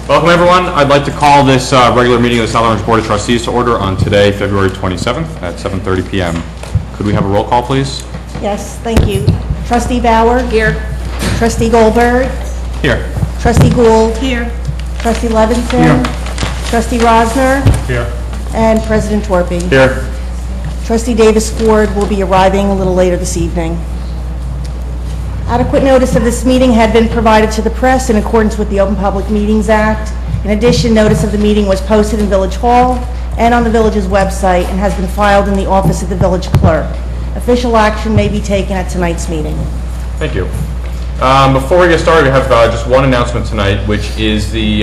Welcome, everyone. I'd like to call this regular meeting of the South Orange Board of Trustees to order on today, February 27th at 7:30 p.m. Could we have a roll call, please? Yes, thank you. Trustee Bauer? Here. Trustee Goldberg? Here. Trustee Gould? Here. Trustee Levinson? Here. Trustee Rosner? Here. And President Torpy. Here. Trustee Davis Ford will be arriving a little later this evening. Adequate notice of this meeting had been provided to the press in accordance with the Open Public Meetings Act. In addition, notice of the meeting was posted in Village Hall and on the village's website and has been filed in the office of the village clerk. Official action may be taken at tonight's meeting. Thank you. Before we get started, we have just one announcement tonight, which is the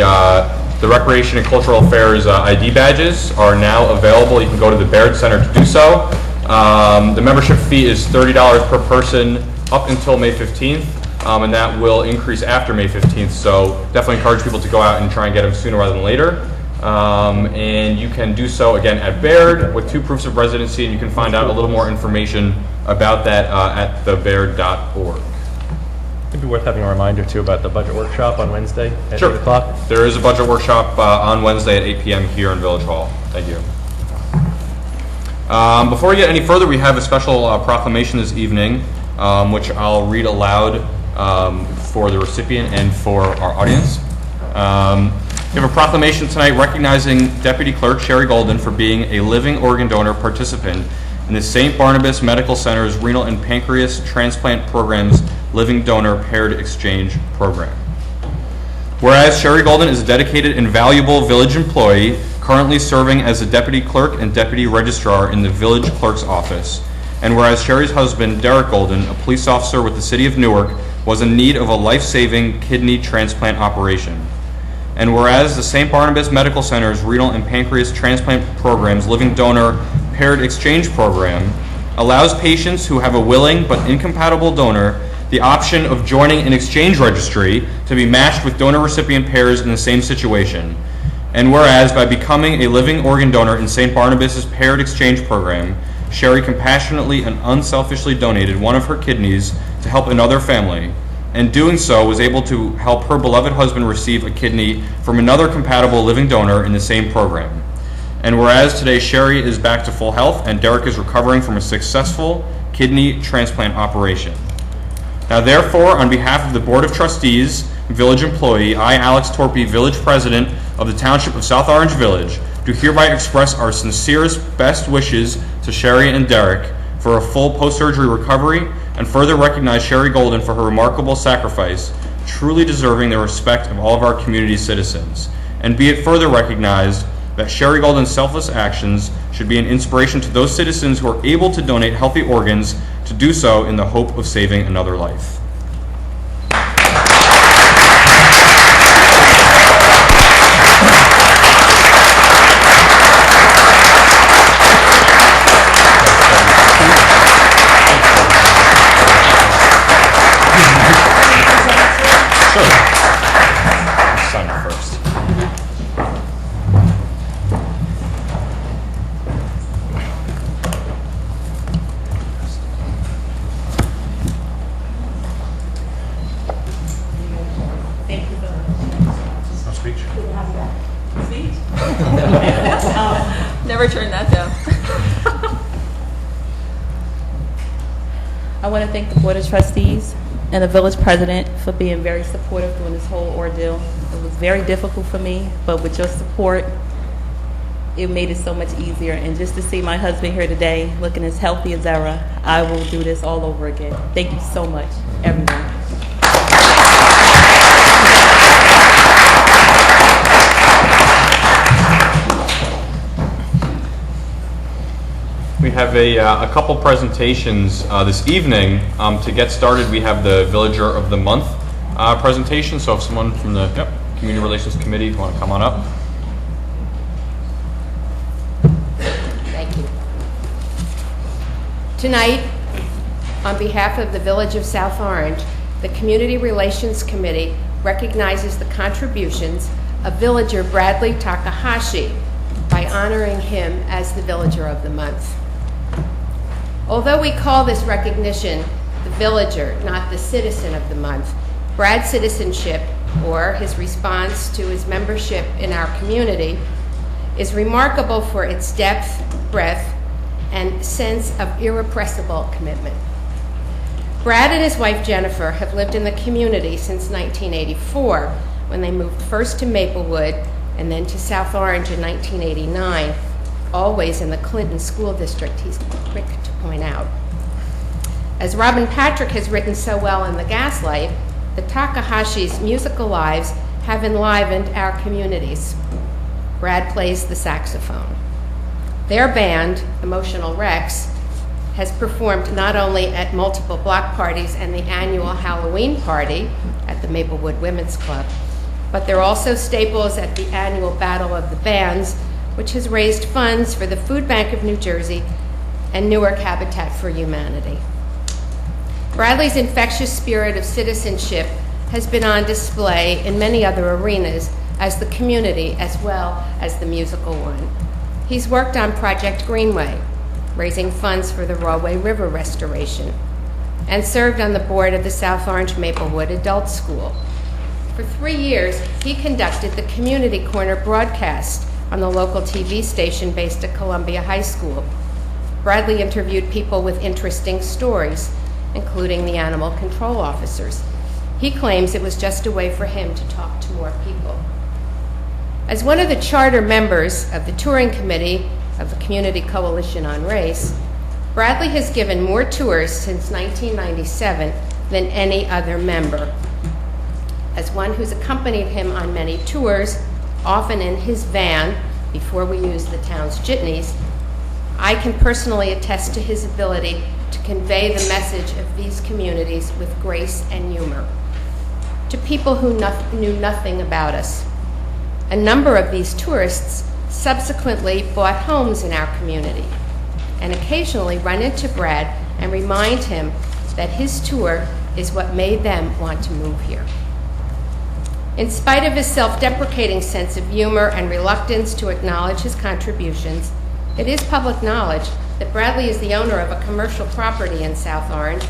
Recreation and Cultural Affairs ID badges are now available. You can go to the Baird Center to do so. The membership fee is $30 per person up until May 15th, and that will increase after May 15th, so definitely encourage people to go out and try and get them sooner rather than later. And you can do so again at Baird with 2 proofs of residency, and you can find out a little more information about that at thebaird.org. It'd be worth having a reminder too about the budget workshop on Wednesday at Sure. 8 o'clock. There is a budget workshop on Wednesday at 8 p.m. here in Village Hall. Thank you. Before we get any further, we have a special proclamation this evening, which I'll read aloud for the recipient and for our audience. We have a proclamation tonight recognizing Deputy Clerk Sherry Golden for being a living organ donor participant in the St. Barnabas Medical Center's Renal and Pancreas Transplant Program's Living Donor Paired Exchange Program. Whereas Sherry Golden is a dedicated and valuable village employee, currently serving as a Deputy Clerk and Deputy Registrar in the Village Clerk's office. And whereas Sherry's husband, Derek Golden, a police officer with the City of Newark, was in need of a life-saving kidney transplant operation. And whereas the St. Barnabas Medical Center's Renal and Pancreas Transplant Program's Living Donor Paired Exchange Program allows patients who have a willing but incompatible donor the option of joining an exchange registry to be matched with donor recipient pairs in the same situation. And whereas by becoming a living organ donor in St. Barnabas's Paired Exchange Program, Sherry compassionately and unselfishly donated one of her kidneys to help another family, and doing so was able to help her beloved husband receive a kidney from another compatible living donor in the same program. And whereas today Sherry is back to full health and Derek is recovering from a successful kidney transplant operation. Now therefore, on behalf of the Board of Trustees, village employee, I, Alex Torpy, village president of the Township of South Orange Village, do hereby express our sincerest best wishes to Sherry and Derek for a full post-surgery recovery, and further recognize Sherry Golden for her remarkable sacrifice, truly deserving the respect of all of our community citizens. And be it further recognized that Sherry Golden's selfless actions should be an inspiration to those citizens who are able to donate healthy organs to do so in the hope of saving another life. Sign it first. Thank you. No speech. Never turn that down. I want to thank the Board of Trustees and the village president for being very supportive during this whole ordeal. It was very difficult for me, but with your support, it made it so much easier. And just to see my husband here today, looking as healthy as ever, I will do this all over again. Thank you so much, everyone. We have a couple presentations this evening. To get started, we have the Villager of the Month presentation. So if someone from the Community Relations Committee want to come on up. Thank you. Tonight, on behalf of the Village of South Orange, the Community Relations Committee recognizes the contributions of Villager Bradley Takahashi by honoring him as the Villager of the Month. Although we call this recognition the Villager, not the Citizen of the Month, Brad's citizenship or his response to his membership in our community, is remarkable for its depth, breadth, and sense of irrepressible commitment. Brad and his wife Jennifer have lived in the community since 1984, when they moved first to Maplewood and then to South Orange in 1989, always in the Clinton School District, he's quick to point out. As Robin Patrick has written so well in The Gaslight, the Takahashi's musical lives have enlivened our communities. Brad plays the saxophone. Their band, Emotional Rex, has performed not only at multiple block parties and the annual Halloween party at the Maplewood Women's Club, but they're also staples at the annual Battle of the Bands, which has raised funds for the Food Bank of New Jersey and Newark Habitat for Humanity. Bradley's infectious spirit of citizenship has been on display in many other arenas as the community as well as the musical one. He's worked on Project Greenway, raising funds for the Rawway River restoration, and served on the board of the South Orange Maplewood Adult School. For 3 years, he conducted the Community Corner broadcast on the local TV station based at Columbia High School. Bradley interviewed people with interesting stories, including the animal control officers. He claims it was just a way for him to talk to more people. As one of the charter members of the touring committee of the Community Coalition on Race, Bradley has given more tours since 1997 than any other member. As one who's accompanied him on many tours, often in his van before we used the town's jitneys, I can personally attest to his ability to convey the message of these communities with grace and humor to people who knew nothing about us. A number of these tourists subsequently bought homes in our community and occasionally run into Brad and remind him that his tour is what made them want to move here. In spite of his self-deprecating sense of humor and reluctance to acknowledge his contributions, it is public knowledge that Bradley is the owner of a commercial property in South Orange,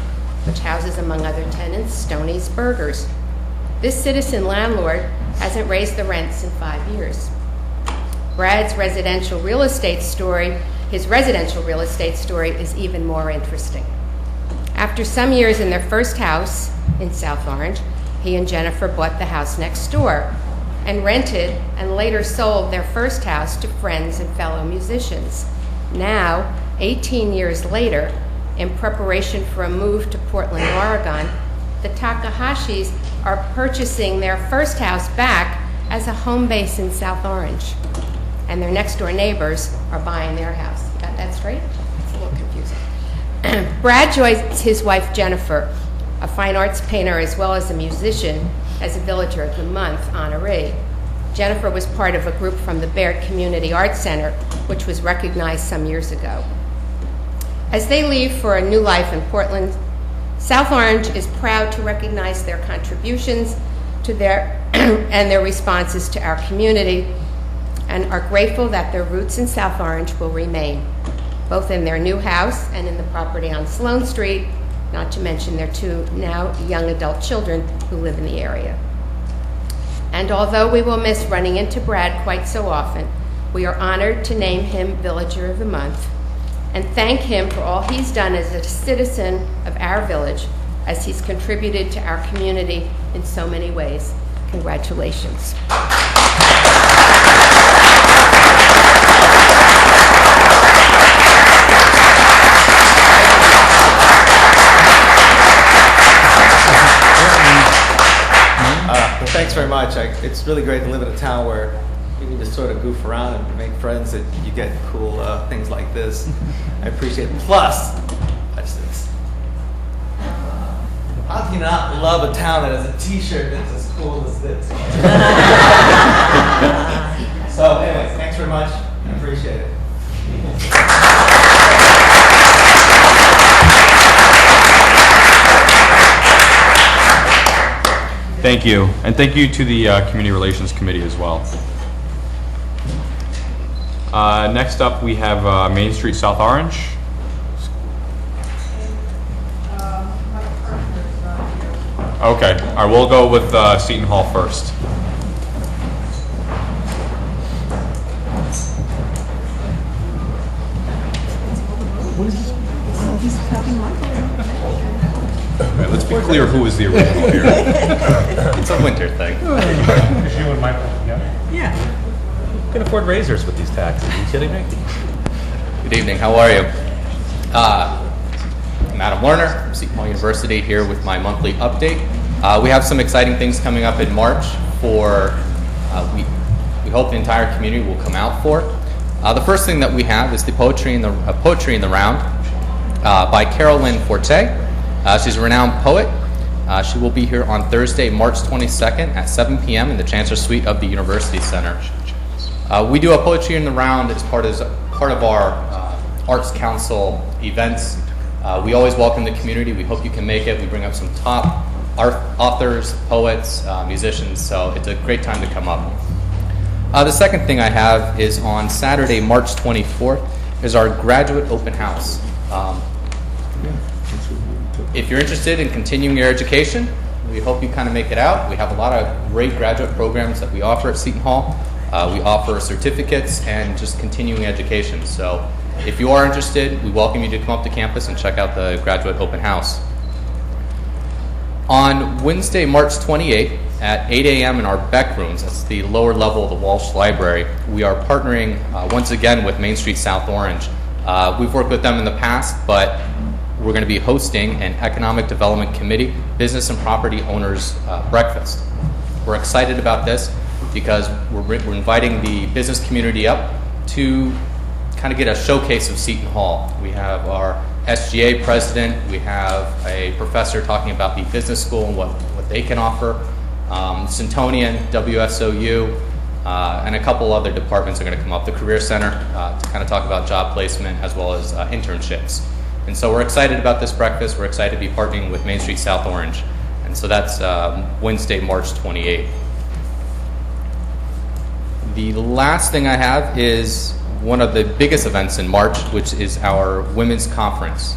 which houses, among other tenants, Stoney's Burgers. This citizen landlord hasn't raised the rents in 5 years. Brad's residential real estate story, his residential real estate story is even more interesting. After some years in their first house in South Orange, he and Jennifer bought the house next door and rented and later sold their first house to friends and fellow musicians. Now, 18 years later, in preparation for a move to Portland, Oregon, the Takahashis are purchasing their first house back as a home base in South Orange. And their next door neighbors are buying their house. Got that straight? It's a little confusing. Brad joins his wife Jennifer, a fine arts painter as well as a musician, as a Villager of the Month honoree. Jennifer was part of a group from the Baird Community Arts Center, which was recognized some years ago. As they leave for a new life in Portland, South Orange is proud to recognize their contributions to and their responses to our community, and are grateful that their roots in South Orange will remain, both in their new house and in the property on Sloane Street, not to mention their 2 now young adult children who live in the area. And although we will miss running into Brad quite so often, we are honored to name him Villager of the Month and thank him for all he's done as a citizen of our village, as he's contributed to our community in so many ways. Congratulations. Thanks very much. It's really great to live in a town where you can just sort of goof around and make friends, and you get cool things like this. I appreciate it. Plus, watch this. How can you not love a town that has a T-shirt that's as cool as this? So, anyways, thanks very much. I appreciate it. Thank you, and thank you to the Community Relations Committee as well. Next up, we have Main Street South Orange. Okay, all right, we'll go with Seton Hall first. All right, let's be clear who is the original here. It's a winter thing. Is you and Michael together? You can afford razors with these taxes. Are you kidding me? Good evening, how are you? I'm Adam Lerner from Seton Hall University here with my monthly update. We have some exciting things coming up in March for, we hope the entire community will come out for. The first thing that we have is the Poetry in the Round by Carolyn Forte. She's a renowned poet. She will be here on Thursday, March 22nd at 7 p.m. in the Chancellor Suite of the University Center. We do a Poetry in the Round as part of our Arts Council events. We always welcome the community. We hope you can make it. We bring up some top authors, poets, musicians, so it's a great time to come up. The second thing I have is on Saturday, March 24th, is our graduate open house. If you're interested in continuing your education, we hope you kind of make it out. We have a lot of great graduate programs that we offer at Seton Hall. We offer certificates and just continuing education. So if you are interested, we welcome you to come up to campus and check out the graduate open house. On Wednesday, March 28th at 8 a.m. in our Beck rooms, that's the lower level of the Walsh Library, we are partnering once again with Main Street South Orange. We've worked with them in the past, but we're going to be hosting an Economic Development Committee Business and Property Owners Breakfast. We're excited about this because we're inviting the business community up to kind of get a showcase of Seton Hall. We have our SGA president, we have a professor talking about the business school and what they can offer, Centonian, WSOU, and a couple other departments are going to come up, the Career Center, to kind of talk about job placement as well as internships. And so we're excited about this breakfast. We're excited to be partnering with Main Street South Orange. And so that's Wednesday, March 28th. The last thing I have is one of the biggest events in March, which is our Women's Conference.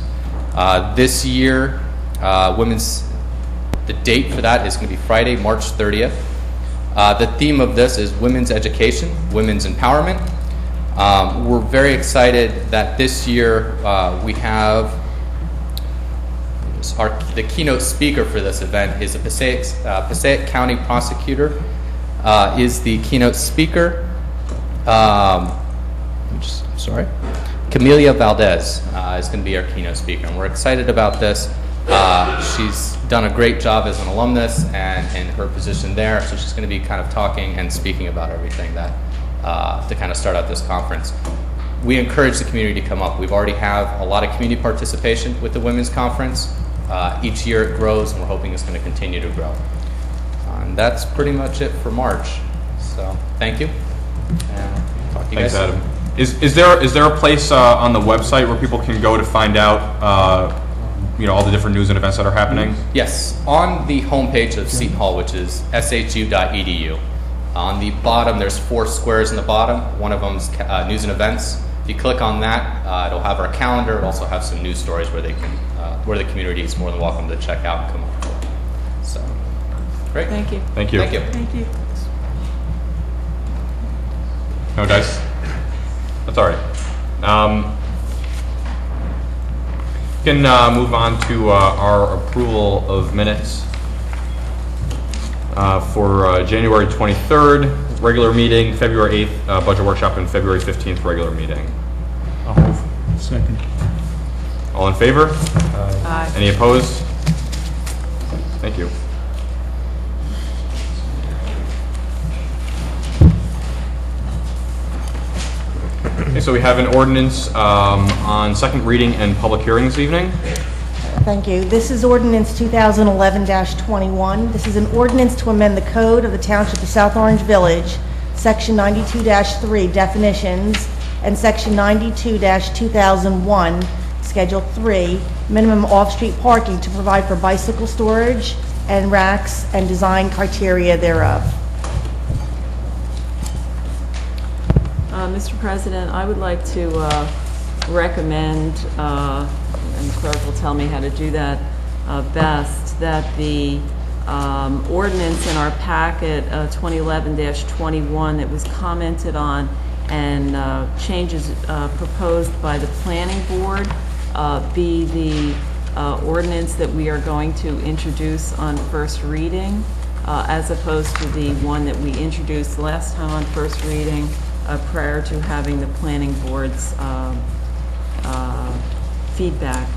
This year, the date for that is going to be Friday, March 30th. The theme of this is women's education, women's empowerment. We're very excited that this year we have the keynote speaker for this event is a Passaic County prosecutor is the keynote speaker. Camelia Valdez is going to be our keynote speaker, and we're excited about this. She's done a great job as an alumnus and in her position there, so she's going to be kind of talking and speaking about everything that to kind of start out this conference. We encourage the community to come up. We've already have a lot of community participation with the Women's Conference. Each year it grows, and we're hoping it's going to continue to grow. And that's pretty much it for March. So thank you. And talk to you Thanks, guys Adam. Is there a place on the website where people can go to find out all the different news and events that are happening? Yes, on the homepage of Seton Hall, which is shu.edu. On the bottom, there's 4 squares in the bottom. One of them's news and events. If you click on that, it'll have our calendar. It'll also have some news stories where the community is more than welcome to check out and come up for. So, great. Thank you. Thank you. Thank you. Thank you. No dice? That's all right. We can move on to our approval of minutes for January 23rd, regular meeting, February 8th, budget workshop, and February 15th, regular meeting. I'll move. Second. All in favor? Aye. Any opposed? Thank you. Okay, so we have an ordinance on second reading and public hearing this evening. Thank you. This is ordinance 2011-21. This is an ordinance to amend the code of the Township of South Orange Village, Section 92-3, definitions, and Section 92-2001, Schedule 3, minimum off-street parking to provide for bicycle storage and racks and design criteria thereof. Mr. President, I would like to recommend, and the clerk will tell me how to do that best, that the ordinance in our packet, 2011-21, that was commented on, and changes proposed by the planning board be the ordinance that we are going to introduce on first reading, as opposed to the one that we introduced last time on first reading, prior to having the planning board's feedback.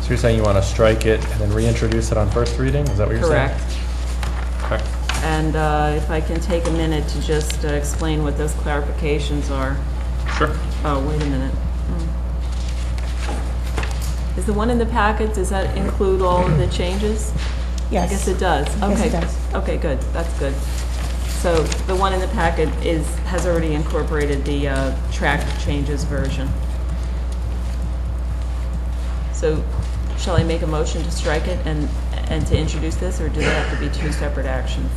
So you're saying you want to strike it and then reintroduce it on first reading? Is that what you're Correct. saying? Correct. And if I can take a minute to just explain what those clarifications are. Sure. Oh, wait a minute. Is the one in the packet, does that include all of the changes? Yes. I guess it does. Yes, Okay. it does. Okay, good. That's good. So the one in the packet has already incorporated the track changes version. So shall I make a motion to strike it and to introduce this, or do they have to be two separate actions?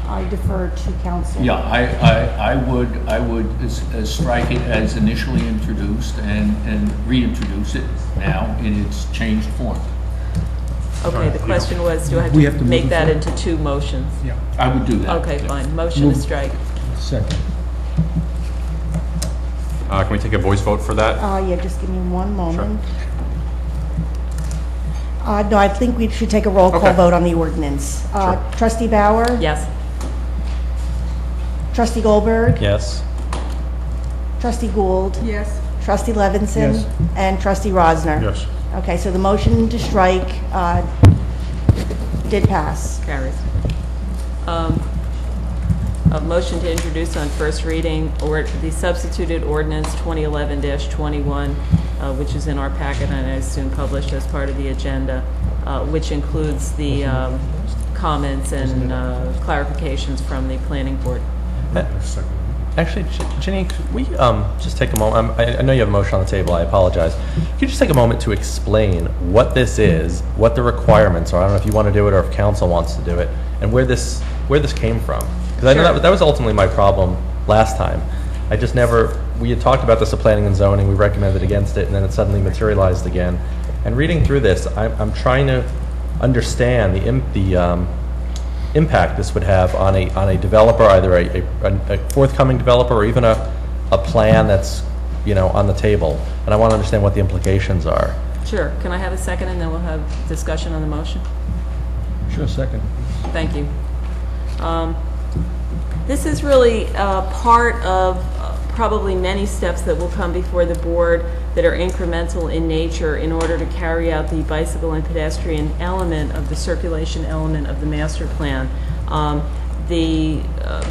I defer to council. Yeah, I would strike it as initially introduced and reintroduce it now in its changed form. Okay, the question was, do I We have have to to make move that it into two motions? Yeah. I would do that. Okay, Yeah. fine. Motion to Move. strike. Second. Can we take a voice vote for that? Yeah, just give me one moment. No, I think we should take a roll call Okay. vote on the ordinance. Trustee Bauer? Yes. Trustee Goldberg? Yes. Trustee Gould? Yes. Trustee Levinson? Yes. And Trustee Rosner? Yes. Okay, so the motion to strike did pass. Carries. A motion to introduce on first reading, or the substituted ordinance 2011-21, which is in our packet and I assume published as part of the agenda, which includes the comments and clarifications from the planning board. Actually, Ginny, could we just take a moment? I know you have a motion on the table. I apologize. Could you just take a moment to explain what this is, what the requirements are? I don't know if you want to do it or if council wants to do it, and where this came from. Because I know that was ultimately my problem last time. I just never. We had talked about this at planning and zoning. We recommended against it, and then it suddenly materialized again. And reading through this, I'm trying to understand the impact this would have on a developer, either a forthcoming developer or even a plan that's on the table. And I want to understand what the implications are. Sure. Can I have a second and then we'll have discussion on the motion? Sure, second. Thank you. This is really part of probably many steps that will come before the board that are incremental in nature in order to carry out the bicycle and pedestrian element of the circulation element of the master plan. The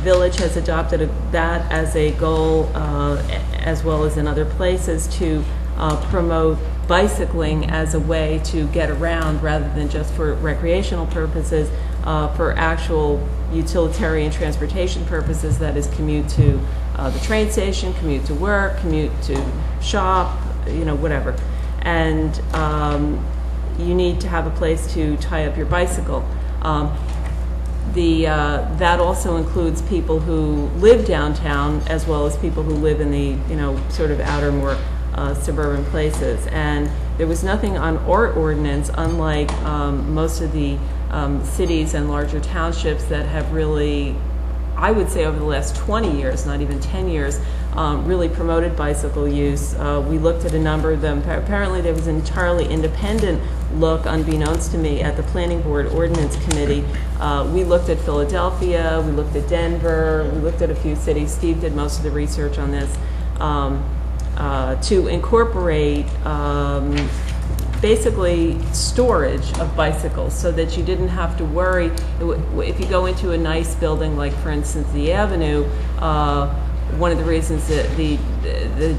village has adopted that as a goal, as well as in other places, to promote bicycling as a way to get around rather than just for recreational purposes, for actual utilitarian transportation purposes, that is commute to the train station, commute to work, commute to shop, whatever. And you need to have a place to tie up your bicycle. That also includes people who live downtown as well as people who live in the sort of outer, more suburban places. And there was nothing on our ordinance, unlike most of the cities and larger townships that have really, I would say over the last 20 years, not even 10 years, really promoted bicycle use. We looked at a number of them. Apparently there was an entirely independent look, unbeknownst to me, at the Planning Board Ordinance Committee. We looked at Philadelphia, we looked at Denver, we looked at a few cities. Steve did most of the research on this, to incorporate basically storage of bicycles so that you didn't have to worry. If you go into a nice building like, for instance, the Avenue, one of the reasons that the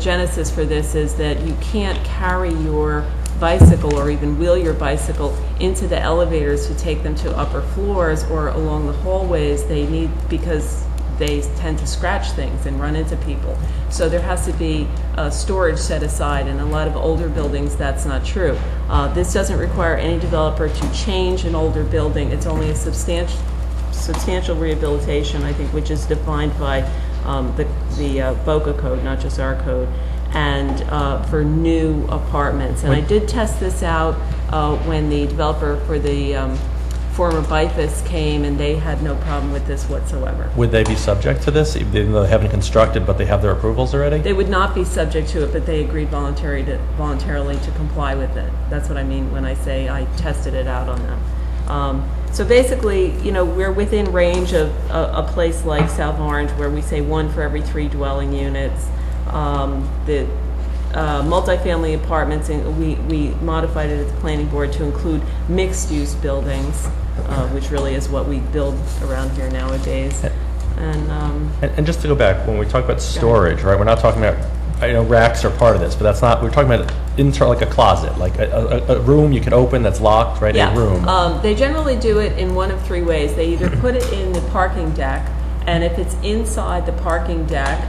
genesis for this is that you can't carry your bicycle or even wheel your bicycle into the elevators to take them to upper floors or along the hallways they need, because they tend to scratch things and run into people. So there has to be storage set aside. In a lot of older buildings, that's not true. This doesn't require any developer to change an older building. It's only a substantial rehabilitation, I think, which is defined by the BOCA code, not just our code, and for new apartments. And I did test this out when the developer for the former Bifas came, and they had no problem with this whatsoever. Would they be subject to this, even though they haven't constructed, but they have their approvals already? They would not be subject to it, but they agreed voluntarily to comply with it. That's what I mean when I say I tested it out on them. So basically, you know, we're within range of a place like South Orange, where we say 1 for every 3 dwelling units. The multifamily apartments, and we modified it at the planning board to include mixed-use buildings, which really is what we build around here nowadays. And just to go back, when we talk about storage, right, we're not talking about, I know racks are part of this, but that's not, we're talking about like a closet, like a room you can open that's locked, right, Yeah. a room. They generally do it in one of 3 ways. They either put it in the parking deck, and if it's inside the parking deck,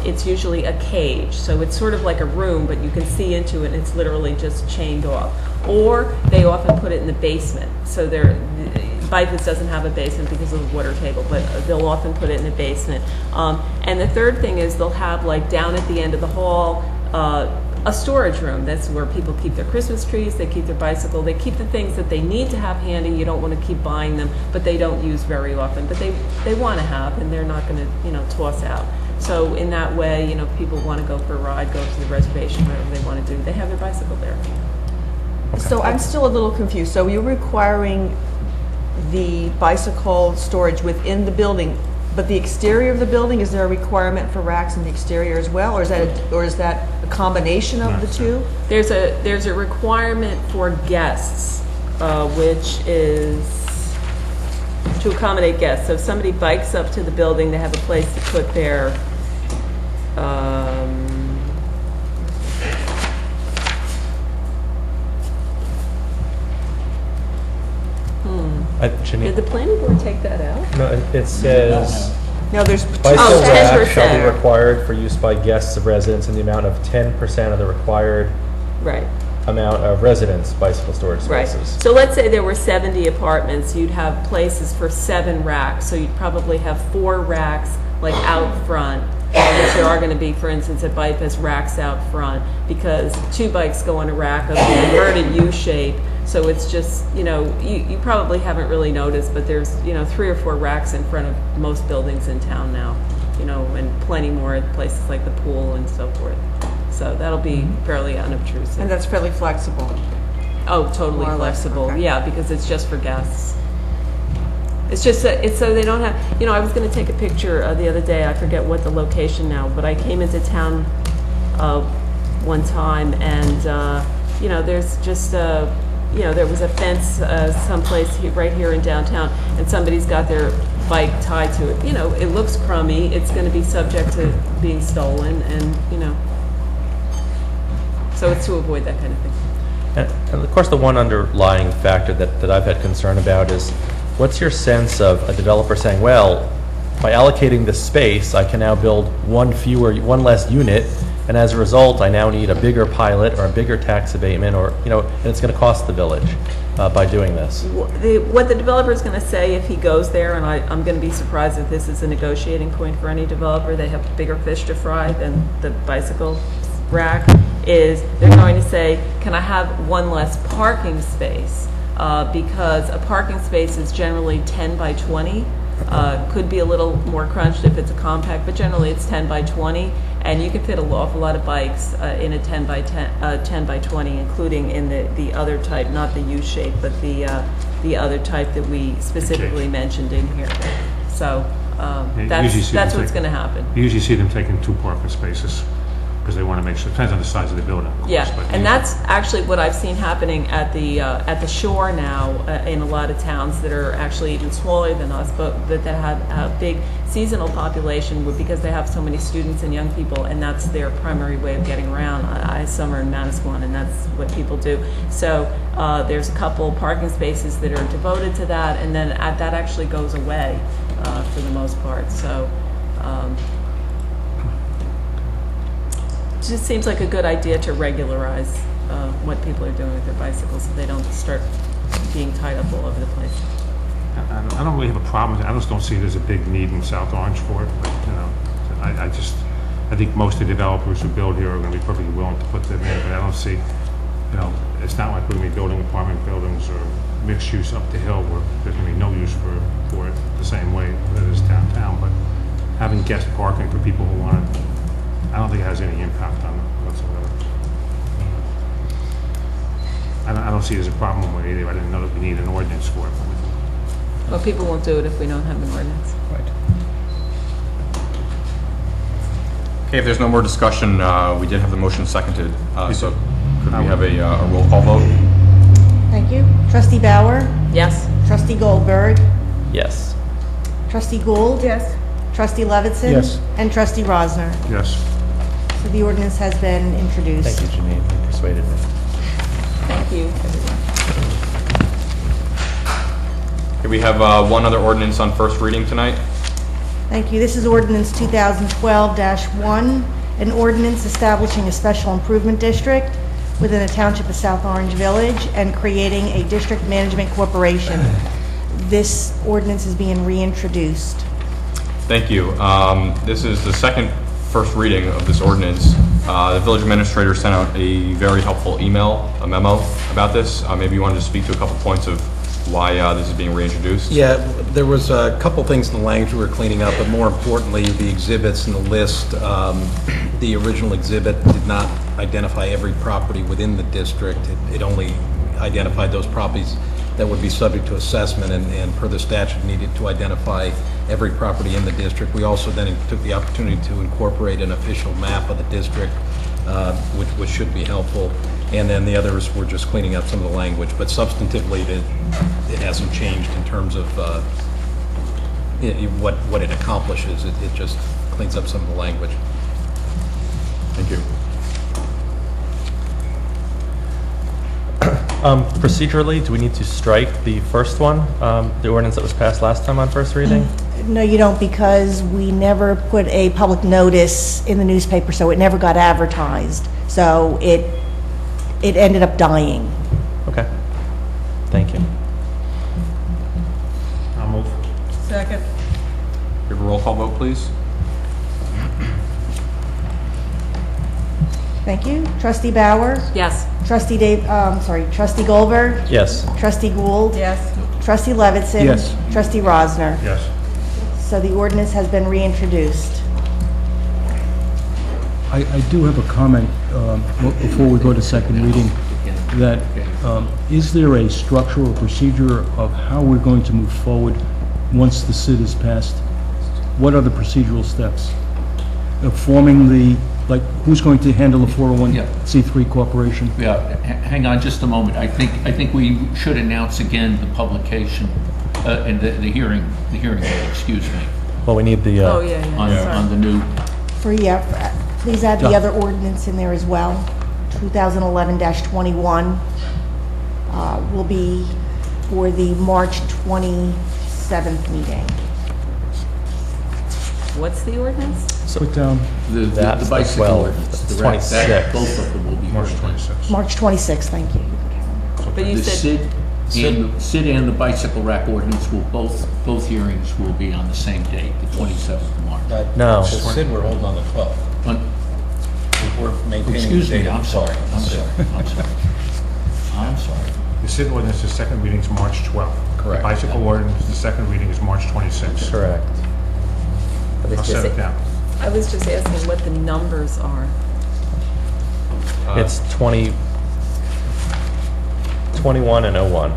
it's usually a cage. So it's sort of like a room, but you can see into it, and it's literally just chained off. Or they often put it in the basement. So Bifas doesn't have a basement because of the water table, but they'll often put it in the basement. And the third thing is they'll have, like, down at the end of the hall, a storage room. That's where people keep their Christmas trees, they keep their bicycle, they keep the things that they need to have handy. You don't want to keep buying them, but they don't use very often. But they want to have, and they're not going to, you know, toss out. So in that way, you know, if people want to go for a ride, go to the reservation, whatever they want to do, they have their bicycle there. So I'm still a little confused. So you're requiring the bicycle storage within the building, but the exterior of the building, is there a requirement for racks in the exterior as well, or is that a combination of the two? There's a requirement for guests, which is to accommodate guests. So if somebody bikes up to the building, they have a place to put their Janine, did the planning board take that out? no, it says, No, there's bicycle Oh, rack shall be 10%. required for use by guests of residents in the amount of 10% of the required Right. amount of residents' bicycle storage Right. spaces. So let's say there were 70 apartments, you'd have places for 7 racks, so you'd probably have 4 racks like out front, which there are going to be, for instance, at Bifas, racks out front, because 2 bikes go on a rack of the inverted U shape, so it's just, you know, you probably haven't really noticed, but there's, you know, 3 or 4 racks in front of most buildings in town now, you know, and plenty more at places like the pool and so forth. So that'll be fairly unobtrusive. and that's fairly flexible. Oh, totally More or less, flexible, okay. yeah, because it's just for guests. It's just, it's so they don't have, you know, I was gonna take a picture the other day, I forget what the location now, but I came into town one time, and, you know, there's just, you know, there was a fence someplace right here in downtown, and somebody's got their bike tied to it. You know, it looks crummy, it's gonna be subject to being stolen, and, you know, so it's to avoid that kind of thing. And of course, the one underlying factor that I've had concern about is, what's your sense of a developer saying, well, by allocating this space, I can now build one less unit, and as a result, I now need a bigger pilot or a bigger tax abatement, or, you know, and it's going to cost the village by doing this. What the developer is going to say if he goes there, and I'm going to be surprised if this is a negotiating point for any developer, they have bigger fish to fry than the bicycle rack, is they're going to say, can I have one less parking space? Because a parking space is generally 10 by 20. Could be a little more crunched if it's a compact, but generally it's 10 by 20, and you can fit an awful lot of bikes in a 10 by 20, including in the other type, not the U shape, but the other type that we specifically mentioned in here. So that's what's going to happen. You usually see them taking 2 parking spaces, because they want to make sure, depends on the size of the building, of course. Yeah, but and that's actually what I've seen happening at the shore now in a lot of towns that are actually even smaller than us, but that have a big seasonal population because they have so many students and young people, and that's their primary way of getting around. I summer in Manasquan, and that's what people do. So there's a couple parking spaces that are devoted to that, and then that actually goes away for the most part. So. It just seems like a good idea to regularize what people are doing with their bicycles so they don't start being tied up all over the place. I don't really have a problem with it. I just don't see there's a big need in South Orange for it, but, you know, I think most of the developers who build here are going to be perfectly willing to put them in, but I don't see, you know, it's not like we're going to be building apartment buildings or mixed use up the hill where there's going to be no use for it the same way that it is downtown. But having guest parking for people who want it, I don't think it has any impact on it whatsoever. I don't see it as a problem with it either. I didn't know that we need an ordinance for it. Well, people won't do it if we don't have an ordinance. Right. Okay, if there's no more discussion, we did have the motion seconded, so could we have a roll call vote? Thank you. Trustee Bauer, Yes? Trustee Goldberg, Yes. Trustee Gould. Yes. Trustee Levinson. Yes. And Trustee Rosner. Yes. So the ordinance has been introduced. Thank you, Janine. You persuaded me. Thank you, everyone. Okay, we have one other ordinance on first reading tonight. Thank you. This is ordinance 2012-1, an ordinance establishing a special improvement district within the Township of South Orange Village and creating a district management corporation. This ordinance is being reintroduced. Thank you. This is the second first reading of this ordinance. The village administrator sent out a very helpful a memo about this. Maybe you wanted to speak to a couple points of why this is being reintroduced? Yeah, there was a couple things in the language we were cleaning up, but more importantly, the exhibits in the list. The original exhibit did not identify every property within the district. It only identified those properties that would be subject to assessment, and per the statute needed to identify every property in the district. We also then took the opportunity to incorporate an official map of the district, which should be helpful. And then the others were just cleaning up some of the language, but substantively it hasn't changed in terms of what it accomplishes. It just cleans up some of the language. Thank you. Procedurally, do we need to strike the first one, the ordinance that was passed last time on first reading? No, you don't, because we never put a public notice in the newspaper, so it never got advertised. So it ended up dying. Okay. Thank you. I'll move. Second. We have a roll call vote, please. Thank you. Trustee Bauer, Yes. Trustee Trustee Goldberg, Yes. Trustee Gould, Yes. Trustee Levinson. Yes. Trustee Rosner. Yes. So the ordinance has been reintroduced. I do have a comment before we go to second reading, that is there a structure or procedure of how we're going to move forward once the SID is passed? What are the procedural steps? Forming who's going to handle the 401c3 corporation? Yeah, hang on just a moment. I think we should announce again the publication and the hearing date, excuse me, Well, we need the, Oh, yeah, yeah. on the new. Please add the other ordinance in there as well. 2011-21 will be for the March 27th meeting. What's the ordinance? Put down The That's bicycle 12. ordinance. That's The 26. both of them will be March heard. 26th. March 26th, thank you. But you The said, SID and the bicycle rack ordinance will both hearings will be on the same date, the 27th of March. No. The SID, we're holding on the 12th. We're maintaining the Excuse me, date. I'm sorry. The SID ordinance, the second reading is March 12th. Correct. The bicycle ordinance, the second reading is March 26th. correct. I'll set it down. I was just asking what the numbers are. It's 21 and 01.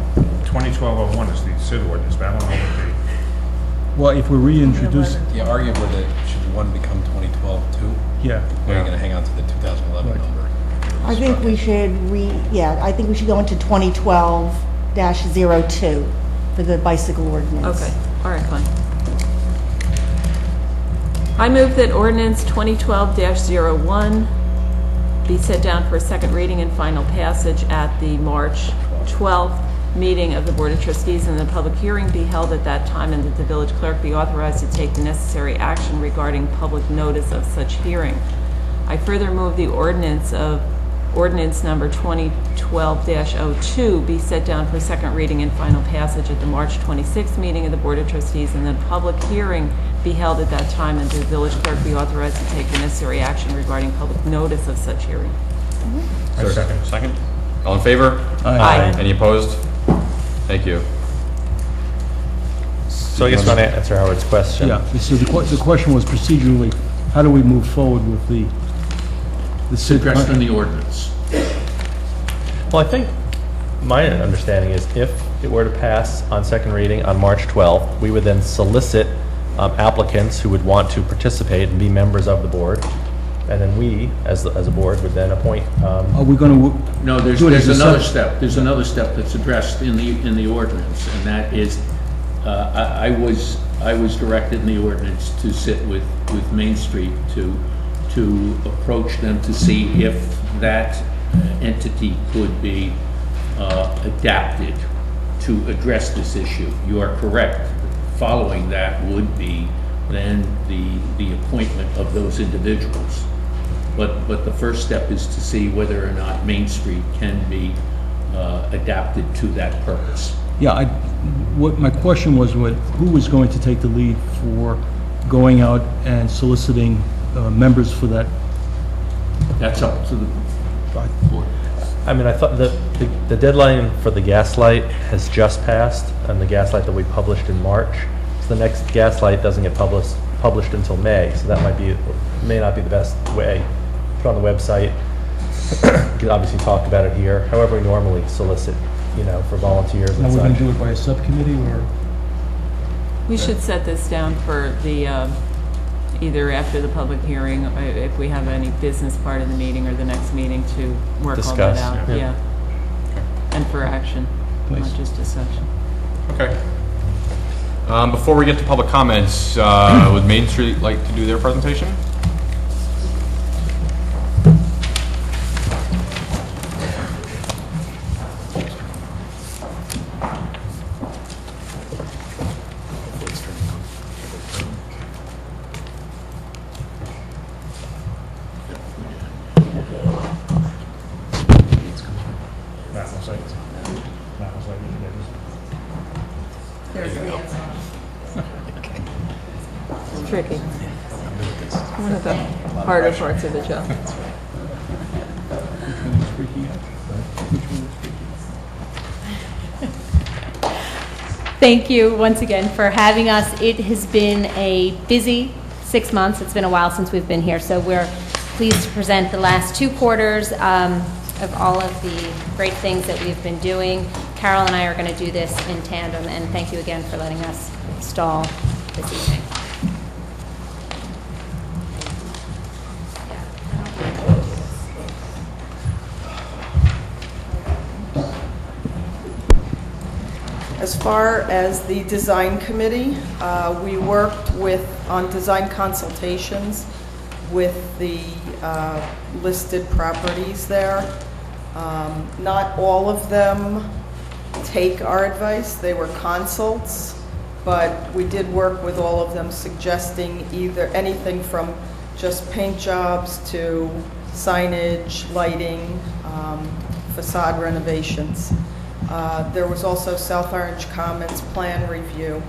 2012-01 is the SID ordinance, but I don't know what Well, if we reintroduce, You argue with it, should one become 2012 too? yeah. Or are you going to hang on to the 2011 Right. number? I think we should I think we should go into 2012-02 for the bicycle ordinance. Okay, all right, fine. I move that ordinance 2012-01 be set down for a second reading and final passage at the March 12th meeting of the Board of Trustees, and the public hearing be held at that time, and that the village clerk be authorized to take the necessary action regarding public notice of such hearing. I further move the ordinance number 2012-02 be set down for second reading and final passage at the March 26th meeting of the Board of Trustees, and the public hearing be held at that time, and the village clerk be authorized to take the necessary action regarding public notice of such hearing. I second. Second? All in favor? Aye. Any opposed? Thank you. So I guess I want to answer Howard's question. Yeah, so the question was procedurally, how do we move forward with the It's addressed in the ordinance. Well, I think my understanding is if it were to pass on second reading on March 12th, we would then solicit applicants who would want to participate and be members of the board. And then we, as a board, would then appoint. Are we going to? No, there's another step. There's another step that's addressed in the ordinance, and that is, I was directed in the ordinance to sit with Main Street to approach them to see if that entity could be adapted to address this issue. You are correct. Following that would be then the appointment of those individuals. But the first step is to see whether or not Main Street can be adapted to that purpose. Yeah, what my question was, who was going to take the lead for going out and soliciting members for that? That's up to the board. I mean, I thought the deadline for the gaslight has just passed, and the gaslight that we published in March. So the next gaslight doesn't get published until May, so that may not be the best way. Put on the website. We could obviously talk about it here. However, we normally solicit, for volunteers and Are we such. going to do it by a subcommittee or? We should set this down for the, either after the public hearing, if we have any business part of the meeting, or the next meeting to work all that Discuss, out. yeah. Yeah. And for action, not Please. just discussion. Okay. Before we get to public comments, would Main Street like to do their presentation? It's tricky. One of the harder parts of the job. Thank you once again for having us. It has been a busy 6 months. It's been a while since we've been here, so we're pleased to present the last 2 quarters of all of the great things that we've been doing. Carol and I are going to do this in tandem, and thank you again for letting us stall this evening. As far as the design committee, we worked on design consultations with the listed properties there. Not all of them take our advice. They were consults, but we did work with all of them, suggesting either anything from just paint jobs to signage, lighting, facade renovations. There was also South Orange Commons plan review,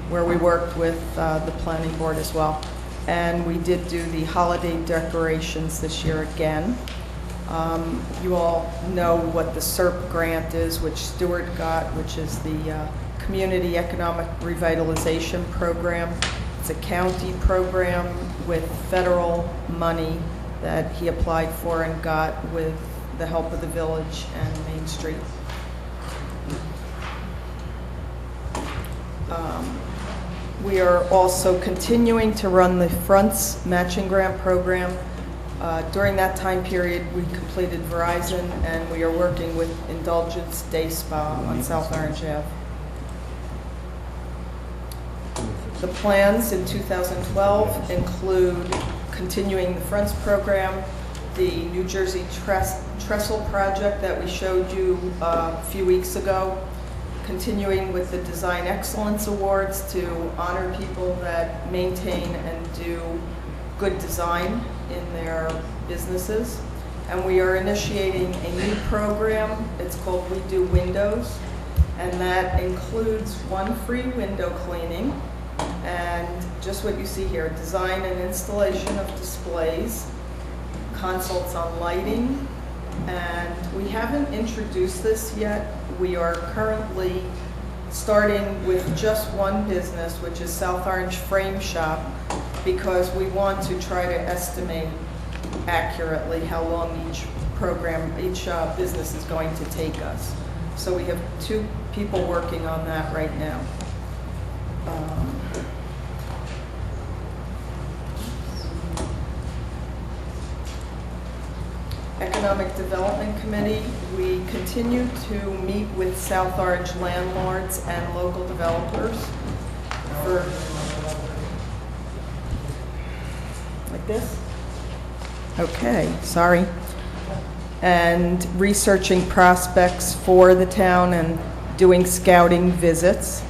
where we worked with the planning board as well. And we did do the holiday decorations this year again. You all know what the SERP grant is, which Stewart got, which is the Community Economic Revitalization Program. It's a county program with federal money that he applied for and got with the help of the village and Main Street. We are also continuing to run the Fronts Matching Grant Program. During that time period, we completed Verizon, and we are working with Indulgence Day Spa on South Orange Ave. The plans in 2012 include continuing the Fronts program, the New Jersey Trestle project that we showed you a few weeks ago, continuing with the Design Excellence Awards to honor people that maintain and do good design in their businesses. And we are initiating a new program. It's called We Do Windows, and that includes one free window cleaning and just what you see here, design and installation of displays, consults on lighting, and we haven't introduced this yet. We are currently starting with just one business, which is South Orange Frame Shop, because we want to try to estimate accurately how long each business is going to take us. So we have 2 people working on that right now. Economic Development Committee, we continue to meet with South Orange landlords and local developers for, like this? Okay, sorry. And researching prospects for the town and doing scouting visits.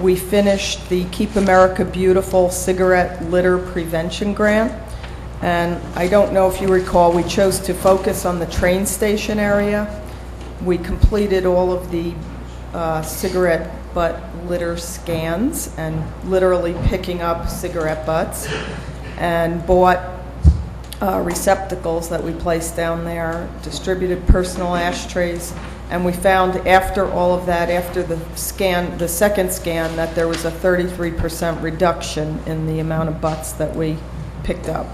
We finished the Keep America Beautiful cigarette litter prevention grant. And I don't know if you recall, we chose to focus on the train station area. We completed all of the cigarette butt litter scans and literally picking up cigarette butts, and bought receptacles that we placed down there, distributed personal ashtrays, and we found after all of that, after the second scan, that there was a 33% reduction in the amount of butts that we picked up.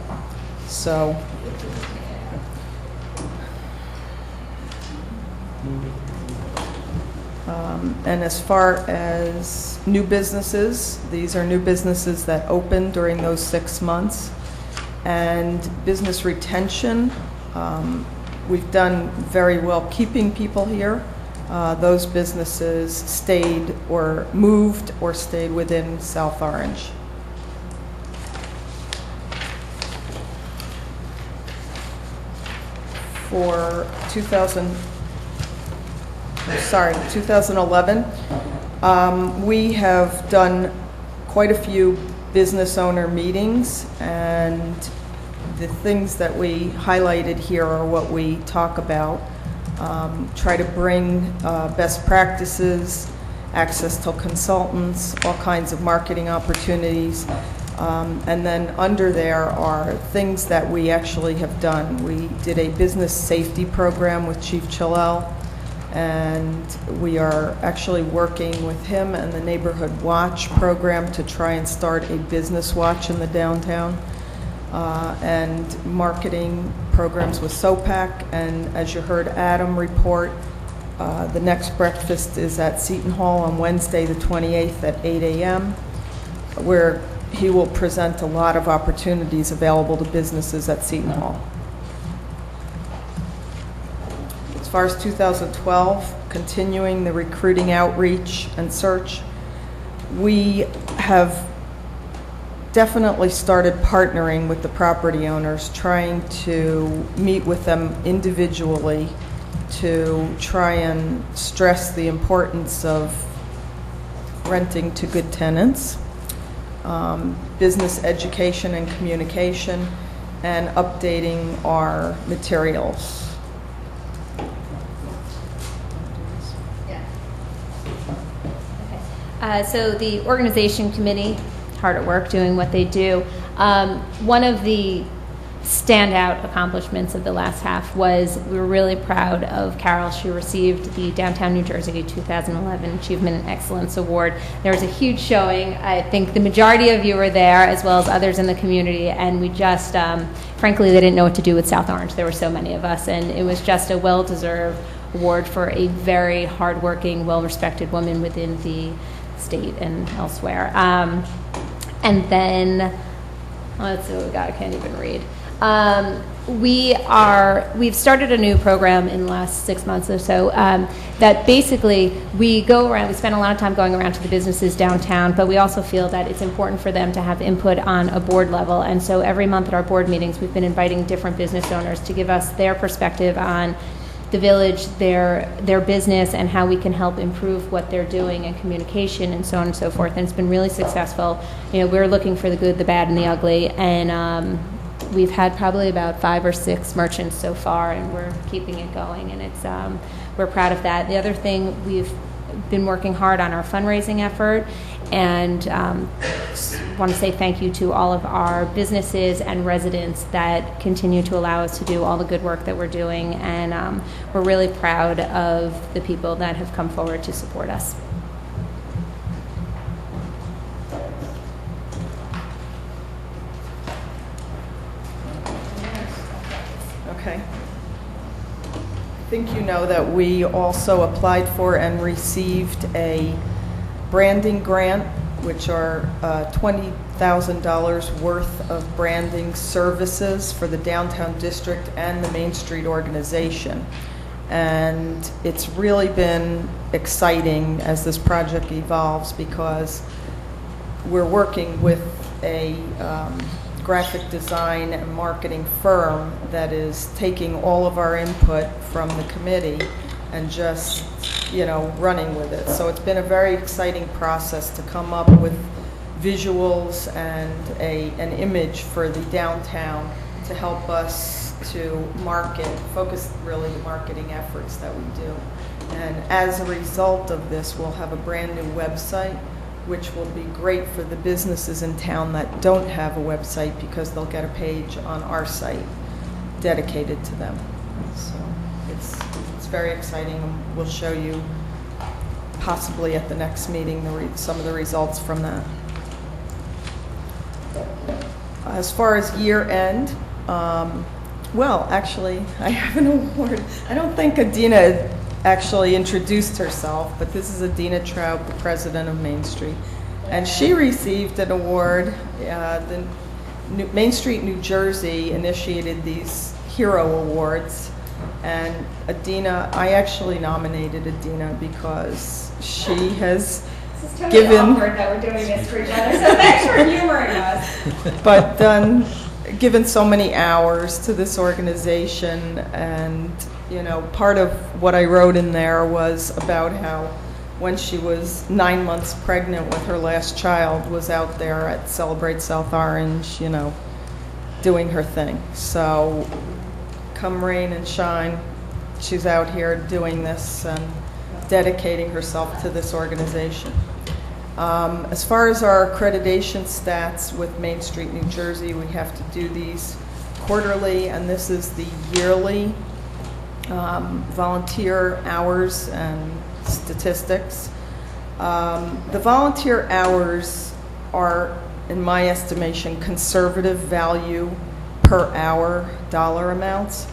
So, and as far as new businesses, these are new businesses that opened during those 6 months. And business retention, we've done very well keeping people here. Those businesses stayed or moved or stayed within South Orange. For 2011, we have done quite a few business owner meetings, and the things that we highlighted here are what we talk about. Try to bring best practices, access to consultants, all kinds of marketing opportunities. And then under there are things that we actually have done. We did a business safety program with Chief Chillel, and we are actually working with him and the Neighborhood Watch program to try and start a business watch in the downtown, and marketing programs with SOPAC. And as you heard Adam report, the next breakfast is at Seton Hall on Wednesday the 28th at 8 a.m., where he will present a lot of opportunities available to businesses at Seton Hall. As far as 2012, continuing the recruiting outreach and search, we have definitely started partnering with the property owners, trying to meet with them individually to try and stress the importance of renting to good tenants. Business education and communication, and updating our materials. So the organization committee, hard at work doing what they do. One of the standout accomplishments of the last half was we were really proud of Carol. She received the Downtown New Jersey 2011 Achievement and Excellence Award. There was a huge showing. I think the majority of you were there, as well as others in the community, and we just, frankly, they didn't know what to do with South Orange. There were so many of us, and it was just a well-deserved award for a very hardworking, well-respected woman within the state and elsewhere. And then, let's see what we got. I can't even read. We've started a new program in the last 6 months or so, that basically we go around, we spend a lot of time going around to the businesses downtown, but we also feel that it's important for them to have input on a board level. And so every month at our board meetings, we've been inviting different business owners to give us their perspective on the village, their business, and how we can help improve what they're doing and communication and so on and so forth. And it's been really successful. You know, we're looking for the good, the bad, and the ugly, and we've had probably about 5 or 6 merchants so far, and we're keeping it going, and it's we're proud of that. The other thing, we've been working hard on our fundraising effort, And want to say thank you to all of our businesses and residents that continue to allow us to do all the good work that we're doing. And we're really proud of the people that have come forward to support us. Okay. I think you know that we also applied for and received a branding grant, which are $20,000 worth of branding services for the downtown district and the Main Street organization. And it's really been exciting as this project evolves because we're working with a graphic design and marketing firm that is taking all of our input from the committee and just, running with it. So it's been a very exciting process to come up with visuals and an image for the downtown to help us to focus really the marketing efforts that we do. And as a result of this, we'll have a brand new website, which will be great for the businesses in town that don't have a website because they'll get a page on our site dedicated to them. So it's very exciting, and we'll show you possibly at the next meeting some of the results from that. As far as year end, well, actually, I have an award. I don't think Adina actually introduced herself, but this is Adina Traub, the president of Main Street. And she received an award. The Main Street, New Jersey initiated these Hero Awards. And Adina, I actually nominated Adina because she has given... awkward that we're doing this for each other, so thanks for humoring us. But given so many hours to this organization, and part of what I wrote in there was about how when she was 9 months pregnant with her last child, was out there at Celebrate South Orange, doing her thing. So come rain and shine, she's out here doing this and dedicating herself to this organization. As far as our accreditation stats with Main Street, New Jersey, we have to do these quarterly, and this is the yearly volunteer hours and statistics. The volunteer hours are, in my estimation, conservative value per hour dollar amounts.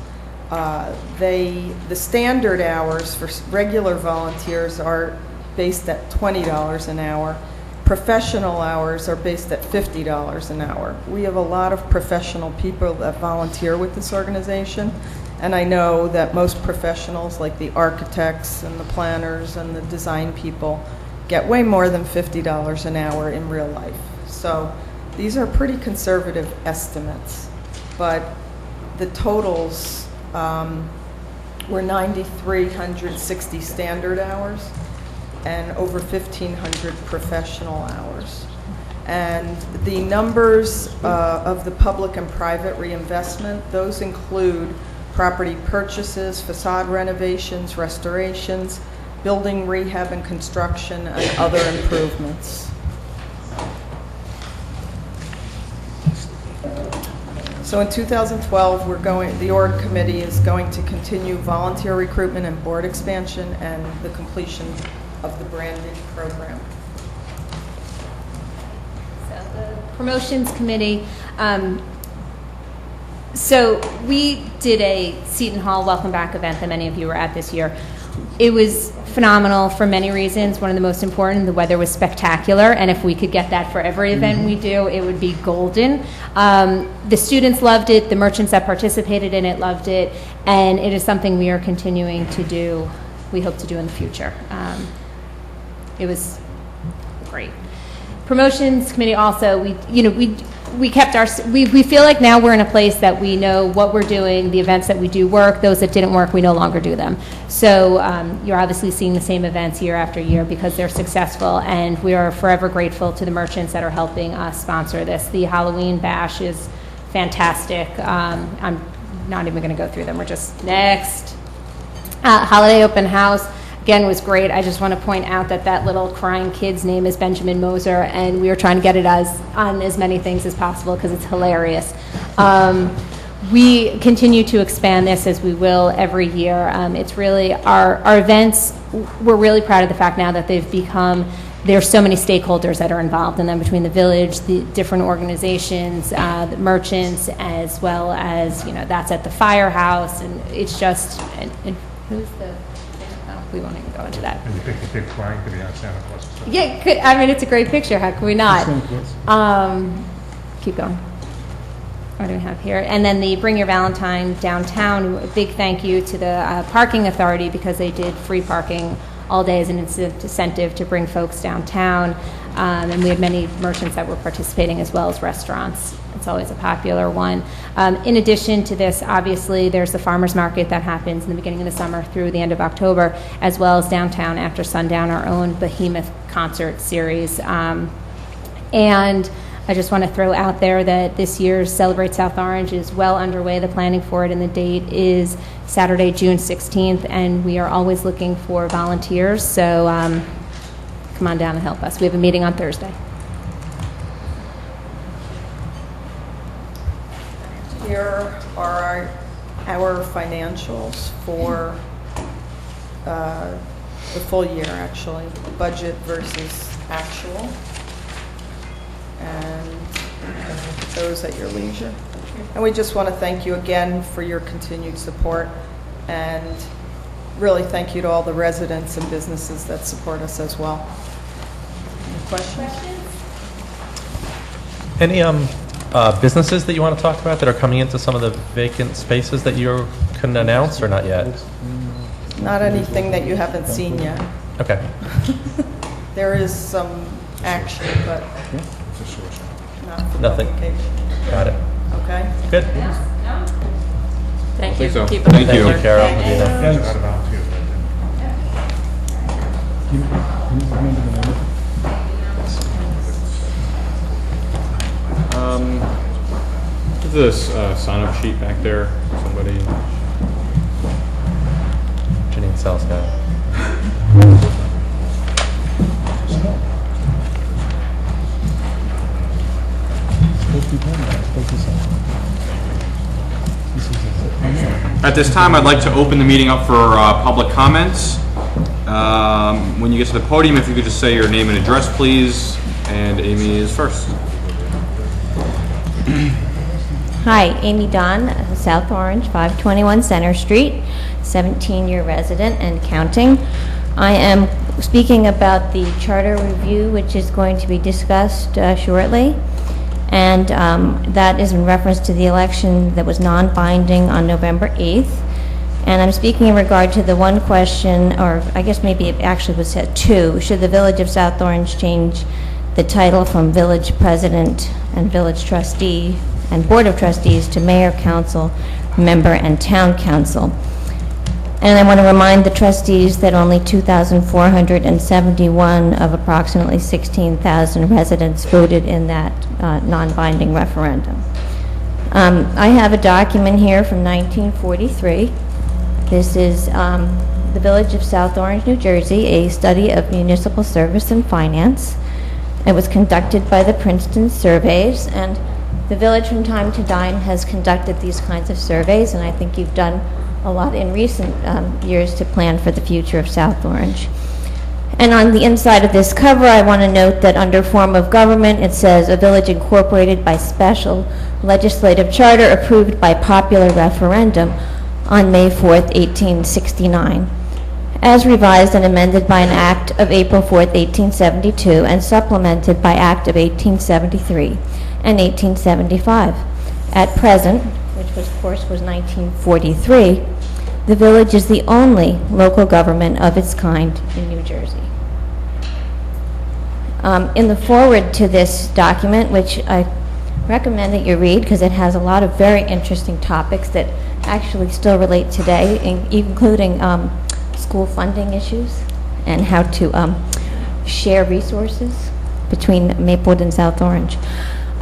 The standard hours for regular volunteers are based at $20 an hour. Professional hours are based at $50 an hour. We have a lot of professional people that volunteer with this organization, and I know that most professionals, like the architects and the planners and the design people, get way more than $50 an hour in real life. So these are pretty conservative estimates, but the totals were 9,360 standard hours and over 1,500 professional hours. And the numbers of the public and private reinvestment, those include property purchases, facade renovations, restorations, building rehab and construction, and other improvements. So in 2012, the org committee is going to continue volunteer recruitment and board expansion and the completion of the branding program. So the promotions committee, so we did a Seton Hall Welcome Back event that many of you were at this year. It was phenomenal for many reasons. One of the most important, the weather was spectacular, and if we could get that for every event we do, it would be golden. The students loved it, the merchants that participated in it loved it, and it is something we are continuing to do, we hope to do in the future. It was great. Promotions committee also, we kept we feel like now we're in a place that we know what we're doing, the events that we do work, those that didn't work, we no longer do them. So you're obviously seeing the same events year after year because they're successful, and we are forever grateful to the merchants that are helping us sponsor this. The Halloween Bash is fantastic. I'm not even going to go through them. We're just next. Holiday Open House. again, was great. I just want to point out that that little crying kid's name is Benjamin Moser, and we were trying to get it on as many things as possible because it's hilarious. We continue to expand this as we will every year. It's really, our events, we're really proud of the fact now that they've become, there's so many stakeholders that are involved in them, between the village, the different organizations, the merchants, as well as, that's at the firehouse, and it's just, and who's the, oh, we won't even go into that. And you picked a kid crying to be on Santa Claus. Yeah, it's a great picture, how can we not? Keep going. What do we have here? And then the Bring Your Valentine downtown, a big thank you to the parking authority, because they did free parking all day as an incentive to bring folks downtown. And we had many merchants that were participating, as well as restaurants. It's always a popular one. In addition to this, obviously, there's the farmers market that happens in the beginning of the summer through the end of October, as well as downtown after sundown, our own Behemoth concert series. And I just want to throw out there that this year's Celebrate South Orange is well underway, the planning for it, and the date is Saturday, June 16th, and we are always looking for volunteers, so come on down and help us. We have a meeting on Thursday. Here are our financials for the full year, actually, budget versus actual. And those at your leisure. And we just want to thank you again for your continued support, and really thank you to all the residents and businesses that support us as well. Any questions? Any businesses that you want to talk about that are coming into some of the vacant spaces that you can announce, or not yet? Not anything that you haven't seen yet. Okay. There is some action, but not for Nothing. publication. Got it. Okay? Good. Thank you. so. Keep Thank up the you. good work. Carol. There's a lot of volunteers right there. Is this sign-up sheet back there? Somebody? Janine Salsky. At this time, I'd like to open the meeting up for public comments. When you get to the podium, if you could just say your name and address, please. And Amy is first. Hi, Amy Don, South Orange, 521 Center Street, 17-year resident and counting. I am speaking about the charter review, which is going to be discussed shortly. And that is in reference to the election that was non-binding on November 8th. And I'm speaking in regard to the one question, or I guess maybe it actually was at two, should the Village of South Orange change the title from Village President and Village Trustee and Board of Trustees to Mayor, Council Member, and Town Council. And I want to remind the trustees that only 2,471 of approximately 16,000 residents voted in that non-binding referendum. I have a document here from 1943. This is the Village of South Orange, New Jersey, a study of municipal service and finance. It was conducted by the Princeton Surveys, and the village from time to time has conducted these kinds of surveys, and I think you've done a lot in recent years to plan for the future of South Orange. And on the inside of this cover, I want to note that under form of government, it says a village incorporated by special legislative charter approved by popular referendum on May 4th, 1869, as revised and amended by an act of April 4th, 1872, and supplemented by act of 1873 and 1875. At present, which was, of course was 1943, the village is the only local government of its kind in New Jersey. In the foreword to this document, which I recommend that you read because it has a lot of very interesting topics that actually still relate today, including school funding issues and how to share resources between Maplewood and South Orange.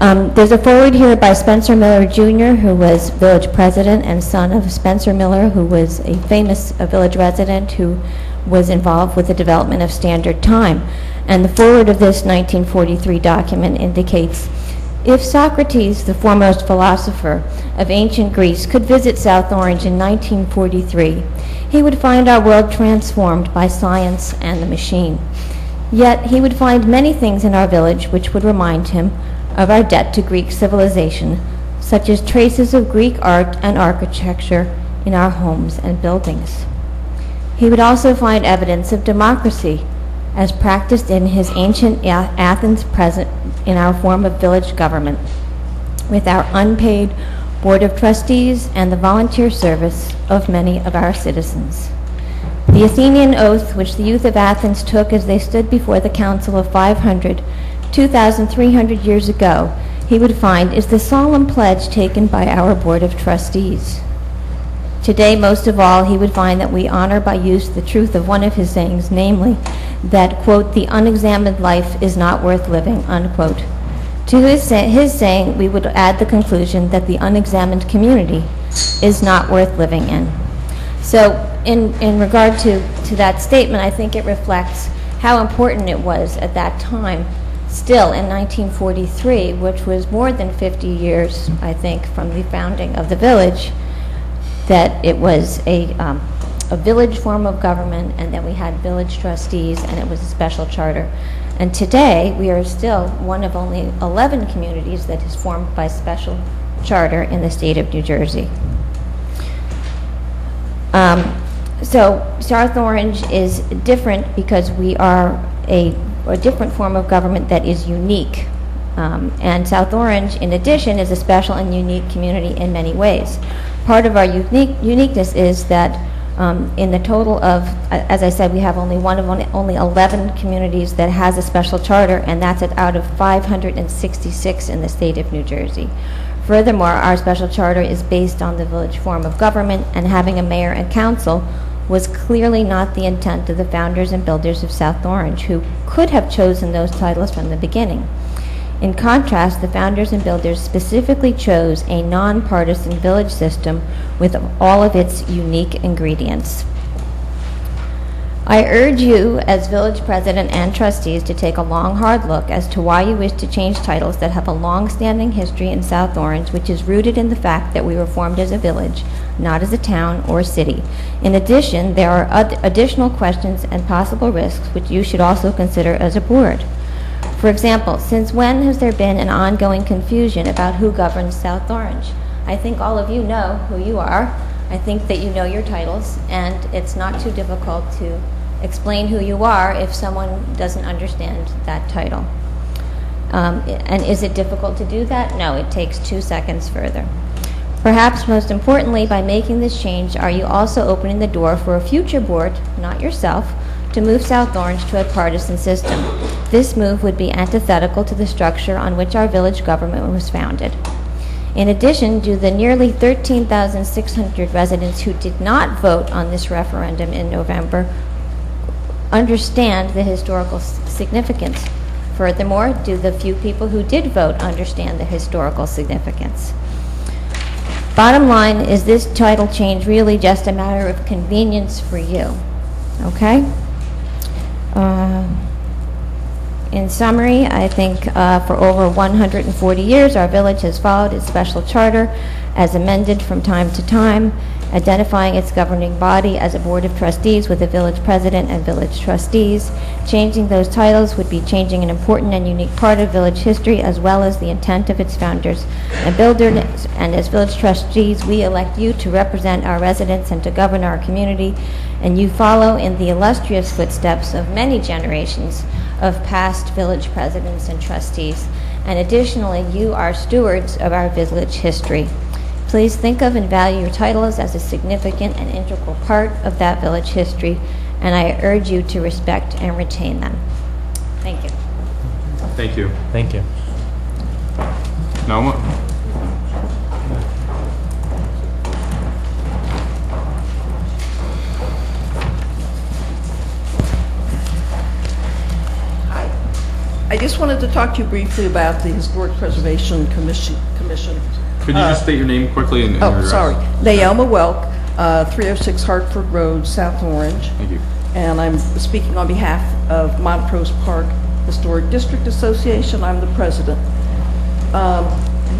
There's a forward here by Spencer Miller Jr., who was village president and son of Spencer Miller, who was a famous village resident who was involved with the development of Standard Time. And the forward of this 1943 document indicates, if Socrates, the foremost philosopher of ancient Greece, could visit South Orange in 1943, he would find our world transformed by science and the machine. Yet he would find many things in our village which would remind him of our debt to Greek civilization, such as traces of Greek art and architecture in our homes and buildings. He would also find evidence of democracy as practiced in his ancient Athens present in our form of village government, with our unpaid Board of Trustees and the volunteer service of many of our citizens. The Athenian oath which the youth of Athens took as they stood before the Council of 500, 2,300 years ago, he would find is the solemn pledge taken by our Board of Trustees. Today, most of all, he would find that we honor by use the truth of one of his sayings, namely, that, quote, the unexamined life is not worth living, unquote. To his saying, we would add the conclusion that the unexamined community is not worth living in. So, in regard to that statement, I think it reflects how important it was at that time, still in 1943, which was more than 50 years, I think, from the founding of the village, that it was a village form of government and that we had village trustees and it was a special charter. And today, we are still one of only 11 communities that is formed by special charter in the state of New Jersey. So South Orange is different because we are a different form of government that is unique. And South Orange, in addition, is a special and unique community in many ways. Part of our uniqueness is that in the total of, as I said, we have only 11 communities that has a special charter, and that's out of 566 in the state of New Jersey. Furthermore, our special charter is based on the village form of government, and having a mayor and council was clearly not the intent of the founders and builders of South Orange, who could have chosen those titles from the beginning. In contrast, the founders and builders specifically chose a nonpartisan village system with all of its unique ingredients. I urge you, as village president and trustees, to take a long, hard look as to why you wish to change titles that have a long-standing history in South Orange, which is rooted in the fact that we were formed as a village, not as a town or city. In addition, there are additional questions and possible risks which you should also consider as a board. For example, since when has there been an ongoing confusion about who governs South Orange? I think all of you know who you are. I think that you know your titles, and it's not too difficult to explain who you are if someone doesn't understand that title. And is it difficult to do that? No, it takes 2 seconds further. Perhaps most importantly, by making this change, are you also opening the door for a future board, not yourself, to move South Orange to a partisan system? This move would be antithetical to the structure on which our village government was founded. In addition, do the nearly 13,600 residents who did not vote on this referendum in November understand the historical significance? Furthermore, do the few people who did vote understand the historical significance? Bottom line, is this title change really just a matter of convenience for you? Okay? In summary, I think for over 140 years, our village has followed its special charter as amended from time to time, identifying its governing body as a board of trustees with a village president and village trustees. Changing those titles would be changing an important and unique part of village history, as well as the intent of its founders and builders. And as village trustees, we elect you to represent our residents and to govern our community, and you follow in the illustrious footsteps of many generations of past village presidents and trustees. And additionally, you are stewards of our village history. Please think of and value your titles as a significant and integral part of that village history, and I urge you to respect and retain them. Thank you. Thank you. Thank you. Naoma? I just wanted to talk to you briefly about the Historic Preservation Commission. Could you just state your name quickly and your Oh, address? sorry. Naoma Welk, 306 Hartford Road, South Orange. Thank you. And I'm speaking on behalf of Montrose Park Historic District Association. I'm the president.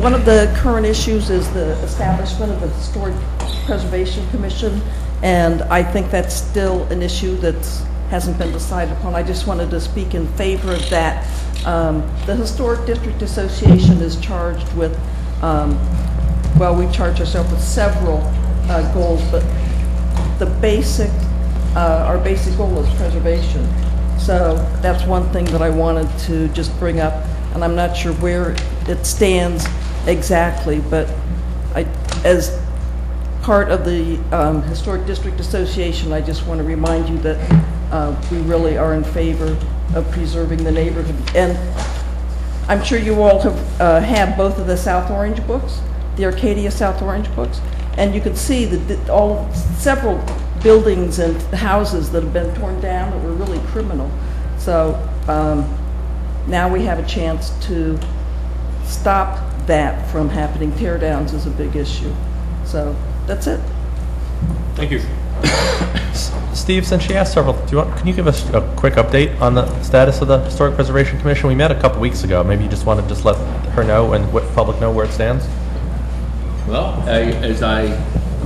One of the current issues is the establishment of the Historic Preservation Commission, and I think that's still an issue that hasn't been decided upon. I just wanted to speak in favor of that. The Historic District Association is charged with, well, we charge ourselves with several goals, but the basic, our basic goal is preservation. So that's one thing that I wanted to just bring up, and I'm not sure where it stands exactly, but as part of the Historic District Association, I just want to remind you that we really are in favor of preserving the neighborhood. And I'm sure you all have both of the South Orange books, the Arcadia South Orange books, and you can see that several buildings and houses that have been torn down that were really criminal. So now we have a chance to stop that from happening. Tear downs is a big issue. So that's it. Thank you. Steve, since she asked several, can you give us a quick update on the status of the Historic Preservation Commission? We met a couple weeks ago. Maybe you just want to just let her know and let the public know where it stands? Well, as I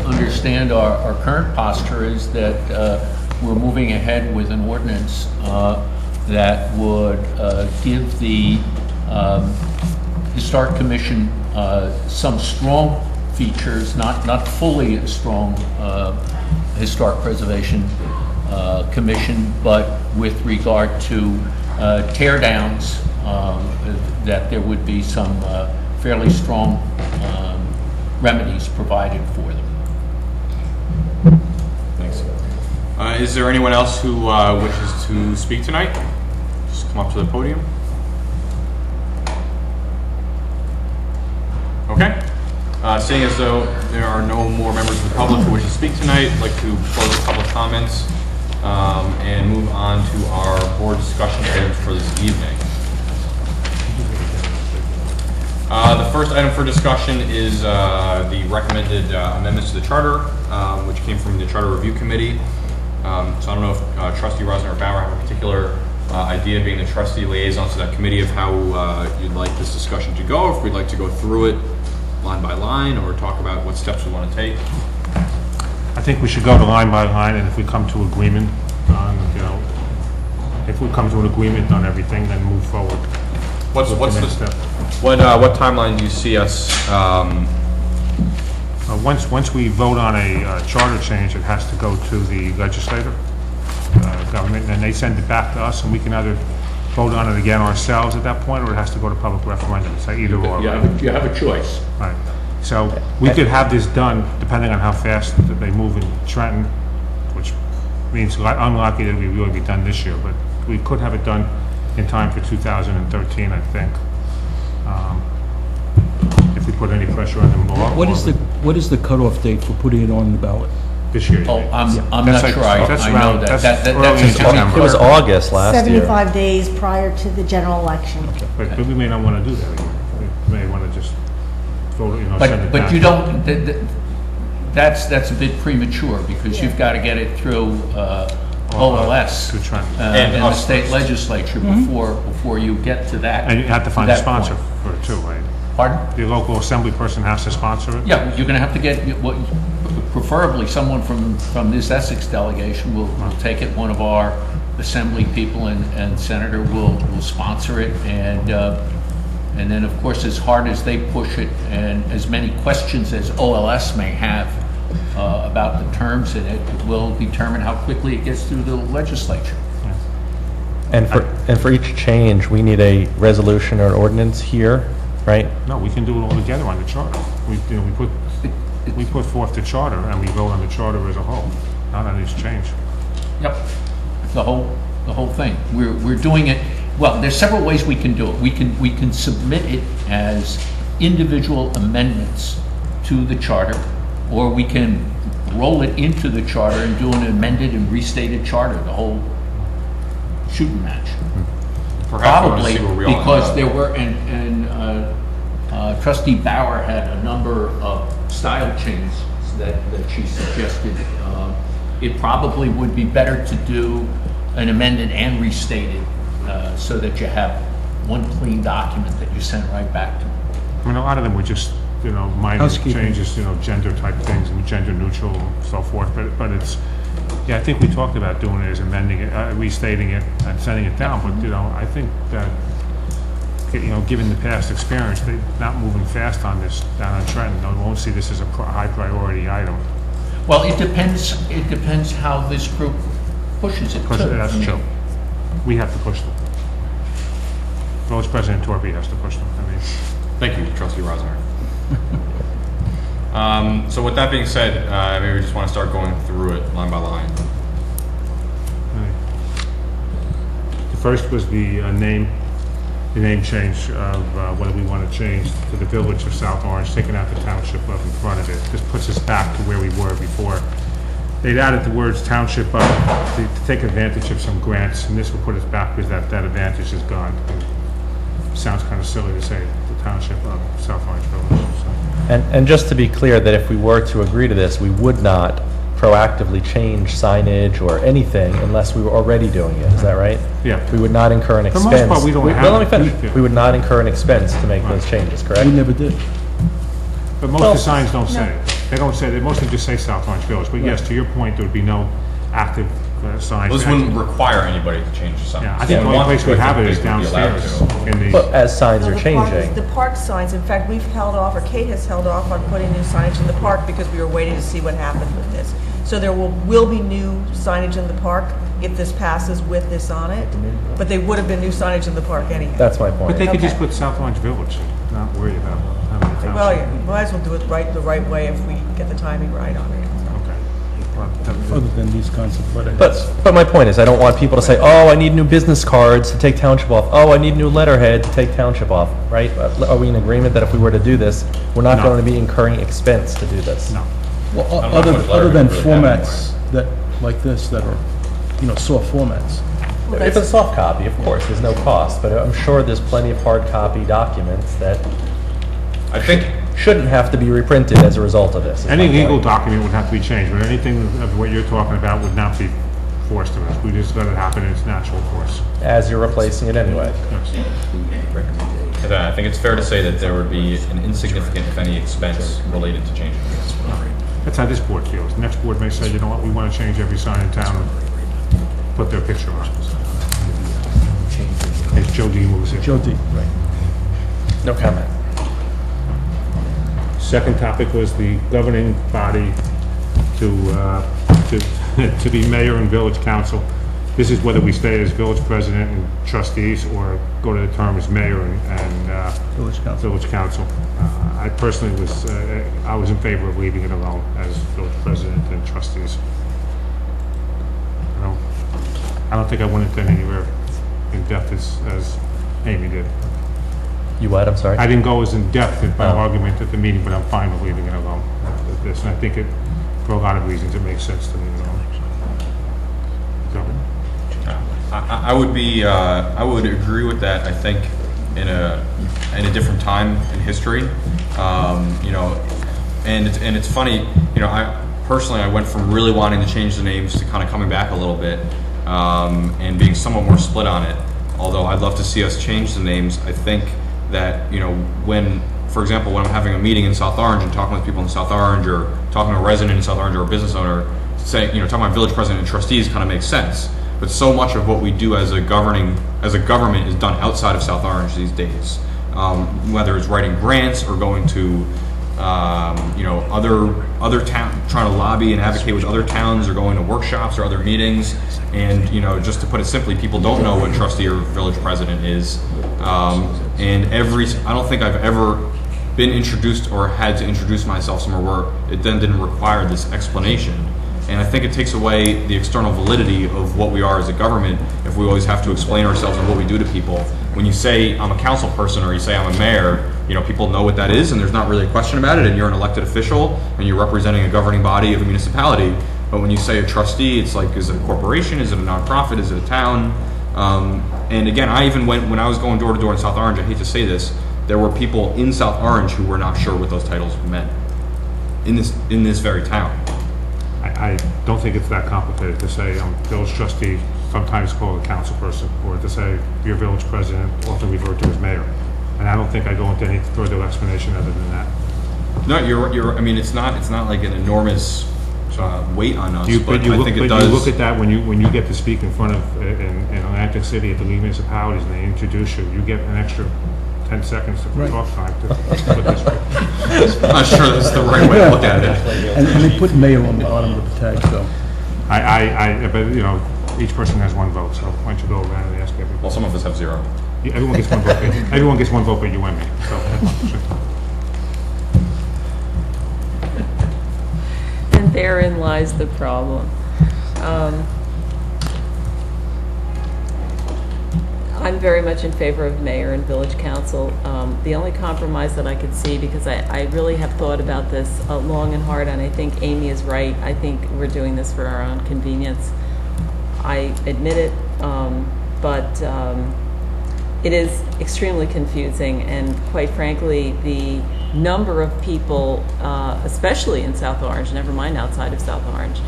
understand, our current posture is that we're moving ahead with an ordinance that would give the Historic Commission some strong features, not fully a strong Historic Preservation Commission, but with regard to tear downs, that there would be some fairly strong remedies provided for them. Thanks. Is there anyone else who wishes to speak tonight? Just come up to the podium. Okay. Seeing as though there are no more members of the public who wish to speak tonight, I'd like to close the public comments and move on to our board discussion items for this evening. The first item for discussion is the recommended amendments to the charter, which came from the Charter Review Committee. So I don't know if Trustee Rosner or Bauer have a particular idea, being the trustee liaison to that committee, of how you'd like this discussion to go, if we'd like to go through it line by line or talk about what steps we want to take. I think we should go to line by line, and if we come to agreement on, if we come to an agreement on everything, then move forward. What's the next step? What timeline do you see us? Once we vote on a charter change, it has to go to the legislature, government, and they send it back to us, and we can either vote on it again ourselves at that point, or it has to go to public referendum. It's like either or. You have a choice. Right. So we could have this done, depending on how fast that they move in Trenton, which means unlikely that we really be done this year, but we could have it done in time for 2013, I think. If we put any pressure on them more. What is the cutoff date for putting it on the ballot? This year. Oh, I'm not sure I know that. That's early in September. It was August last year. 75 days prior to the general election. But we may not want to do that again. We may want to just vote, send it But back. you don't, that's a bit premature, because you've got to get it through OLS to Trenton. and the state legislature before you get to that. And you have to find a that sponsor point. for it too, right? Pardon? The local assembly person has to sponsor it? Yeah, you're going to have to get, preferably someone from this Essex delegation will take it. One of our assembly people and senator will sponsor it, and then of course, as hard as they push it, and as many questions as OLS may have about the terms in it, will determine how quickly it gets through the legislature. And for each change, we need a resolution or an ordinance here, right? No, we can do it all together on the charter. We put forth the charter, and we vote on the charter as a whole, not on each change. Yep, the whole thing. We're doing it. Well, there's several ways we can do it. We can submit it as individual amendments to the charter, or we can roll it into the charter and do an amended and restated charter, the whole shooting match. perhaps we want to Probably, see where we all because end up. there were, Trustee Bauer had a number of style changes that she suggested. It probably would be better to do an amended and restated, so that you have one clean document that you send right back to them. I mean, a lot of them were just, minor Housekeeping. changes, gender type things, and gender neutral and so forth, but it's, yeah, I think we talked about doing it as amending it, restating it, and sending it down, but, I think that, given the past experience, they're not moving fast on this down on Trenton. They won't see this as a high priority item. Well, it depends how this group pushes it too. That's true. We have to push them. Village President Torpey has to push them. Thank you, Trustee Rosner. So with that being said, maybe we just want to start going through it line by line. The first was the name change of whether we want to change to the Village of South Orange, taking out the township up in front of it. This puts us back to where we were before. They'd added the words township up to take advantage of some grants, and this will put us back because that advantage is gone. It sounds kind of silly to say the township of South Orange Village. So. And just to be clear, that if we were to agree to this, we would not proactively change signage or anything unless we were already doing it. Is that right? Yeah. We would not incur an For expense. the most part, we don't have Let me finish. to. We would not incur an expense to make those changes, correct? We never did. But most of the signs don't say it. They don't say, they mostly just say South Orange Village. But yes, to your point, there would be no active signs. This wouldn't require anybody to change the signs. Yeah, I think the only place we have it is downstairs in the. But as signs No, are the park- changing. The park signs, in fact, we've held off, or Kate has held off on putting new signage in the park because we were waiting to see what happened with this. So there will be new signage in the park if this passes with this on it, but they would have been new signage in the park anyhow. That's my point. But they could just Okay. put South Orange Village, not worry about having a township. Well, yeah, might as well do it the right way if we get the timing right on it. Okay. Well, Other than these kinds of letterheads. But my point is, I don't want people to say, oh, I need new business cards to take township off. Oh, I need new letterhead to take township off, right? Are we in agreement that if we were to do this, we're not No. going to be incurring expense to do this? No. Well, I don't know how much other than letterhead really have formats that, like this, that are, soft formats. If it's a soft copy, of course, there's no cost, but I'm sure there's plenty of hard copy documents that I think shouldn't have to be reprinted as a result of this. is Any my legal point. document would have to be changed, but anything of what you're talking about would not be forced on us. We just let it happen in its natural course. As you're replacing it anyway. Yes. I think it's fair to say that there would be an insignificant, if any, expense related to changing this. That's how this board feels. The next board may say, you know what, we want to change every sign in town and put their picture on it. As Joe D moves in. Joe D, right. No comment. Second topic was the governing body to be mayor and village council. This is whether we stay as village president and trustees or go to the term as mayor and Village council. village council. I personally was in favor of leaving it alone as village president and trustees. I don't think I went into anywhere in depth as Amy did. You what? I'm sorry? I didn't go as in depth in my Oh. argument at the meeting, but I'm fine with leaving it alone. With this, and I think for a lot of reasons, it makes sense to leave it alone. So, I would agree with that. I think in a different time in history, and it's funny, I personally went from really wanting to change the names to kind of coming back a little bit, and being somewhat more split on it. Although I'd love to see us change the names, I think that when, for example, when I'm having a meeting in South Orange and talking with people in South Orange, or talking to a resident in South Orange or a business owner, saying, talking about village president and trustees kind of makes sense. But so much of what we do as a government is done outside of South Orange these days. Whether it's writing grants or going to, other town, trying to lobby and advocate with other towns, or going to workshops or other meetings. And just to put it simply, people don't know what trustee or village president is. And I don't think I've ever been introduced or had to introduce myself somewhere where it then didn't require this explanation. And I think it takes away the external validity of what we are as a government if we always have to explain ourselves and what we do to people. When you say I'm a council person or you say I'm a mayor, people know what that is and there's not really a question about it, and you're an elected official and you're representing a governing body of a municipality. But when you say a trustee, it's like, is it a corporation? Is it a nonprofit? Is it a town? And again, I even went, when I was going door to door in South Orange, I hate to say this, there were people in South Orange who were not sure what those titles meant in this very town. I don't think it's that complicated to say I'm village trustee, sometimes called a council person, or to say you're village president, often referred to as mayor. And I don't think I go into any further explanation other than that. No, I mean, it's not like an enormous weight on us, But I think it does. you look at that when you get to speak in front of, in Atlantic City at the league municipalities and they introduce you, you get an extra 10 seconds of talk time to put this right. I'm not sure that's the right way to look at it. And they put mayor on the bottom of the tag, so. But each person has one vote, so why don't you go around and ask everybody? Well, some of us have 0. Yeah, everyone gets one vote. Everyone gets one vote, but you and me. So. And therein lies the problem. I'm very much in favor of mayor and village council. The only compromise that I could see, because I really have thought about this long and hard, and I think Amy is right. I think we're doing this for our own convenience. I admit it, but it is extremely confusing, and quite frankly, the number of people, especially in South Orange, never mind outside of South Orange,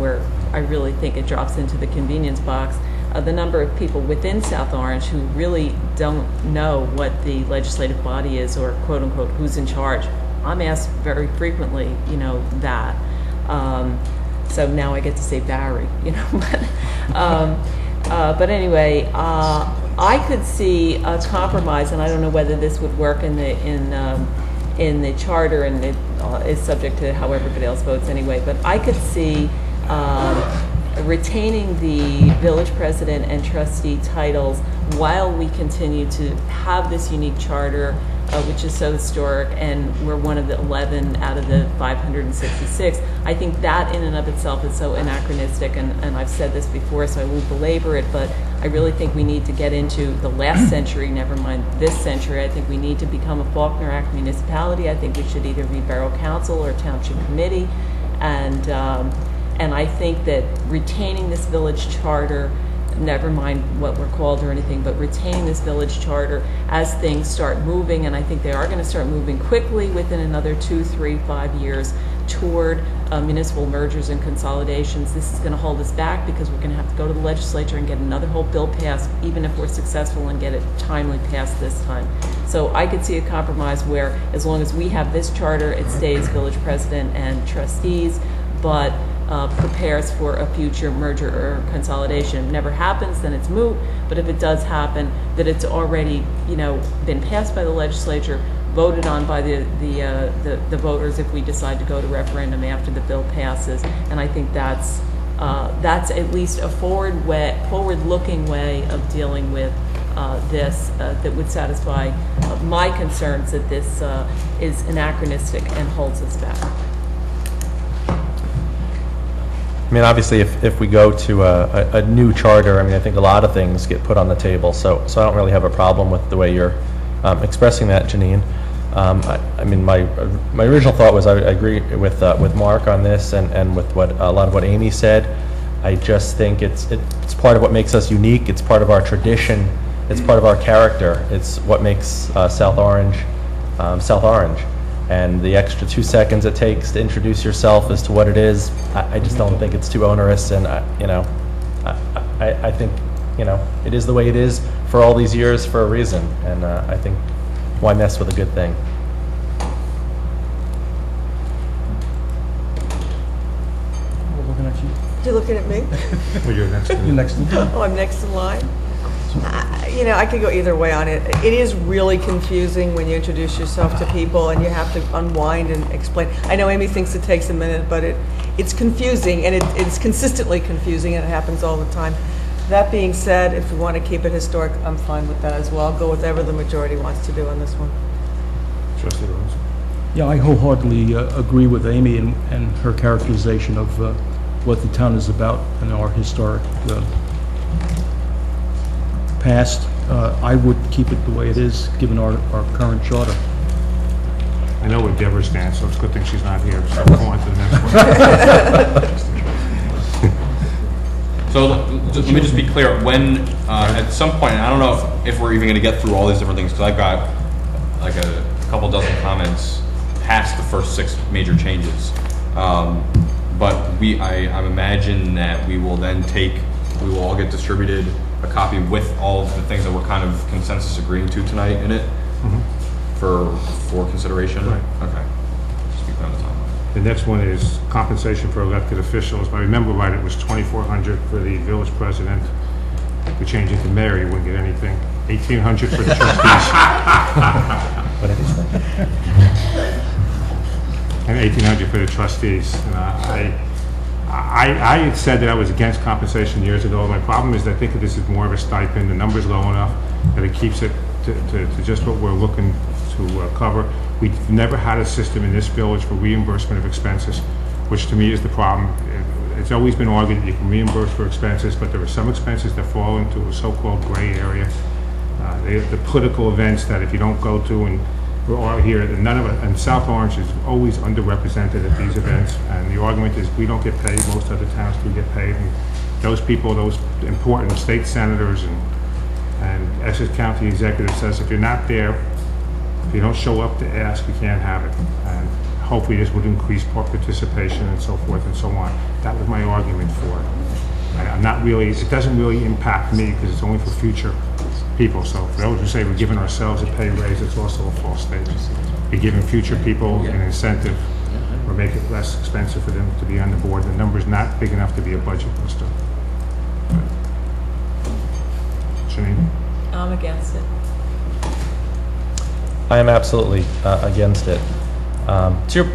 where I really think it drops into the convenience box, the number of people within South Orange who really don't know what the legislative body is, or quote unquote who's in charge. I'm asked very frequently, that. So now I get to say Barry, but anyway, I could see a compromise, and I don't know whether this would work in the charter, and it is subject to how everybody else votes anyway. But I could see retaining the village president and trustee titles while we continue to have this unique charter, which is so historic, and we're one of the 11 out of the 566. I think that in and of itself is so anachronistic, and I've said this before, so I won't belabor it, but I really think we need to get into the last century, never mind this century. I think we need to become a Faulkner Act municipality. I think we should either be borough council or township committee, and I think that retaining this village charter, never mind what we're called or anything, but retaining this village charter as things start moving, and I think they are going to start moving quickly within another 2, 3, 5 years toward municipal mergers and consolidations. This is going to hold us back because we're going to have to go to the legislature and get another whole bill passed, even if we're successful and get it timely passed this time. So I could see a compromise where, as long as we have this charter, it stays village president and trustees, but prepares for a future merger or consolidation. If it never happens, then it's moot, but if it does happen, that it's already, been passed by the legislature, voted on by the voters if we decide to go to referendum after the bill passes. And I think that's at least a forward-looking way of dealing with this that would satisfy my concerns that this is anachronistic and holds us back. I mean, obviously, if we go to a new charter, I mean, I think a lot of things get put on the table, so I don't really have a problem with the way you're expressing that, Janine. I mean, my original thought was I agree with Mark on this, and with what a lot of what Amy said. I just think it's part of what makes us unique. It's part of our tradition. It's part of our character. It's what makes South Orange, South Orange. And the extra 2 seconds it takes to introduce yourself as to what it is, I just don't think it's too onerous. And I think it is the way it is for all these years for a reason. And I think why mess with a good thing? We're looking at you. You're looking at me? Well, you're next. You're next to them. Oh, I'm next in line? I could go either way on it. It is really confusing when you introduce yourself to people and you have to unwind and explain. I know Amy thinks it takes a minute, but it's confusing, and it's consistently confusing, and it happens all the time. That being said, if we want to keep it historic, I'm fine with that as well. I'll go with whatever the majority wants to do on this one. Trustee Rose. Yeah, I wholeheartedly agree with Amy and her characterization of what the town is about and our historic past. I would keep it the way it is, given our current charter. I know where Deborah stands, so it's a good thing she's not here. So we'll go on to the next one. So let me just be clear, when, at some point, and I don't know if we're even gonna get through all these different things, because I've got like a couple dozen comments past the first 6 major changes. But I imagine that we will then we will all get distributed a copy with all of the things that we're kind of consensus agreeing to tonight in it for consideration? Right. Okay. Speak on the timeline. The next one is compensation for elected officials. If I remember right, it was $2,400 for the village president. If we change it to mayor, you wouldn't get anything. $1,800 for the trustees. What did he say? And $1,800 for the trustees. And I had said that I was against compensation years ago. My problem is I think that this is more of a stipend. The number's low enough that it keeps it to just what we're looking to cover. We've never had a system in this village for reimbursement of expenses, which to me is the problem. It's always been argued that you can reimburse for expenses, but there are some expenses that fall into a so-called gray area. The political events that if you don't go to, and we're all here, none of it, and South Orange is always underrepresented at these events, and the argument is we don't get paid, most other towns do get paid, and those people, those important state senators and Essex County executive says if you're not there, if you don't show up to ask, you can't have it. And hopefully this would increase participation and so forth and so on. That was my argument for it. I'm not really, it doesn't really impact me because it's only for future people. So for those who say we're giving ourselves a pay raise, it's also a false statement. You're giving future people an incentive or make it less expensive for them to be on the board. The number's not big enough to be a budget booster. Janine? I'm against it. I am absolutely against it.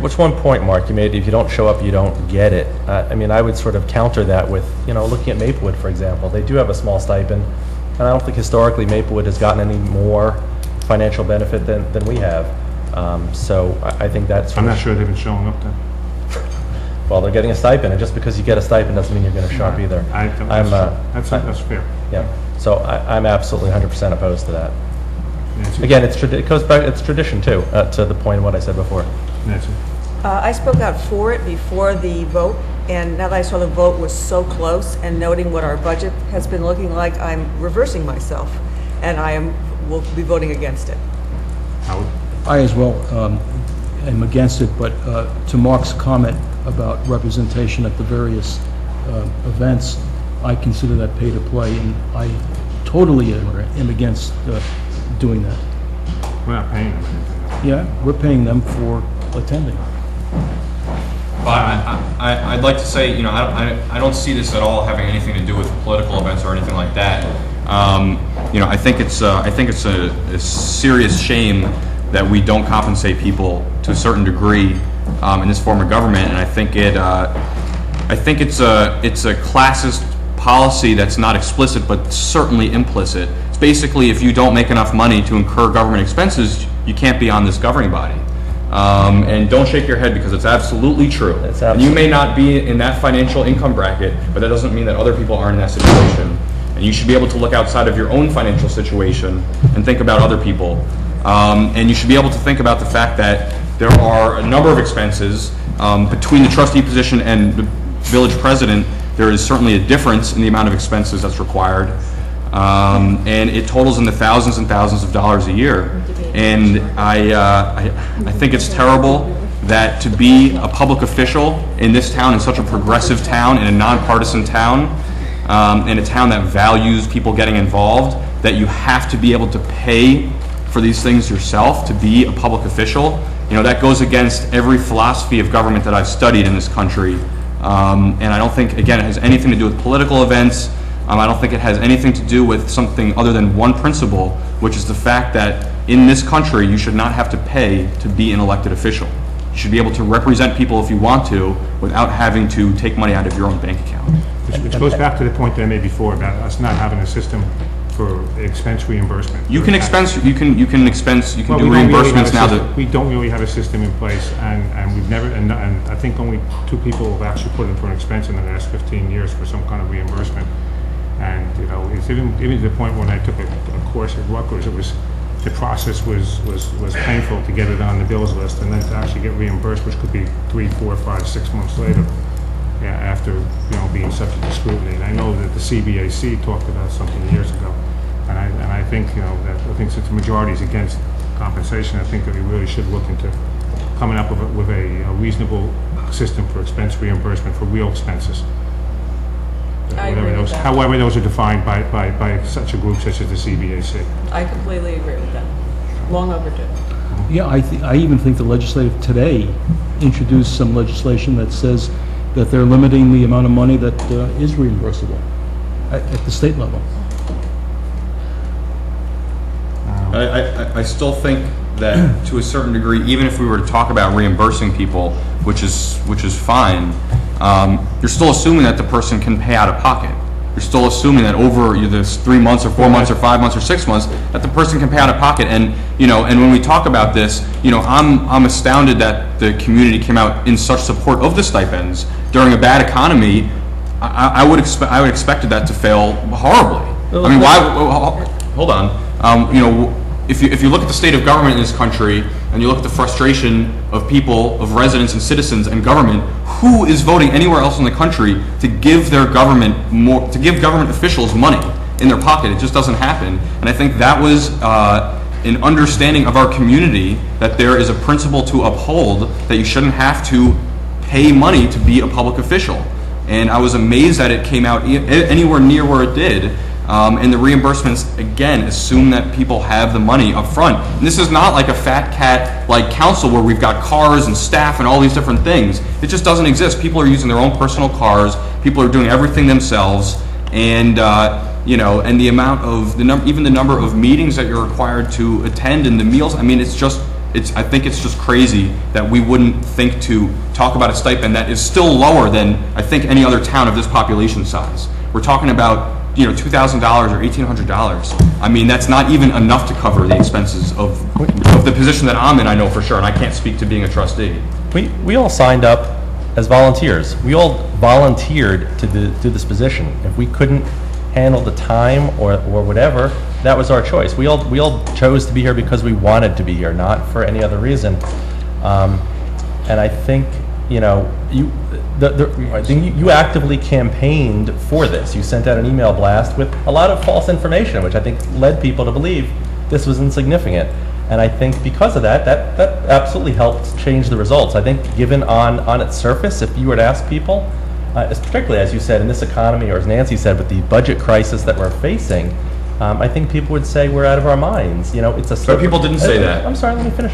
Which one point, Mark, you made, if you don't show up, you don't get it. I mean, I would sort of counter that with, looking at Maplewood, for example. They do have a small stipend, and I don't think historically Maplewood has gotten any more financial benefit than we have. So I think that's... I'm not sure they've been showing up then. Well, they're getting a stipend, and just because you get a stipend doesn't mean you're going to show up either. That's fair. Yeah. So I'm absolutely 100% opposed to that. Again, it goes back, it's tradition too, to the point of what I said before. Nancy? I spoke out for it before the vote, and now that I saw the vote was so close, and noting what our budget has been looking like, I'm reversing myself, and will be voting against it. Howard? I as well am against it, but to Mark's comment about representation at the various events, I consider that pay to play, and I totally am against doing that. We're not paying them anything. Yeah, we're paying them for attending. But I'd like to say, I don't see this at all having anything to do with political events or anything like that. I think it's a serious shame that we don't compensate people to a certain degree in this form of government, and I think it's a classist policy that's not explicit but certainly implicit. It's basically if you don't make enough money to incur government expenses, you can't be on this governing body. And don't shake your head because it's absolutely true. And you may not be in that financial income bracket, but that doesn't mean that other people aren't in that situation. And you should be able to look outside of your own financial situation and think about other people. And you should be able to think about the fact that there are a number of expenses between the trustee position and the village president. There is certainly a difference in the amount of expenses that's required. And it totals in the thousands and thousands of dollars a year. And I think it's terrible that to be a public official in this town, in such a progressive town, in a nonpartisan town, in a town that values people getting involved, that you have to be able to pay for these things yourself to be a public official. That goes against every philosophy of government that I've studied in this country. And I don't think, again, it has anything to do with political events. I don't think it has anything to do with something other than one principle, which is the fact that in this country, you should not have to pay to be an elected official. You should be able to represent people if you want to without having to take money out of your own bank account. Which goes back to the point that I made before about us not having a system for expense reimbursement. You can do reimbursements now that... We don't really have a system in place, and we've never, and I think only 2 people have actually put in for an expense in the last 15 years for some kind of reimbursement. And, it's even to the point when I took a course at Rutgers, the process was painful to get it on the bills list, and then to actually get reimbursed, which could be 3, 4, 5, 6 months later. after, being subject to scrutiny. And I know that the CBAC talked about something years ago, and I think, since the majority is against compensation, I think that we really should look into coming up with a reasonable system for expense reimbursement for real expenses. I agree with that. However those are defined by such a group such as the CBAC. I completely agree with that. Long overdue. Yeah, I even think the legislative today introduced some legislation that says that they're limiting the amount of money that is reimbursable at the state level. I still think that to a certain degree, even if we were to talk about reimbursing people, which is fine, you're still assuming that the person can pay out of pocket. You're still assuming that over this 3 months or 4 months or 5 months or 6 months, that the person can pay out of pocket. And and when we talk about this, I'm astounded that the community came out in such support of the stipends during a bad economy. I would expected that to fail horribly. I mean, why? Hold on. If you look at the state of government in this country, and you look at the frustration of people, of residents and citizens and government, who is voting anywhere else in the country to give their government more, to give government officials money in their pocket? It just doesn't happen. And I think that was an understanding of our community, that there is a principle to uphold, that you shouldn't have to pay money to be a public official. And I was amazed that it came out anywhere near where it did. And the reimbursements, again, assume that people have the money up front. And this is not like a fat cat like council where we've got cars and staff and all these different things. It just doesn't exist. People are using their own personal cars. People are doing everything themselves. And, and the amount of, even the number of meetings that you're required to attend and the meals, I mean, I think it's just crazy that we wouldn't think to talk about a stipend that is still lower than, I think, any other town of this population size. We're talking about $2,000 or $1,800. I mean, that's not even enough to cover the expenses of the position that I'm in, I know for sure, and I can't speak to being a trustee. We all signed up as volunteers. We all volunteered to do this position. If we couldn't handle the time or whatever, that was our choice. We all chose to be here because we wanted to be here, not for any other reason. And I think I think you actively campaigned for this. You sent out an email blast with a lot of false information, which I think led people to believe this was insignificant. And I think because of that absolutely helped change the results. I think given on its surface, if you were to ask people, particularly as you said, in this economy, or as Nancy said, with the budget crisis that we're facing, I think people would say we're out of our minds. It's a But people didn't say that. I'm sorry, let me finish.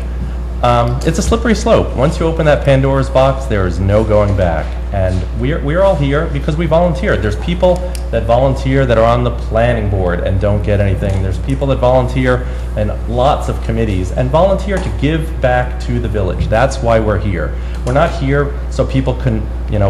It's a slippery slope. Once you open that Pandora's box, there is no going back. And we're all here because we volunteered. There's people that volunteer that are on the planning board and don't get anything. There's people that volunteer in lots of committees and volunteer to give back to the village. That's why we're here. We're not here so people can,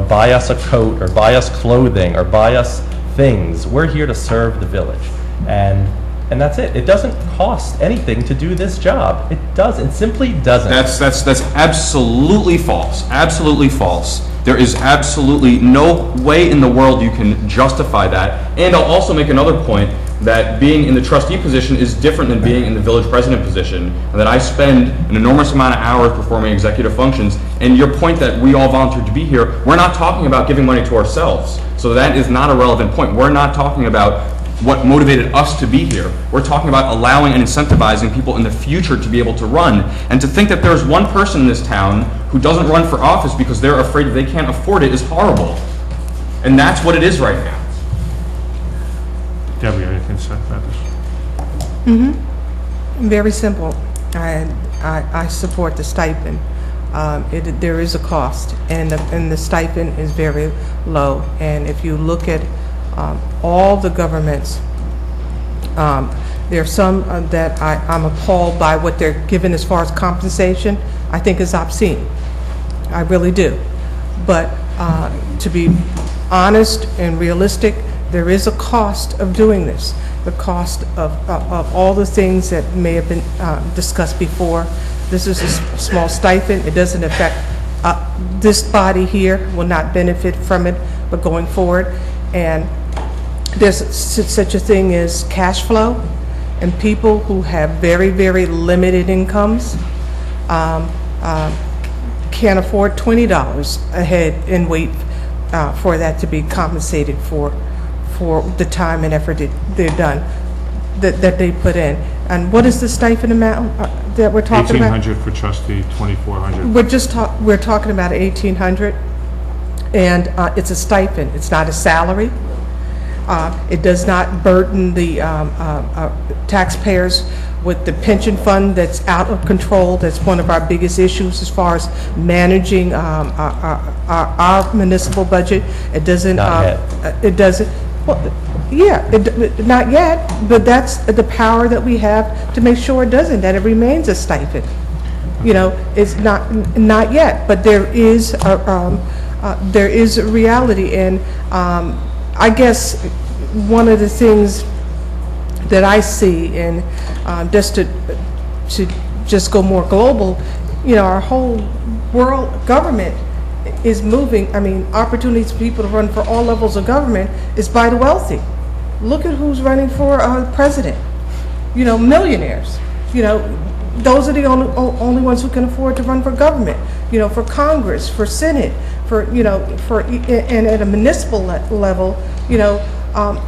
buy us a coat or buy us clothing or buy us things. We're here to serve the village. And that's it. It doesn't cost anything to do this job. It doesn't. It simply doesn't. That's absolutely false. Absolutely false. There is absolutely no way in the world you can justify that. And I'll also make another point, that being in the trustee position is different than being in the village president position, and that I spend an enormous amount of hours performing executive functions. And your point that we all volunteered to be here, we're not talking about giving money to ourselves. So that is not a relevant point. We're not talking about what motivated us to be here. We're talking about allowing and incentivizing people in the future to be able to run. And to think that there's one person in this town who doesn't run for office because they're afraid that they can't afford it is horrible. And that's what it is right now. Debbie, anything to say about this? Very simple. I support the stipend. There is a cost, and the stipend is very low. And if you look at all the governments, there are some that I'm appalled by what they're given as far as compensation. I think is obscene. I really do. But to be honest and realistic, there is a cost of doing this. The cost of all the things that may have been discussed before. This is a small stipend. It doesn't affect this body here, will not benefit from it, but going forward. And there's such a thing as cash flow, and people who have very, very limited incomes can't afford $20 a head and wait for that to be compensated for the time and effort that they've done, that they put in. And what is the stipend amount that we're talking about? 1,800 for trustee, 2,400. We're talking about 1,800, and it's a stipend. It's not a salary. It does not burden the taxpayers with the pension fund that's out of control. That's one of our biggest issues as far as managing our municipal budget. It doesn't. Not yet. It doesn't. Well, yeah, not yet, but that's the power that we have to make sure it doesn't, that it remains a stipend. You know, it's not yet, but there is a reality, and I guess one of the things that I see, and just to just go more global, you know, our whole world government is moving. I mean, opportunities for people to run for all levels of government is by the wealthy. Look at who's running for president. You know, millionaires. You know, those are the only ones who can afford to run for government. You know, for Congress, for Senate, for, you know, and at a municipal level, you know,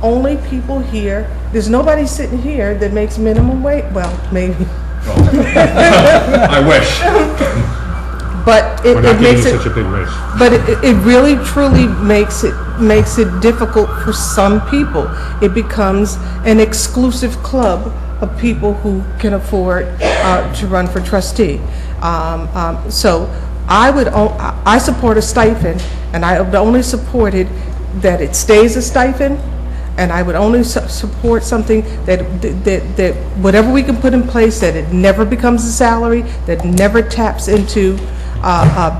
only people here. There's nobody sitting here that makes minimum wage. Well, maybe. I wish. But We're not it makes giving it such a big raise. But it really truly makes it difficult for some people. It becomes an exclusive club of people who can afford to run for trustee. So I support a stipend, and I would only support it that it stays a stipend, and I would only support something that whatever we can put in place, that it never becomes a salary, that never taps into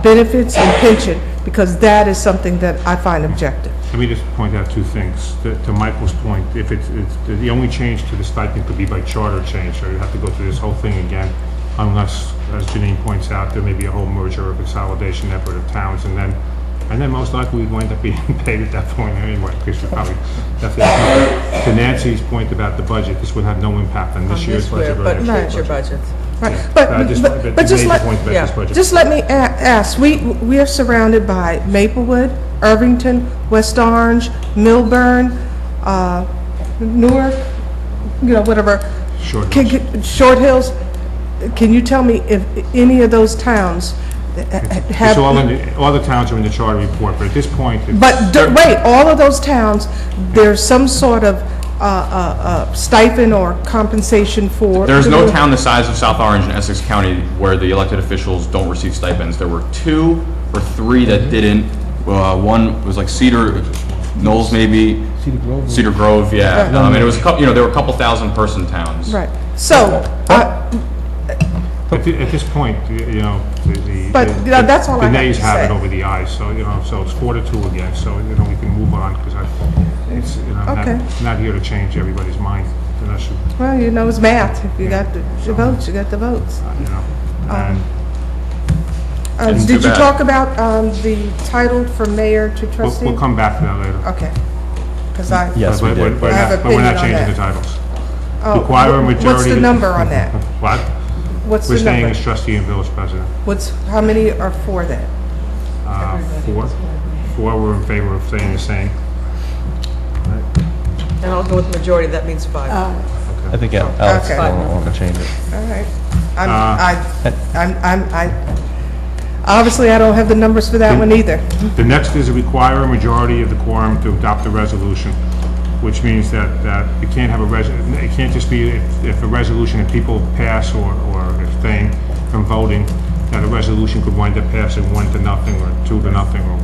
benefits and pension, because that is something that I find objective. Let me just point out two things. To Michael's point, if it's the only change to the stipend could be by charter change, so you have to go through this whole thing again, unless, as Janine points out, there may be a whole merger or consolidation effort of towns, and then most likely we'd wind up being paid at that point anyway, because we probably definitely. To Nancy's point about the budget, this would have no impact on this year's budget or next year's Future budget. budgets. Right. But just let me ask, we are surrounded by Maplewood, Irvington, West Orange, Milburn, Newark, you know, whatever. Short Hills. Can you tell me if any of those towns have... All the towns are in the charter report, but at this point... Wait, all of those towns, there's some sort of stipend or compensation for... There's no town the size of South Orange in Essex County where the elected officials don't receive stipends. There were 2 or 3 that didn't. One was like Knowles maybe. Cedar Grove, yeah. And it was, you know, there were a couple thousand person towns. Right. So, at this point, you know, that's all I the have nays to have it say. over the ayes, so, you know, so it's 4-2 again, so, you know, we can move on, because it's, you know, not here to change everybody's mind, unless you... Well, you know, it's math. If you got the votes, you got the votes. You know, and... Did you talk about the title from mayor to trustee? We'll come back to that later. Okay. Because Yes, we did. But we're not changing the titles. Require a majority... What's the number on that? What? What's We're the staying number? as trustee and village president. How many are for that? 4. 4 were in favor of staying the same. And I'll go with the majority, that means 5. I think Alex Okay. will want to change it. All right. Obviously, I don't have the numbers for that one either. The next is require a majority of the quorum to adopt a resolution, which means that you can't have it can't just be if a resolution, if people pass or abstain from voting, that a resolution could wind up passing 1-0 or 2-0 or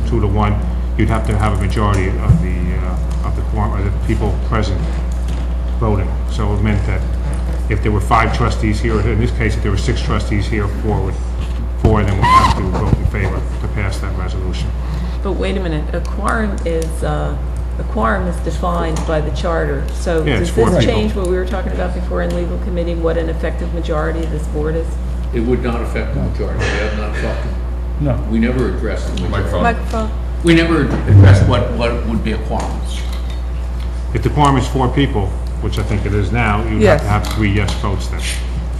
2-1. You'd have to have a majority of the quorum, of the people present voting. So it meant that if there were 5 trustees here, in this case, if there were 6 trustees here, 4 then would have to vote in favor to pass that resolution. But wait a minute, a quorum is defined by the charter. So Yeah, it's does 4 this people. change what we were talking about before in legal committee, what an effective majority of this board is? It would not affect the majority. We have not talked. No. We never addressed the majority. Microphone. We never addressed what would be a quorum. If the quorum is 4 people, which I think it is now, you'd have to have 3 yes votes then,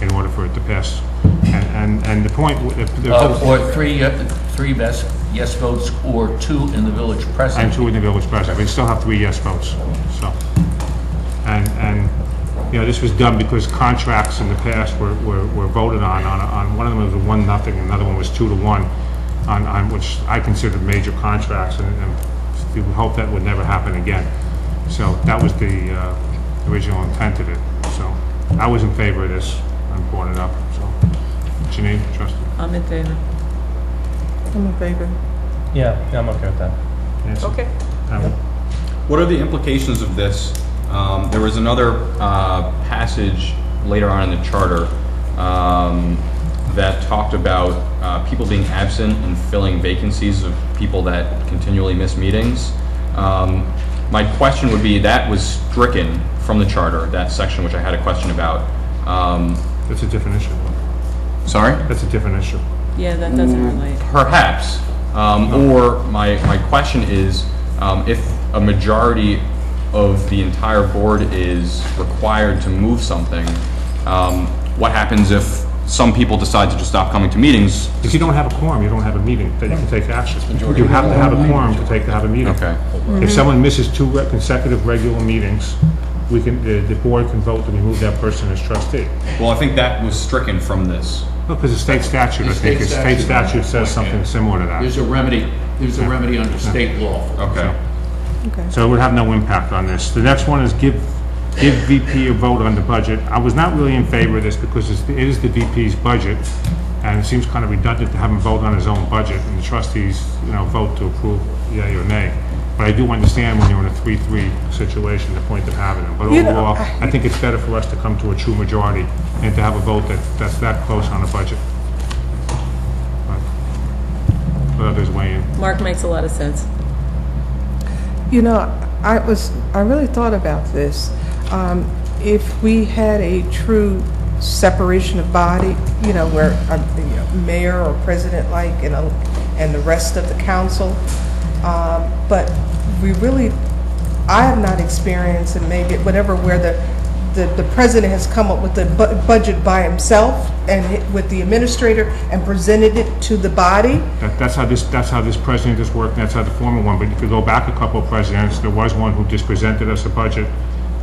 in order for it to pass. And the point, Or three yes yes votes or 2 in the village president. And 2 in the village president. They still have 3 yes votes, so. And, you know, this was done because contracts in the past were voted on one of them was 1-0, another one was 2-1, on which I considered major contracts, and we hope that would never happen again. So that was the original intent of it. So I was in favor of this. I brought it up, so. Janine, trustee? I'm in favor. I'm in favor. Yeah, I'm okay with that. Nancy? Okay. What are the implications of this? There was another passage later on in the charter that talked about people being absent and filling vacancies of people that continually miss meetings. My question would be, that was stricken from the charter, that section which I had a question about. That's a different issue. Sorry? That's a different issue. Yeah, that doesn't relate. Perhaps. Or my question is, if a majority of the entire board is required to move something, what happens if some people decide to just stop coming to meetings? If you don't have a quorum, you don't have a meeting that you can take action. You have to have a quorum to have a meeting. Okay. If someone misses 2 consecutive regular meetings, we can, the board can vote to remove that person as trustee. Well, I think that was stricken from this. Because the state statute, I think, the state statute says something similar to that. There's a remedy under state law. Okay. So it would have no impact on this. The next one is give VP a vote on the budget. I was not really in favor of this because it is the VP's budget, and it seems kind of redundant to have him vote on his own budget, and the trustees, you know, vote to approve yea or nay. But I do understand when you're in a 3-3 situation, the point of having them. But overall, I think it's better for us to come to a true majority and to have a vote that's that close on a budget. But others weigh in. Mark makes a lot of sense. You know, I really thought about this. If we had a true separation of body, you know, where mayor or president like, and the rest of the council, but I have not experienced, and maybe whatever, where the president has come up with the budget by himself and with the administrator and presented it to the body. That's how this president has worked, and that's how the former one. But if you go back a couple of presidents, there was one who just presented us a budget,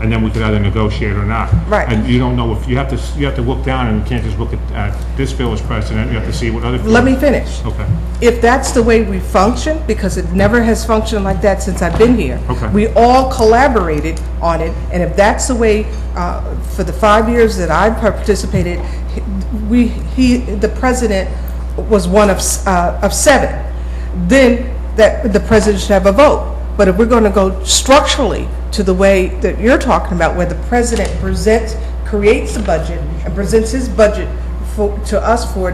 and then we could either negotiate or not. Right. And you don't know if you have to look down, and you can't just look at this village president. You have to see what other. Let me finish. Okay. If that's the way we function, because it never has functioned like that since I've been here. Okay. We all collaborated on it, and if that's the way, for the 5 years that I've participated, the president was one of 7. Then the president should have a vote. But if we're going to go structurally to the way that you're talking about, where the president creates the budget and presents his budget to us for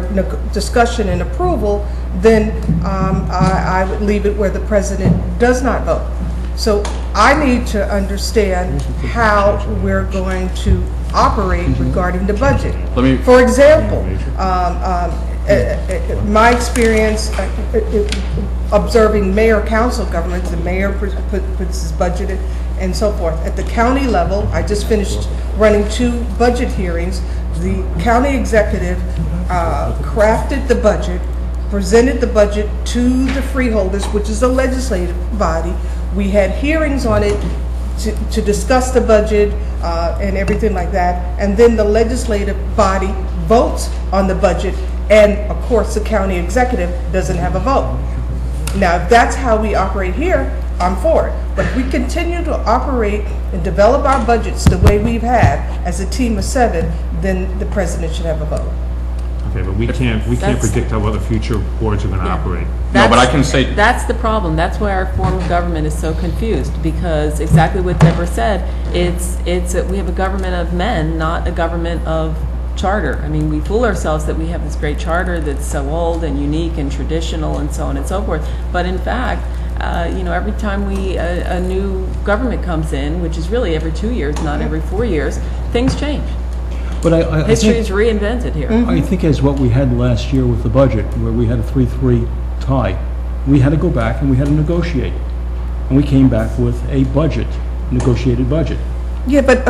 discussion and approval, then I would leave it where the president does not vote. So I need to understand how we're going to operate regarding the budget. For example, my experience observing mayor council governments, the mayor puts his budget and so forth. At the county level, I just finished running 2 budget hearings. The county executive crafted the budget, presented the budget to the freeholders, which is the legislative body. We had hearings on it to discuss the budget and everything like that. And then the legislative body votes on the budget. And of course, the county executive doesn't have a vote. Now, if that's how we operate here, I'm for it. But if we continue to operate and develop our budgets the way we've had as a team of 7, then the president should have a vote. Okay, but we can't predict how other future boards are going to operate. No, but I can say That's the problem. That's why our form of government is so confused, because exactly what Deborah said, we have a government of men, not a government of charter. I mean, we fool ourselves that we have this great charter that's so old and unique and traditional and so on and so forth. But in fact, every time a new government comes in, which is really every 2 years, not every 4 years, things change. But I History think, is reinvented here. I think as what we had last year with the budget, where we had a 3-3 tie, we had to go back and we had to negotiate. And we came back with a budget, negotiated budget. Yeah, but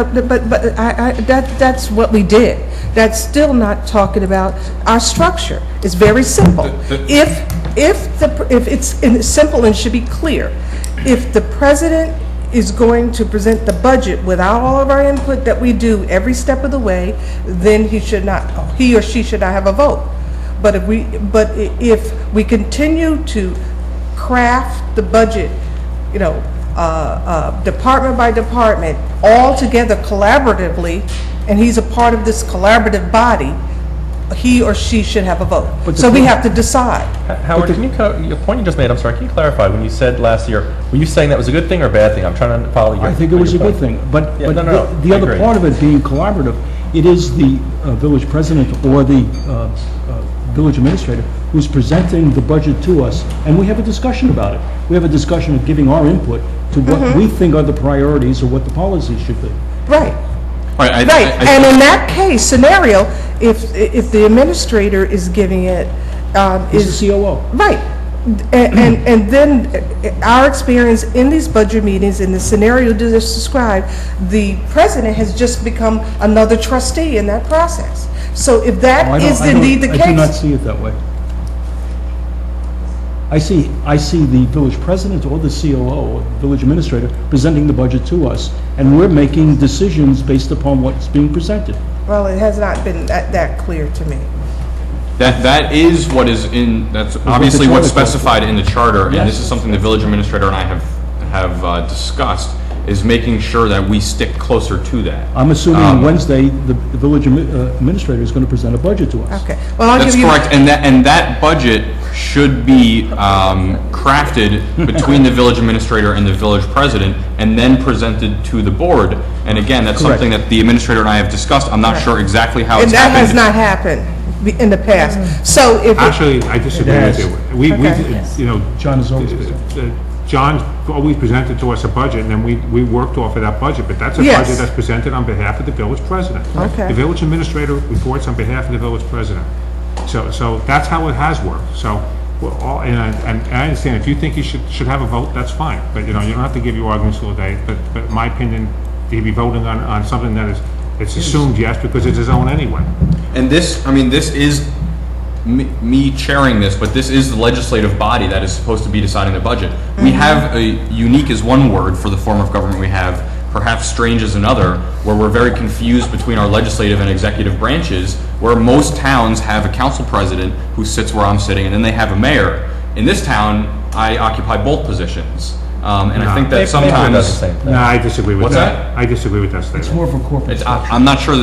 that's what we did. That's still not talking about our structure. It's very simple. If it's simple and should be clear, if the president is going to present the budget without all of our input that we do every step of the way, then he or she should not have a vote. But if we continue to craft the budget, department by department, all together collaboratively, and he's a part of this collaborative body, he or she should have a vote. So we have to decide. Howard, your point you just made, I'm sorry, can you clarify, when you said last year, were you saying that was a good thing or a bad thing? I'm trying to follow you. I think it was a good thing, but the other part of it being collaborative, it is the village president or the village administrator who's presenting the budget to us, and we have a discussion about it. We have a discussion of giving our input to what we think are the priorities or what the policies should be. Right. And in that case, scenario, if the administrator is giving it, is the COO. Right. And then our experience in these budget meetings, in the scenario just described, the president has just become another trustee in that process. So if that is indeed the case. I do not see it that way. I see the village president or the COO, or village administrator, presenting the budget to us, and we're making decisions based upon what's being presented. Well, it has not been that clear to me. That is what is in, that's obviously what's specified in the charter, and this is something the village administrator and I have discussed, is making sure that we stick closer to that. I'm assuming on Wednesday, the village administrator is going to present a budget to us. Okay. Well, that's correct, and that budget should be crafted between the village administrator and the village president, and then presented to the board. And again, that's something that the administrator and I have discussed. I'm not sure exactly how it's happened. And that has not happened in the past. So if actually, I disagree with you. John has always presented. John always presented to us a budget, and then we worked off of that budget, but that's a budget that's presented on behalf of the village president. Okay. The village administrator reports on behalf of the village president. So that's how it has worked. So, and I understand, if you think you should have a vote, that's fine, but you don't have to give your arguments all day, but in my opinion, he'd be voting on something that is, it's assumed yes, because it's his own anyway. And this is me chairing this, but this is the legislative body that is supposed to be deciding the budget. We have unique is one word for the form of government we have, perhaps strange is another, where we're very confused between our legislative and executive branches, where most towns have a council president who sits where I'm sitting, and then they have a mayor. In this town, I occupy both positions. And I think that sometimes... No, I disagree with that. What's that? I disagree with that statement. It's more of a corporate structure. I'm not sure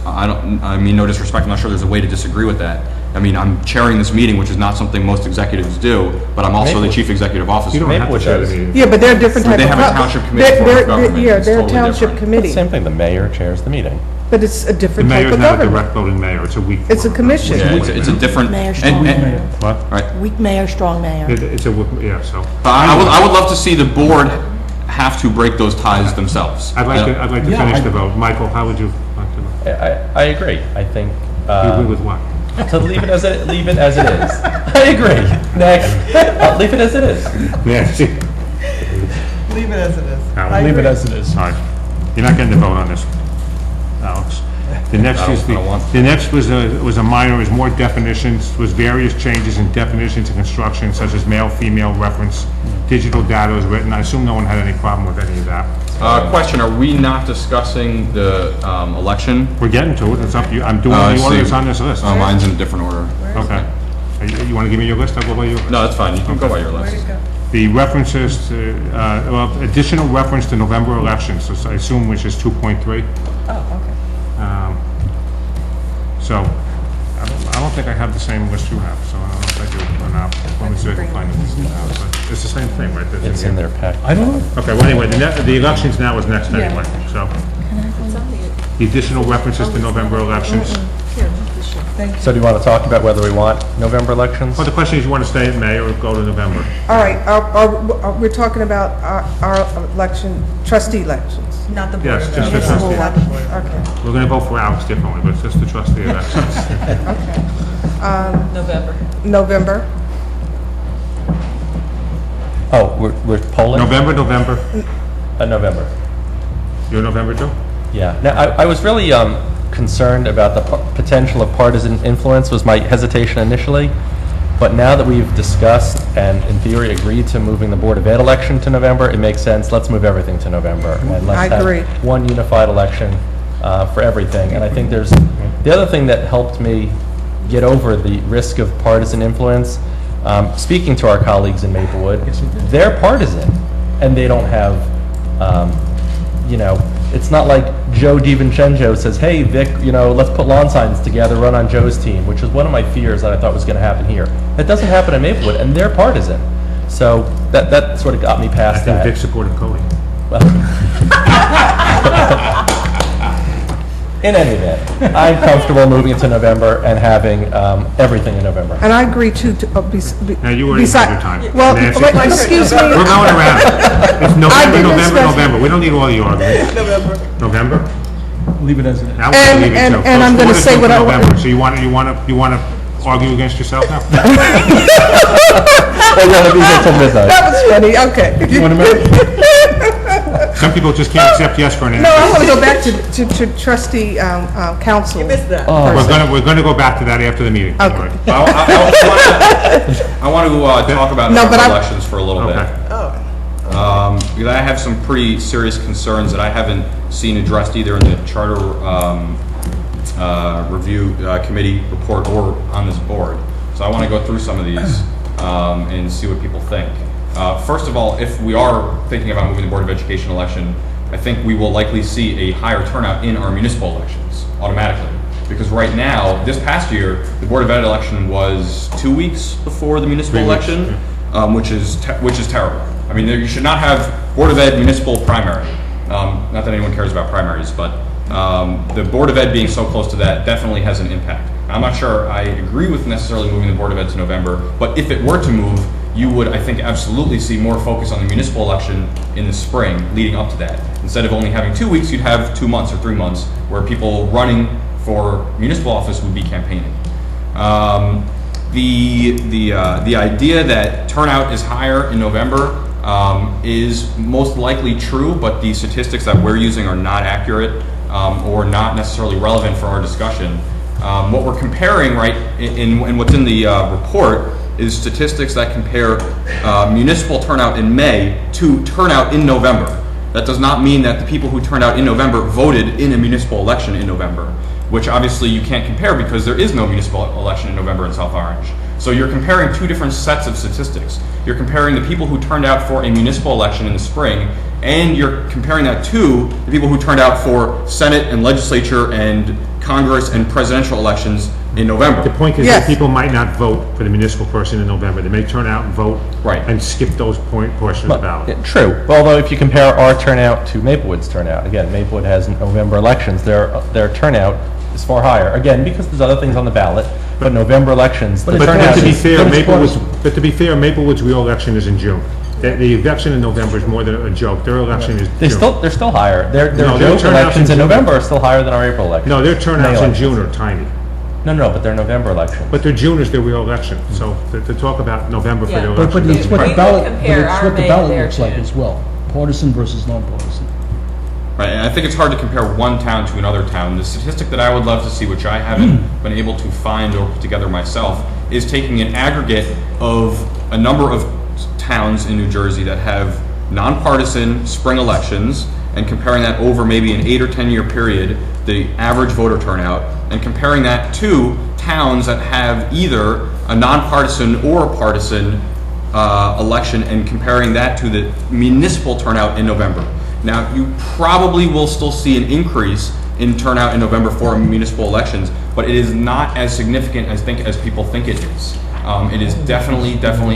I mean, no disrespect, I'm not sure there's a way to disagree with that. I mean, I'm chairing this meeting, which is not something most executives do, but I'm also the chief executive officer. You don't have to chair the meeting. Yeah, but they're different type of... They have a township committee form of government. Yeah, It's they're a totally township different. committee. Same thing, the mayor chairs the meeting. But it's a The different type mayor's of not a government. direct voting mayor, it's a weak. It's a commission. Yeah, it's a different... Mayor, strong mayor. What? Right. Weak mayor, strong mayor. It's a, yeah, so. I would love to see the board have to break those ties themselves. I'd like to finish the vote. Michael, how would you like to vote? I agree. I think... You agree with what? To leave it as it is. I agree. Next. Leave it as it is. Yeah, see. Leave it as it is. Leave it as it is. All right. You're not getting the vote on this, Alex. The next was a minor, was more definitions, was various changes in definitions of construction, such as male, female reference, digital data was written. I assume no one had any problem with any of that. Question, are we not discussing the election? We're getting to it, it's up to you. I'm doing the order that's on this list. Oh, mine's in a different order. Okay. You want to give me your list? I'll go by your list. No, that's fine, you can go by your list. The references to, additional reference to November elections, so I assume which is 2.3. Oh, okay. So, I don't think I have the same list you have, so I don't know if I do or not. Let me see if I can find it. But it's the same thing, right? That's It's in their pack. I don't know. Okay, well, anyway, the elections now is next anyway, so. The additional references to November elections. So do you want to talk about whether we want November elections? Well, the question is, you want to stay in May or go to November? All right, we're talking about our election, trustee elections. Not the board. Yes, just the trustee. Okay. We're going to vote for Alex differently, but it's just the trustee elections. Okay. November. Oh, we're polling? November. November. You're November too? Yeah. Now, I was really concerned about the potential of partisan influence, was my hesitation initially. But now that we've discussed and in theory agreed to moving the Board of Ed election to November, it makes sense. Let's move everything to November. And let's I agree. have one unified election for everything. And I think there's, the other thing that helped me get over the risk of partisan influence, speaking to our colleagues in Maplewood, they're partisan and they don't have, you know, it's not like Joe DiVincenzo says, hey, Vic, you know, let's put lawn signs together, run on Joe's team, which is one of my fears that I thought was going to happen here. That doesn't happen in Maplewood, and they're partisan. So that sort of got me past that. I think Vic supported Cody. In any event, I'm comfortable moving it to November and having everything in November. And I agree too, Now, you already had your time. Well, Nancy? wait, excuse me. We're going around. It's I November, didn't November, discuss- November. We don't need all the arguments. November? Leave it as it is. I want to leave it too. and I'm gonna say what I want- November. So you want to argue against yourself now? Oh, yeah, it'll be here till midnight. That was funny, okay. You want to move? Some people just can't accept yes for an answer. No, I want to go back to trustee council. You missed that. We're going to go back to that after the meeting. Okay. All right. I want to talk about No, but November I- elections for a little bit. Because I have some pretty serious concerns that I haven't seen addressed either in the charter review committee report or on this board. So I want to go through some of these and see what people think. First of all, if we are thinking about moving the Board of Education election, I think we will likely see a higher turnout in our municipal elections automatically. Because right now, this past year, the Board of Ed election was 2 weeks before the municipal 3 weeks, election, which is terrible. I mean, you should not have Board of Ed municipal primary. Not that anyone cares about primaries, but the Board of Ed being so close to that definitely has an impact. I'm not sure I agree with necessarily moving the Board of Ed to November, but if it were to move, you would, I think, absolutely see more focus on the municipal election in the spring leading up to that. Instead of only having 2 weeks, you'd have 2 months or 3 months where people running for municipal office would be campaigning. The idea that turnout is higher in November is most likely true, but the statistics that we're using are not accurate or not necessarily relevant for our discussion. What we're comparing, right, in what's in the report is statistics that compare municipal turnout in May to turnout in November. That does not mean that the people who turned out in November voted in a municipal election in November, which obviously you can't compare because there is no municipal election in November in South Orange. So you're comparing two different sets of statistics. You're comparing the people who turned out for a municipal election in the spring, and you're comparing that to the people who turned out for Senate and legislature and Congress and presidential elections in November. The point is that people might not vote for the municipal person in November. They may turn out and vote and skip those portions of the ballot. Yeah, true. Although if you compare our turnout to Maplewood's turnout, again, Maplewood has November elections, their turnout is far higher. Again, because there's other things on the ballot, but November elections, the turnout to be is... fair, Maplewood's real election is in June. The election in November is more than a joke. Their election is June. They're still higher. Their No, joke turnouts elections in June. November are still higher than our April elections. No, their turnouts May in June elections. are tiny. No, but they're November elections. But their June is their real election. So to talk about November for their election. But it's what We the would ballot, compare our May and their looks like June. as well, partisan versus non-partisan. Right, and I think it's hard to compare one town to another town. The statistic that I would love to see, which I haven't been able to find or put together myself, is taking an aggregate of a number of towns in New Jersey that have nonpartisan spring elections and comparing that over maybe an 8 or 10 year period, the average voter turnout, and comparing that to towns that have either a nonpartisan or a partisan election and comparing that to the municipal turnout in November. Now, you probably will still see an increase in turnout in November for municipal elections, but it is not as significant as people think it is. It is definitely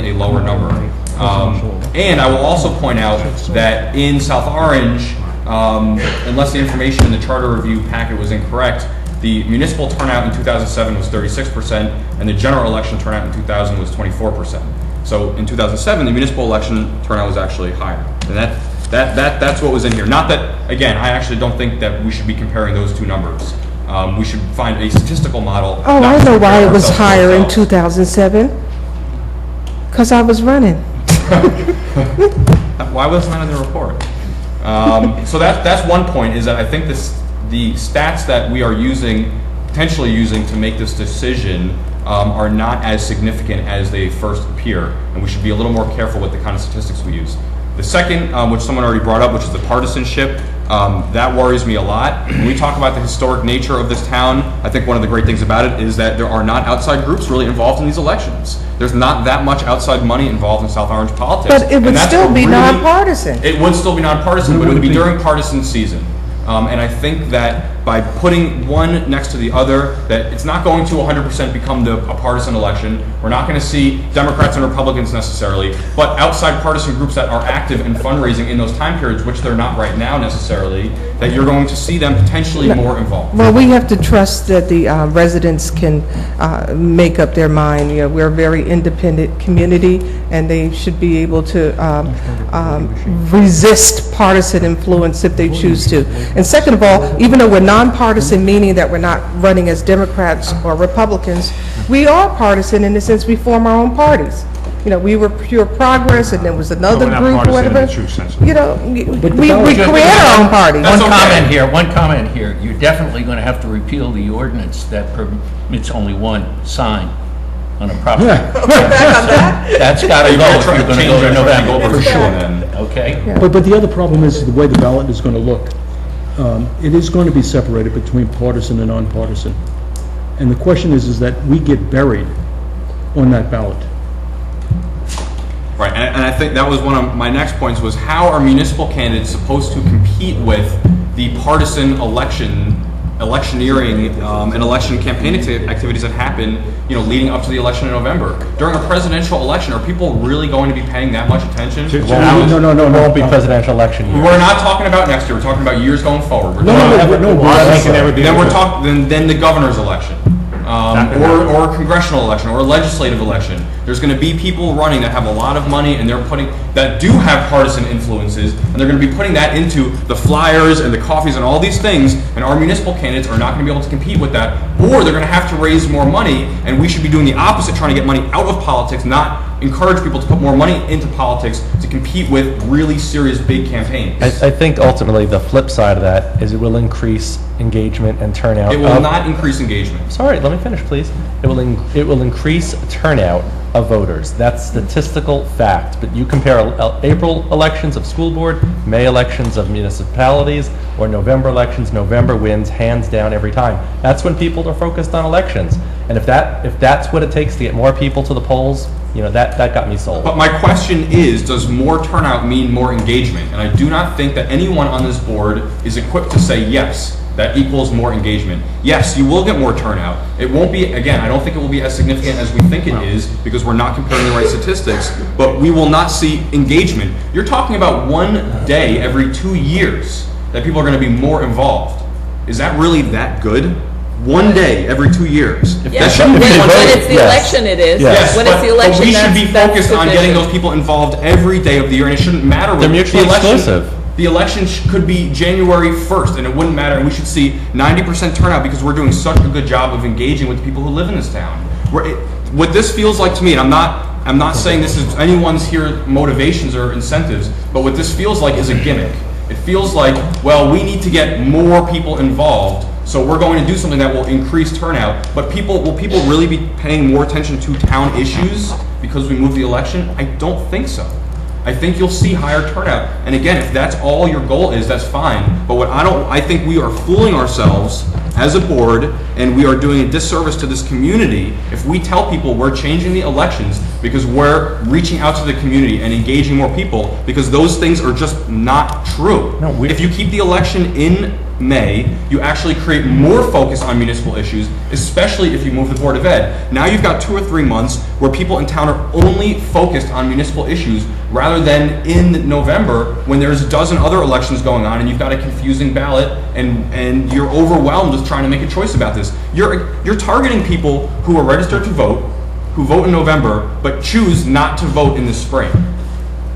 a lower number. And I will also point out that in South Orange, unless the information in the charter review packet was incorrect, the municipal turnout in 2007 was 36%, and the general election turnout in 2000 was 24%. So in 2007, the municipal election turnout was actually higher, and that's what was in here. Not that, again, I actually don't think that we should be comparing those two numbers. We should find a statistical model. Oh, not I to know why compare it was ourselves to higher in ourselves. 2007. Because I was running. Why wasn't that in the report? So that's one point, is that I think the stats that we are potentially using to make this decision are not as significant as they first appear, and we should be a little more careful with the kind of statistics we use. The second, which someone already brought up, which is the partisanship, that worries me a lot. When we talk about the historic nature of this town, I think one of the great things about it is that there are not outside groups really involved in these elections. There's not that much outside money involved in South Orange politics. But it would still be nonpartisan. It would still be nonpartisan, but it would be during partisan season. And I think that by putting one next to the other, that it's not going to 100% become a partisan election. We're not going to see Democrats and Republicans necessarily, but outside partisan groups that are active in fundraising in those time periods, which they're not right now necessarily, that you're going to see them potentially more involved. Well, we have to trust that the residents can make up their mind. You know, we're a very independent community, and they should be able to resist partisan influence if they choose to. And second of all, even though we're nonpartisan, meaning that we're not running as Democrats or Republicans, we are partisan in the sense we form our own parties. You know, we were Pure Progress, and there was another group, or whatever. You know, we create our own party. One comment here. You're definitely going to have to repeal the ordinance that permits only one sign on a property. That's got to go if you're going to go to November, for sure. Okay? Yeah. But the other problem is the way the ballot is going to look. It is going to be separated between partisan and nonpartisan. And the question is that we get buried on that ballot. Right, and I think that was one of my next points, was how are municipal candidates supposed to compete with the partisan electioneering and election campaign activities that happen, leading up to the election in November. During a presidential election, are people really going to be paying that much attention? No, it won't be presidential election year. We're not talking about next year. We're talking about years going forward. Then the governor's election. Or a congressional election, or a legislative election. There's going to be people running that have a lot of money, and that do have partisan influences, and they're going to be putting that into the flyers and the coffees and all these things, and our municipal candidates are not going to be able to compete with that, or they're going to have to raise more money, and we should be doing the opposite, trying to get money out of politics, not encourage people to put more money into politics to compete with really serious big campaigns. I think ultimately the flip side of that is it will increase engagement and turnout. It will not increase engagement. Sorry, let me finish, please. It will increase turnout of voters. That's statistical fact. But you compare April elections of school board, May elections of municipalities, or November elections, November wins hands down every time. That's when people are focused on elections. And if that's what it takes to get more people to the polls, that got me sold. But my question is, does more turnout mean more engagement? And I do not think that anyone on this board is equipped to say yes, that equals more engagement. Yes, you will get more turnout. It won't be, again, I don't think it will be as significant as we think it is, because we're not comparing the right statistics, but we will not see engagement. You're talking about one day every 2 years that people are going to be more involved. Is that really that good? One day every 2 years. Yes, when it's the election it is. Yes, when it's the election, but we should be focused on getting those people involved every day of the year, and it shouldn't matter. They're mutually exclusive. The election could be January 1st, and it wouldn't matter, and we should see 90% turnout because we're doing such a good job of engaging with the people who live in this town. What this feels like to me, and I'm not saying this is anyone's here motivations or incentives, but what this feels like is a gimmick. It feels like, well, we need to get more people involved, so we're going to do something that will increase turnout. But will people really be paying more attention to town issues because we moved the election? I don't think so. I think you'll see higher turnout. And again, if that's all your goal is, that's fine. But I think we are fooling ourselves as a board, and we are doing a disservice to this community if we tell people we're changing the elections because we're reaching out to the community and engaging more people, because those things are just not true. If you keep the election in May, you actually create more focus on municipal issues, especially if you move the Board of Ed. Now you've got 2 or 3 months where people in town are only focused on municipal issues, rather than in November when there's a dozen other elections going on and you've got a confusing ballot and you're overwhelmed with trying to make a choice about this. You're targeting people who are registered to vote, who vote in November, but choose not to vote in the spring.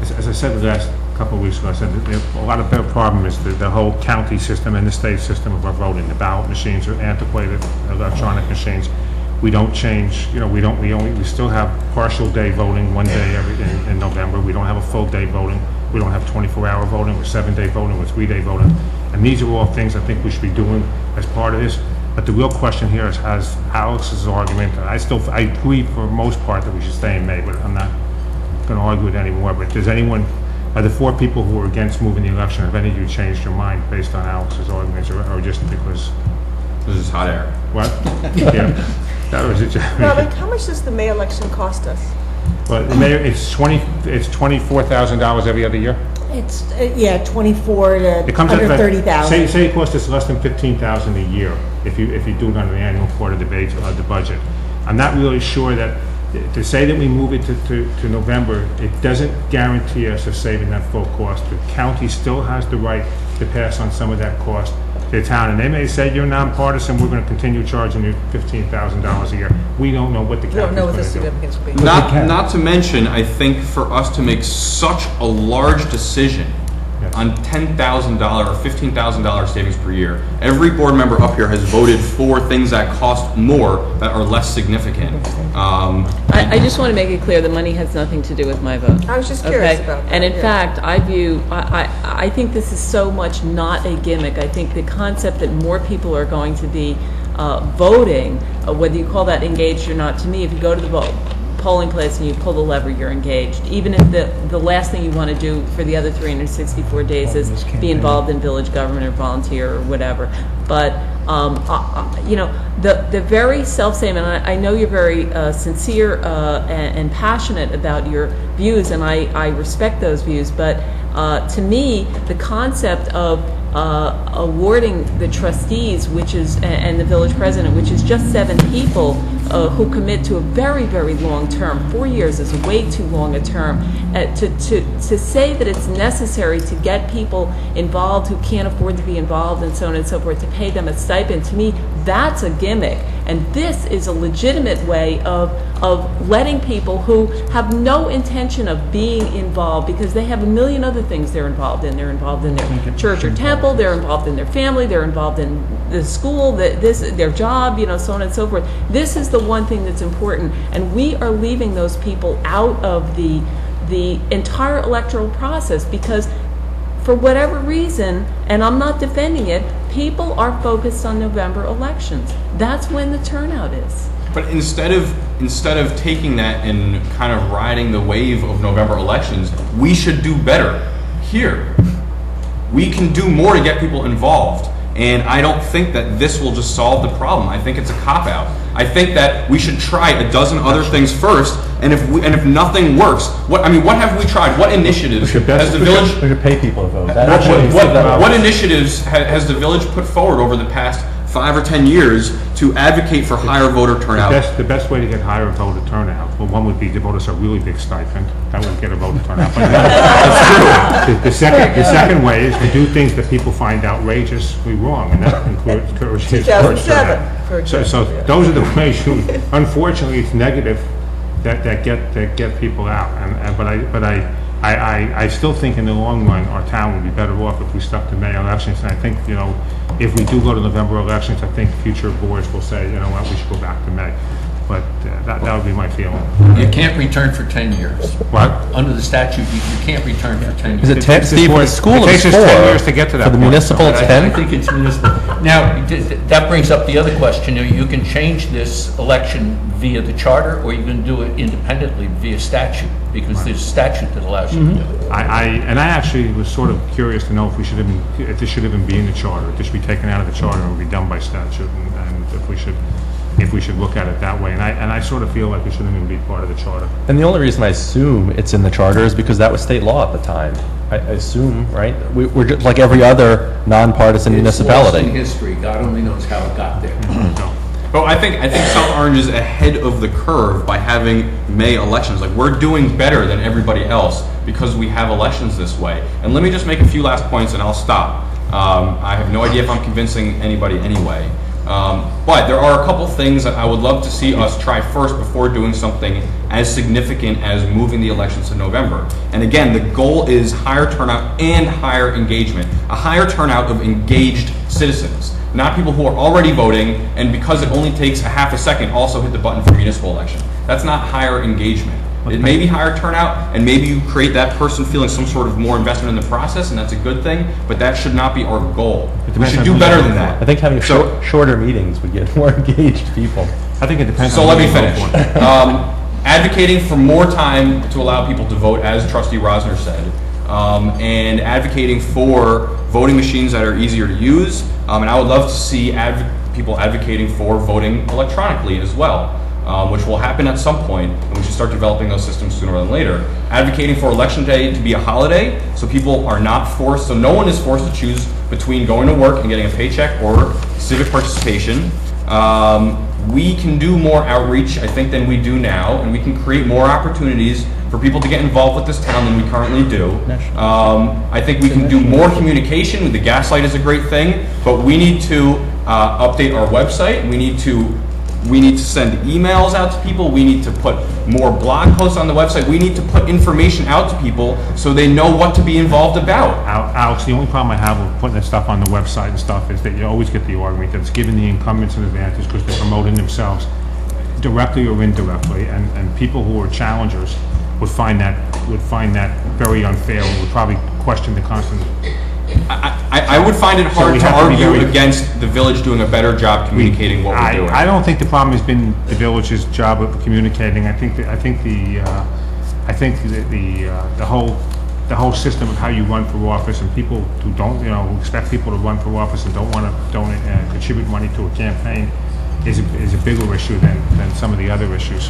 As I said the last couple of weeks ago, I said that a lot of the problem is the whole county system and the state system of our voting. The ballot machines are antiquated, electronic machines. We don't change, we still have partial day voting one day in November. We don't have a full day voting. We don't have 24-hour voting, or 7-day voting, or 3-day voting. And these are all things I think we should be doing as part of this. But the real question here is, has Alex's argument, and I agree for the most part that we should stay in May, but I'm not going to argue it anymore. But does anyone, are the 4 people who are against moving the election, have any of you changed your mind based on Alex's arguments, or just because? This is hot air. What? Yeah. That was it. Robert, how much does the May election cost us? But Mayor, it's $24,000 every other year. It's, 24 to It comes under out, 30,000. say it costs us less than $15,000 a year if you do it on an annual quarter debate of the budget. I'm not really sure that, to say that we move it to November, it doesn't guarantee us of saving that full cost. The county still has the right to pass on some of that cost to the town, and they may say, you're nonpartisan, we're going to continue charging you $15,000 a year. We don't know what the We don't know what the county's going to do. significance will be. Not to mention, I think for us to make such a large decision on $10,000 or $15,000 savings per year, every board member up here has voted for things that cost more, that are less significant. I just want to make it clear the money has nothing to do with my vote. I was just curious about that. And in yeah. fact, I think this is so much not a gimmick. I think the concept that more people are going to be voting, whether you call that engaged or not, to me, if you go to the polling place and you pull the lever, you're engaged. Even if the last thing you want to do for the other 364 days is be involved in village government or volunteer or whatever. But you know, the very self-same, and I know you're very sincere and passionate about your views, and I respect those views, but to me, the concept of awarding the trustees, which is, and the village president, which is just 7 people who commit to a very, very long term. 4 years is way too long a term. To say that it's necessary to get people involved who can't afford to be involved and so on and so forth, to pay them a stipend, to me, that's a gimmick. And this is a legitimate way of letting people who have no intention of being involved, because they have a million other things they're involved in. They're involved in their church or temple, they're involved in their family, they're involved in the school, their job, you know, so on and so forth. This is the one thing that's important, and we are leaving those people out of the entire electoral process because, for whatever reason, and I'm not defending it, people are focused on November elections. That's when the turnout is. But instead of taking that and kind of riding the wave of November elections, we should do better here. We can do more to get people involved. And I don't think that this will just solve the problem. I think it's a cop-out. I think that we should try a dozen other things first, and if nothing works, what have we tried? What initiatives has the village? We should pay people to vote. What initiatives has the village put forward over the past 5 or 10 years to advocate for higher voter turnout? The best way to get higher voter turnout, well, one would be to vote us a really big stipend. That would get a voter turnout. That's true. The second way is to do things that people find outrageously wrong, and that includes 2007, for example. So those are the ways. Unfortunately, it's negative that get people out. But I still think in the long run our town would be better off if we stuck to May elections. And I think, you know, if we do go to November elections, I think future boards will say, you know what, we should go back to May. But that would be my feeling. You can't return for 10 years. What? Under the statute, you can't return for 10 Is years. it 10, Steve? For the school, it takes us 10 years to get to that For the point. municipal, it's 10? I think it's municipal. Now, that brings up the other question. You can change this election via the charter, or you can do it independently via statute, because there's a statute that allows you to do it. I actually was sort of curious to know if this should even be in the charter, if this should be taken out of the charter and be done by statute, and if we should look at it that way. And I sort of feel like it shouldn't even be part of the charter. And the only reason I assume it's in the charter is because that was state law at the time. I assume, right? We're just like every other nonpartisan municipality. It's lost in history. God only knows how it got there. Well, I think South Orange is ahead of the curve by having May elections. Like, we're doing better than everybody else because we have elections this way. And let me just make a few last points and I'll stop. I have no idea if I'm convincing anybody anyway. But there are a couple things that I would love to see us try first before doing something as significant as moving the elections to November. And again, the goal is higher turnout and higher engagement. A higher turnout of engaged citizens, not people who are already voting and because it only takes a half a second also hit the button for municipal election. That's not higher engagement. It may be higher turnout, and maybe you create that person feeling some sort of more investment in the process, and that's a good thing, but that should not be our goal. We should do better than that. I think having shorter meetings would get more engaged people. I think it depends So on let me who you vote finish. for. Advocating for more time to allow people to vote, as Trustee Rosner said, and advocating for voting machines that are easier to use. And I would love to see people advocating for voting electronically as well, which will happen at some point, and we should start developing those systems sooner than later. Advocating for Election Day to be a holiday, so people are not forced, so no one is forced to choose between going to work and getting a paycheck or civic participation. We can do more outreach, I think, than we do now, and we can create more opportunities for people to get involved with this town than we currently do. I think we can do more communication. The Gaslight is a great thing, but we need to update our website. We need to send emails out to people. We need to put more blog posts on the website. We need to put information out to people so they know what to be involved about. Alex, the only problem I have with putting this stuff on the website and stuff is that you always get the argument that it's giving the incumbents an advantage because they're promoting themselves directly or indirectly, and people who are challengers would find that very unfair and would probably question the constant. I would find it hard to argue against the village doing a better job communicating what we're doing. I don't think the problem has been the village's job of communicating. I think the whole system of how you run for office and people who don't, who expect people to run for office and don't want to contribute money to a campaign is a bigger issue than some of the other issues.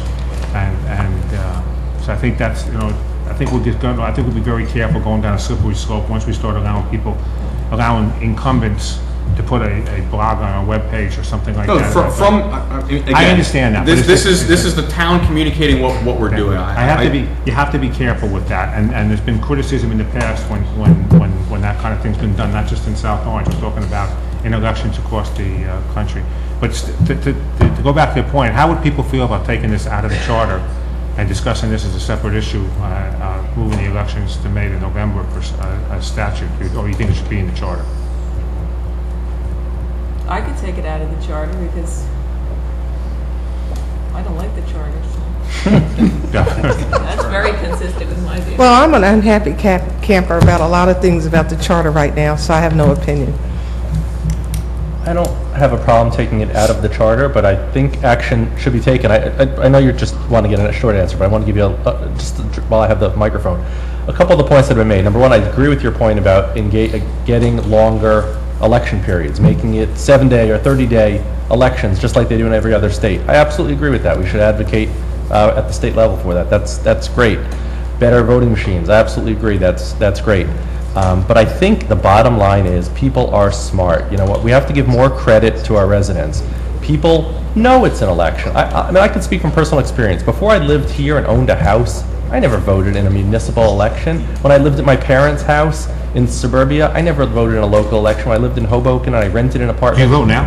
So I think that's, I think we'll be very careful going down a slippery slope once we start allowing incumbents to put a blog on a webpage or something like that. Again, I understand that. This is the town communicating what we're doing. You have to be careful with that, and there's been criticism in the past when that kind of thing's been done, not just in South Orange. We're talking about in elections across the country. But to go back to your point, how would people feel about taking this out of the charter and discussing this as a separate issue, moving the elections to May to November for a statute, or you think it should be in the charter? I could take it out of the charter because I don't like the charter. That's very consistent with my view. Well, I'm an unhappy camper about a lot of things about the charter right now, so I have no opinion. I don't have a problem taking it out of the charter, but I think action should be taken. I know you just want to get a short answer, but I want to give you, just while I have the microphone, a couple of the points that have been made. Number one, I agree with your point about getting longer election periods, making it 7-day or 30-day elections, just like they do in every other state. I absolutely agree with that. We should advocate at the state level for that. That's great. Better voting machines, I absolutely agree. That's great. But I think the bottom line is people are smart. You know what? We have to give more credit to our residents. People know it's an election. I mean, I can speak from personal experience. Before I lived here and owned a house, I never voted in a municipal election. When I lived at my parents' house in suburbia, I never voted in a local election. When I lived in Hoboken and I rented an apartment. You vote now?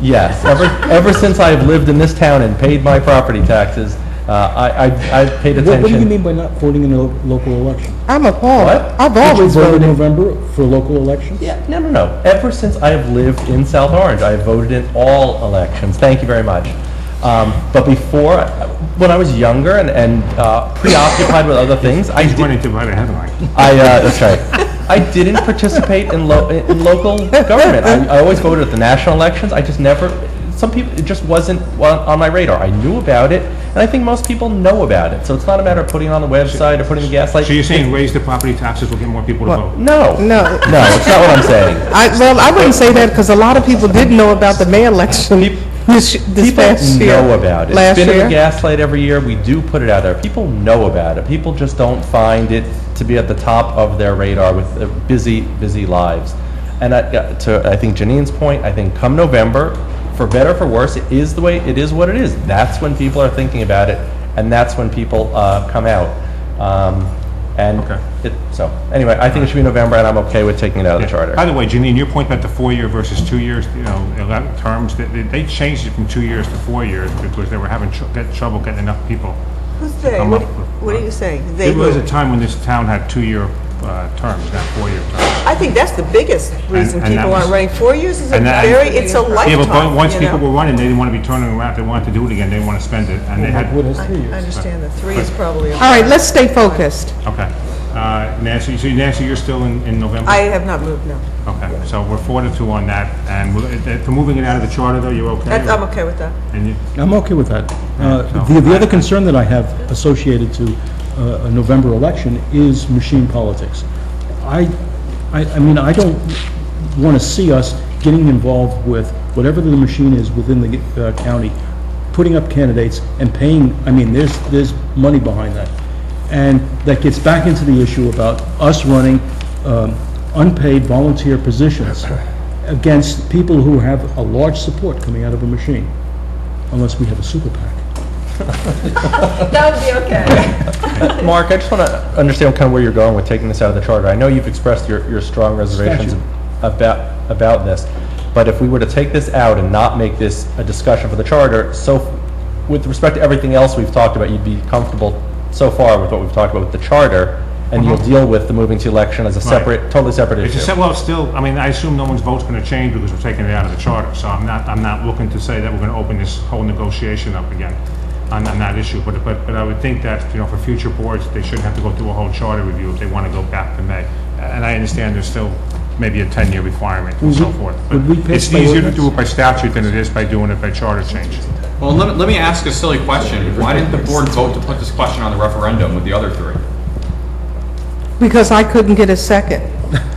Yes. Ever since I've lived in this town and paid my property taxes, I've paid attention. What do you mean by not voting in a local election? I'm appalled. What? I've always Did you vote voted. in November for local elections? Yeah, no. Ever since I have lived in South Orange, I have voted in all elections. Thank you very much. But before, when I was younger and preoccupied with other things, He's running to write a headline. that's right. I didn't participate in local government. I always voted at the national elections. I just never. Some people, it just wasn't on my radar. I knew about it, and I think most people know about it. So it's not a matter of putting it on the website or putting the Gaslight. So you're saying raise the property taxes will get more people to vote? No, it's not what I'm saying. I wouldn't say that because a lot of people didn't know about the May election this past year. People know about it. It's been in the Gaslight every year. We do put it out there. People know about it. People just don't find it to be at the top of their radar with their busy lives. And to I think Janine's point, I think come November, for better or for worse, it is what it is. That's when people are thinking about it, and that's when people come out. So anyway, I think it should be November, and I'm okay with taking it out of the charter. By the way, Janine, your point about the 4-year versus 2 years, terms, they changed it from 2 years to 4 years because they were having trouble getting enough people. Who's they? What are you saying? There was a time when this town had 2-year terms, not 4-year terms. I think that's the biggest reason and that people aren't was- running. 4 years is a And that- it's a lifetime. Yeah, but once you know? people were running, they didn't want to be turning around, they wanted to do it again, they didn't want to spend it, and they had... I understand that 3 is probably. All right, let's stay focused. Okay. Nancy, so Nancy, you're still in November? I have not moved, no. Okay, so we're 4-2 on that, and for moving it out of the charter, though, you're okay? I'm okay with that. And you, I'm okay with that. so- The other concern that I have associated to a November election is machine politics. I mean, I don't want to see us getting involved with whatever the machine is within the county, putting up candidates and paying, I mean, there's money behind that. And that gets back into the issue about us running unpaid volunteer positions against people who have a large support coming out of a machine, unless we have a super PAC. That would be okay. Mark, I just want to understand kind of where you're going with taking this out of the charter. I know you've expressed your strong reservations about this, but if we were to take this out and not make this a discussion for the charter, so with respect to everything else we've talked about, you'd be comfortable so far with what we've talked about with the charter, and you'll deal with the moving to election as a separate, totally separate it's issue. well, it's still, I mean, I assume no one's vote's going to change because we're taking it out of the charter, so I'm not looking to say that we're going to open this whole negotiation up again on that issue, but I would think that, you know, for future boards, they shouldn't have to go through a whole charter review if they want to go back to May. And I understand there's still maybe a 10-year requirement and so forth, but it's easier to do it by statute than it is by doing it by charter change. Well, let me ask a silly question. Why didn't the board vote to put this question on the referendum with the other 3? Because I couldn't get a second.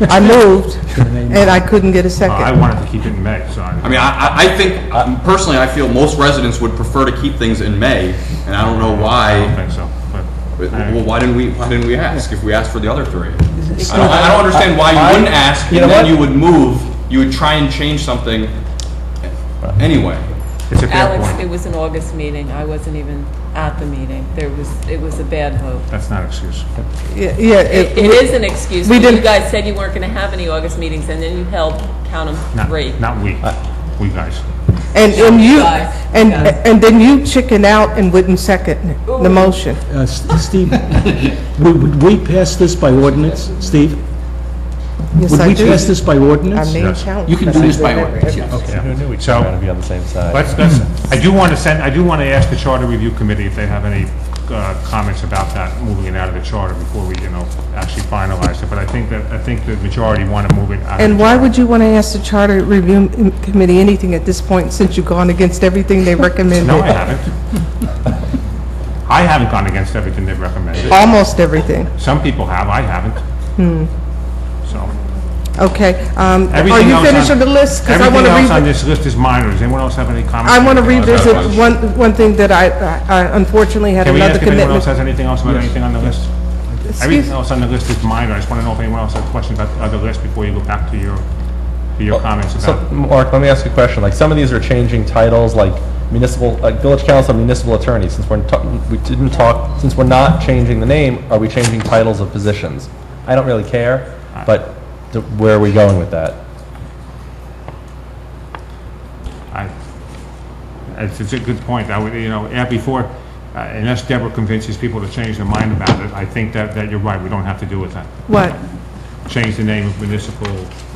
I moved, and I couldn't get a second. I wanted to keep it in May, so I mean, I think, personally, I feel most residents would prefer to keep things in May, and I don't know why. I don't think so, but... Well, why didn't we ask if we asked for the other 3? I don't understand why you wouldn't ask, and then you would move, you would try and change something anyway. It's a fair Alex, point. it was an August meeting. I wasn't even at the meeting. It was a bad vote. That's not an excuse. Yeah, It is an excuse. We but You didn't- guys said you weren't going to have any August meetings, and then you held, count them, 3. Not we guys. and you, Guys, and then you chickened out and wouldn't second the motion. Steve, would we pass this by ordinance, Steve? Yes, Would I we do. pass this by ordinance? I name Yes. count. You can do this by ordinance, yes. Okay, who knew we'd So- try to be on the same side? I do want to ask the Charter Review Committee if they have any comments about that, moving it out of the charter before we, actually finalize it. But I think the majority want to move it out. And why would you want to ask the Charter Review Committee anything at this point, since you've gone against everything they recommended? No, I haven't. I haven't gone against everything they've recommended. Almost everything. Some people have, I haven't. So, Okay. Are everything you else finished on- with the list? 'Cause I want Everything to else on this list is minor. Does anyone else have any comments? I want to Anything else? revisit one thing that I unfortunately had Can we another ask if anyone else commitment. has anything else about anything on the list? Excuse- Everything else on the list is minor. I just want to know if anyone else has questions about the other list before you go back to your comments So, about. Mark, let me ask you a question. Like, some of these are changing titles, like municipal, like village council, municipal attorney. Since since we're not changing the name, are we changing titles of positions? I don't really care, but where are we going with that? It's a good point. I would, before, unless Deborah convinces people to change their mind about it, I think that you're right. We don't have to do with that. What? Change the name of municipal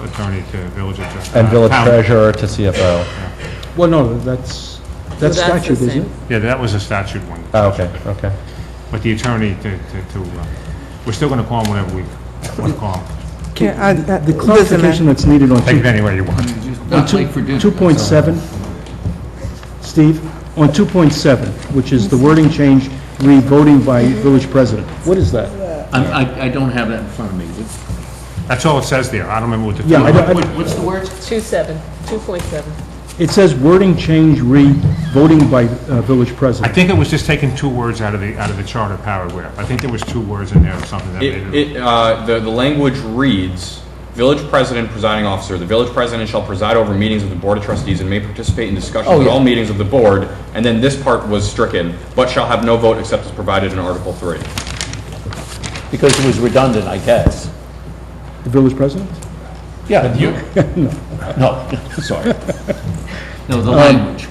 attorney to village attorney. And village town. treasurer to CFO? Well, no, that's the statute, isn't same. it? Yeah, that was a statute one. Oh, okay, okay. But the attorney we're still going to call him whatever we want to call him. The clarification that's needed on Take it anywhere you want. Not late for dinner. 2.7, Steve, on 2.7, which is the wording change, read voting by village president. What is that? I don't have that in front of me. That's all it says there. I don't remember what the. Yeah, I don't- What's the word? 2.7. It says wording change, read voting by village I president. think it was just taking 2 words out of the charter paragraph. I think there was 2 words in there or something that made it. The language reads, village president, presiding officer, the village president shall preside over meetings of the board of trustees and may participate in discussions at all meetings of the board, and then this part was stricken, but shall have no vote except as provided in Article 3. Because it was redundant, I guess. The village president? Yeah. No, sorry. No, the language.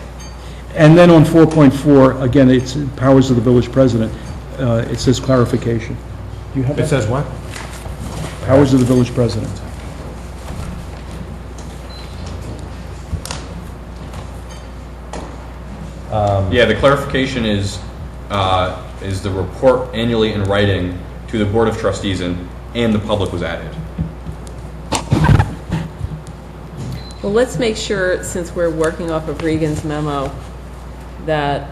And then on 4.4, again, it's powers of the village president. It says clarification. Do you have It that? says what? Powers of the village president. Yeah, the clarification is the report annually in writing to the Board of Trustees and the public was added. Well, let's make sure, since we're working off of Regan's memo, that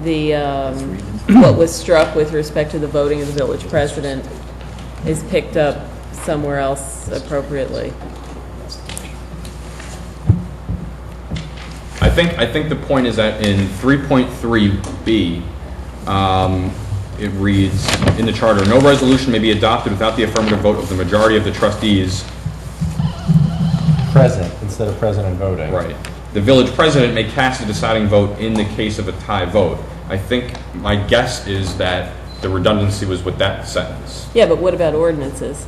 the, what was struck with respect to the voting of the village president is picked up somewhere else appropriately. I think the point is that in 3.3b, it reads in the charter, no resolution may be adopted without the affirmative vote of the majority of the trustees. Present instead of present and voting. Right. The village president may cast a deciding vote in the case of a tie vote. I think my guess is that the redundancy was with that sentence. Yeah, but what about ordinances?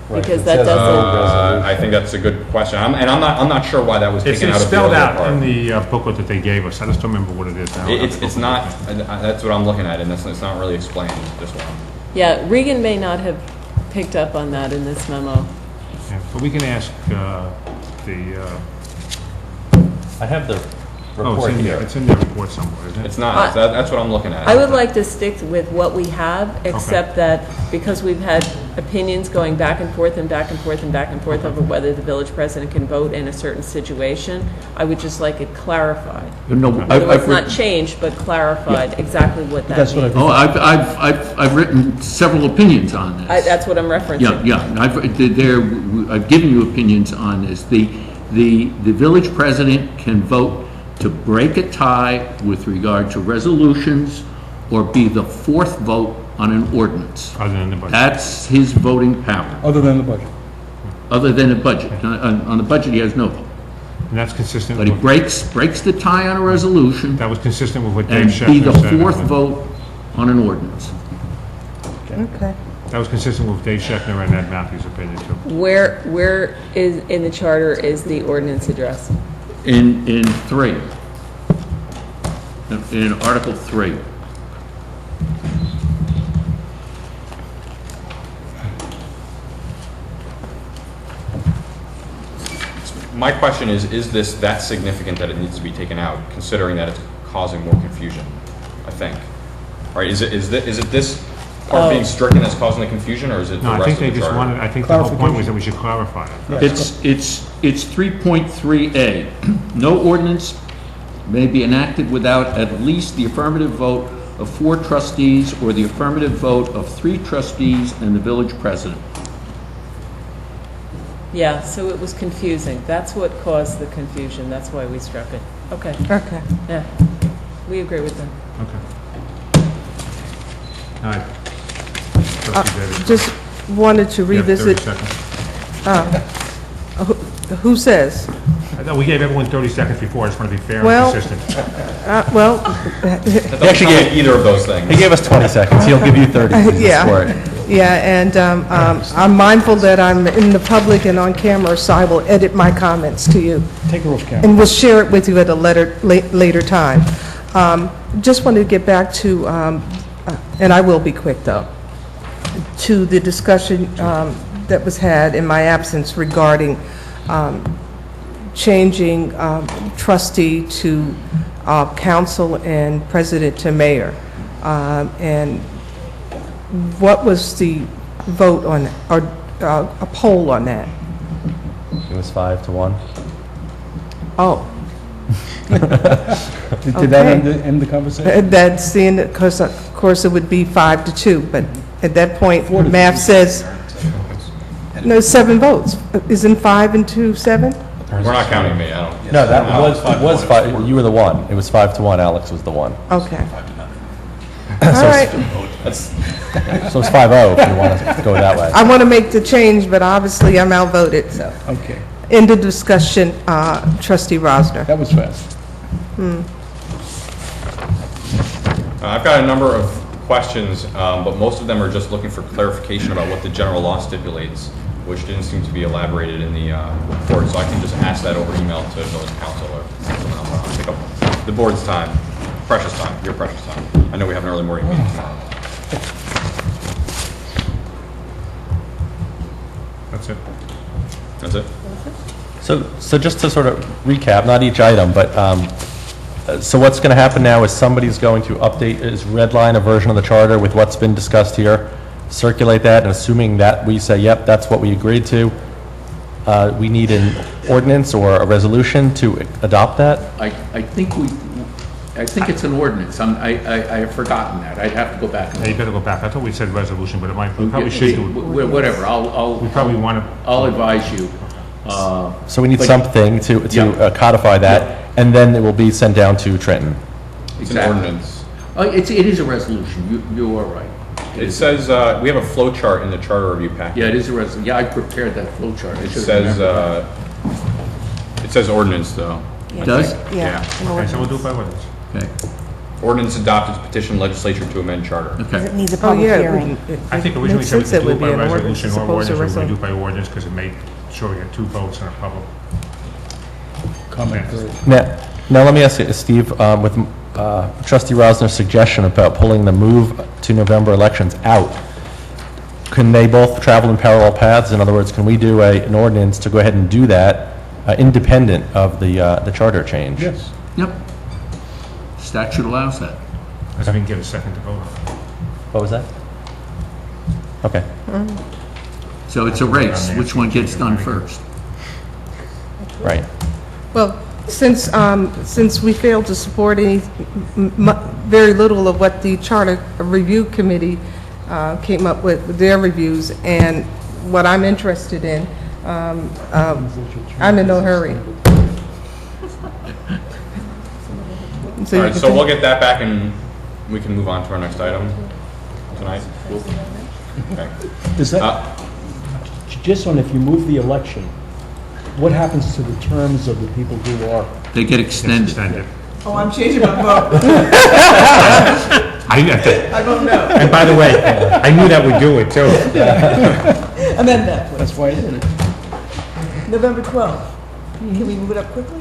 Right, Because it that says doesn't. I think that's a good question. I'm not sure why that was It's taken out of the spelled earlier out part. in the booklet that they gave us. I just don't remember what it is now. It's not. That's what I'm looking at, and it's not really explained this one. Yeah, Regan may not have picked up on that in this memo. Yeah, but we can ask I have the oh, report it's in here. there. It's in the report somewhere, isn't it? It's not. That's what I'm looking at. I would like to stick with what we have, except that because we've had opinions going back and forth and back and forth and back and forth over whether the village president can vote in a certain situation, I would just like it clarified. No, It's not changed, but clarified exactly what that That's what means. Oh, I've written several opinions on this. That's what I'm referencing. Yeah, I've given you opinions on this. The village president can vote to break a tie with regard to resolutions or be the fourth vote on an ordinance. Other than the budget. That's his voting power, Other than the budget. other than a budget. On the budget, he has no vote. And that's consistent But he with, breaks the tie on a resolution that was consistent with what Dave and Schechter be the said. fourth vote on an ordinance. Okay. That was consistent with Dave Schechter and Ed Matthews' opinion too. Where is, in the charter, is the ordinance address? In 3, in Article 3. My question is this that significant that it needs to be taken out, considering that it's causing more confusion? I think. Right? Is it this part being stricken that's causing the confusion, or is it the No, I rest think of the they just charter? wanted, I think the whole point was that we should clarify it. It's 3.3A. No ordinance may be enacted without at least the affirmative vote of 4 trustees or the affirmative vote of 3 trustees and the village president. Yeah, so it was confusing. That's what caused the confusion. That's why we struck it. Okay. Okay. Yeah, we agree with them. Okay. All right. Trustee Davis. Just wanted to You have 30 revisit, seconds. who says? I thought we gave everyone 30 seconds before. I just want to be fair Well- and consistent. Well, He actually gave either of those things. He gave us 20 seconds. He'll give you 30 to Yeah. support. yeah, and I'm mindful that I'm in the public and on camera, so I will edit my comments to you. Take her off camera. And we'll share it with you at a later time. Just wanted to get back to, and I will be quick though, to the discussion that was had in my absence regarding changing trustee to council and president to mayor. And what was the vote on, or a poll on that? It was 5-1. Oh. Did that end the conversation? That's the end, because of course it would be 5-2, but at that point, math says, no, 7 votes. Isn't 5 and 2 7? We're not counting me. I don't. No, that was 5. You were the one. It was 5-1. Alex was the one. Okay. So All right. So it's 5-0 if you want to go that way. I want to make the change, but obviously I'm outvoted, so. Okay, End of discussion, trustee Rosner. that was fast. I've got a number of questions, but most of them are just looking for clarification about what the general law stipulates, which didn't seem to be elaborated in the report. So I can just ask that over email to village council or someone else. I'll take up the board's time, precious time, your precious time. I know we have an early morning meeting tomorrow. That's it. That's it? So just to sort of recap, not each item, but, so what's going to happen now is somebody's going to redline a version of the charter with what's been discussed here, circulate that, and assuming that we say, yep, that's what we agreed to, we need an ordinance or a resolution to adopt that? I think it's an ordinance. I have forgotten that. I'd have to go back. Yeah, you better go back. I thought we said resolution, but it might, we probably should do it. Whatever, We probably want to. I'll advise you. So we need something to codify that, and then it will be sent down to Trenton. It's an ordinance. It is a resolution. You are right. It says, we have a flow chart in the charter review package. Yeah, it is a resolution. Yeah, I prepared that flow chart. It says ordinance, though. Does? Yeah. Okay, so we'll do it by ordinance. Okay. Ordinance adopted to petition legislature to amend charter. Because it Okay. needs a public hearing. I think originally Makes said we sense could it do would it by be an ordinance resolution as or opposed to ordinance, we were going to do resolution. it by ordinance because it made sure we had 2 votes in a public. Comment. Now let me ask you, Steve, with Trustee Rosner's suggestion about pulling the move to November elections out, can they both travel in parallel paths? In other words, can we do an ordinance to go ahead and do that independent of the charter change? Yes. Yep. Statute allows that. Because I didn't get a second to vote on. What was that? Okay. So it's a race. Which one gets done first? Right. Well, since we failed to support very little of what the Charter Review Committee came up with their reviews, and what I'm interested in, I'm in no hurry. All right, so we'll get that back and we can move on to our next item tonight. Okay. Does that, just on if you move the election, what happens to the terms of the people who are? They get extended. Oh, I'm changing my vote. I vote no. And by the way, I knew that would do it too. Amend that, please. That's why I did it. November 12th. Can we move it up quickly?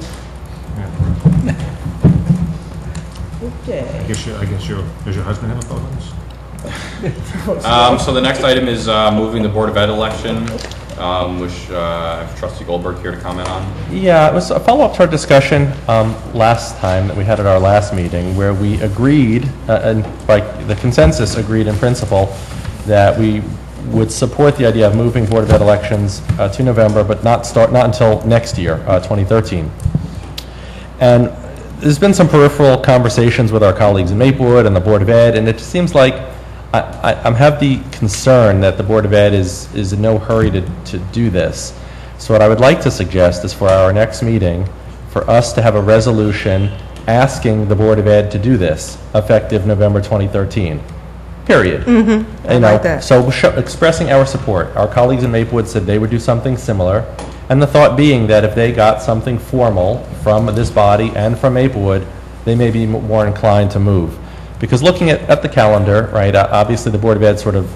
Okay. I guess does your husband have a vote on this? So the next item is moving the Board of Ed election, which I have Trustee Goldberg here to comment on. Yeah, it was a follow-up to our discussion last time that we had at our last meeting, where we agreed, and by the consensus agreed in principle, that we would support the idea of moving Board of Ed elections to November, but not until next year, 2013. And there's been some peripheral conversations with our colleagues in Maplewood and the Board of Ed, and it just seems like I have the concern that the Board of Ed is in no hurry to do this. So what I would like to suggest is for our next meeting, for us to have a resolution asking the Board of Ed to do this, effective November 2013. Period. I like that. So expressing our support. Our colleagues in Maplewood said they would do something similar, and the thought being that if they got something formal from this body and from Maplewood, they may be more inclined to move. Because looking at the calendar, right, obviously the Board of Ed sort of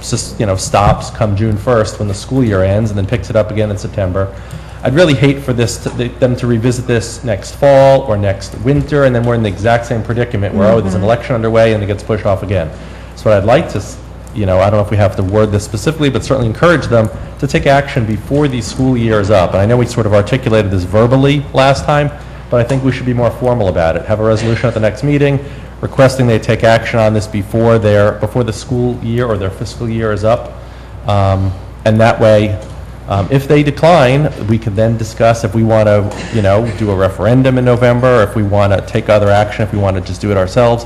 stops come June 1st when the school year ends and then picks it up again in September. I'd really hate for them to revisit this next fall or next winter, and then we're in the exact same predicament where, there's an election underway and it gets pushed off again. So what I'd like to, I don't know if we have to word this specifically, but certainly encourage them to take action before the school year is up. And I know we sort of articulated this verbally last time, but I think we should be more formal about it. Have a resolution at the next meeting requesting they take action on this before the school year or their fiscal year is up. And that way, if they decline, we can then discuss if we want to, do a referendum in November, or if we want to take other action, if we want to just do it ourselves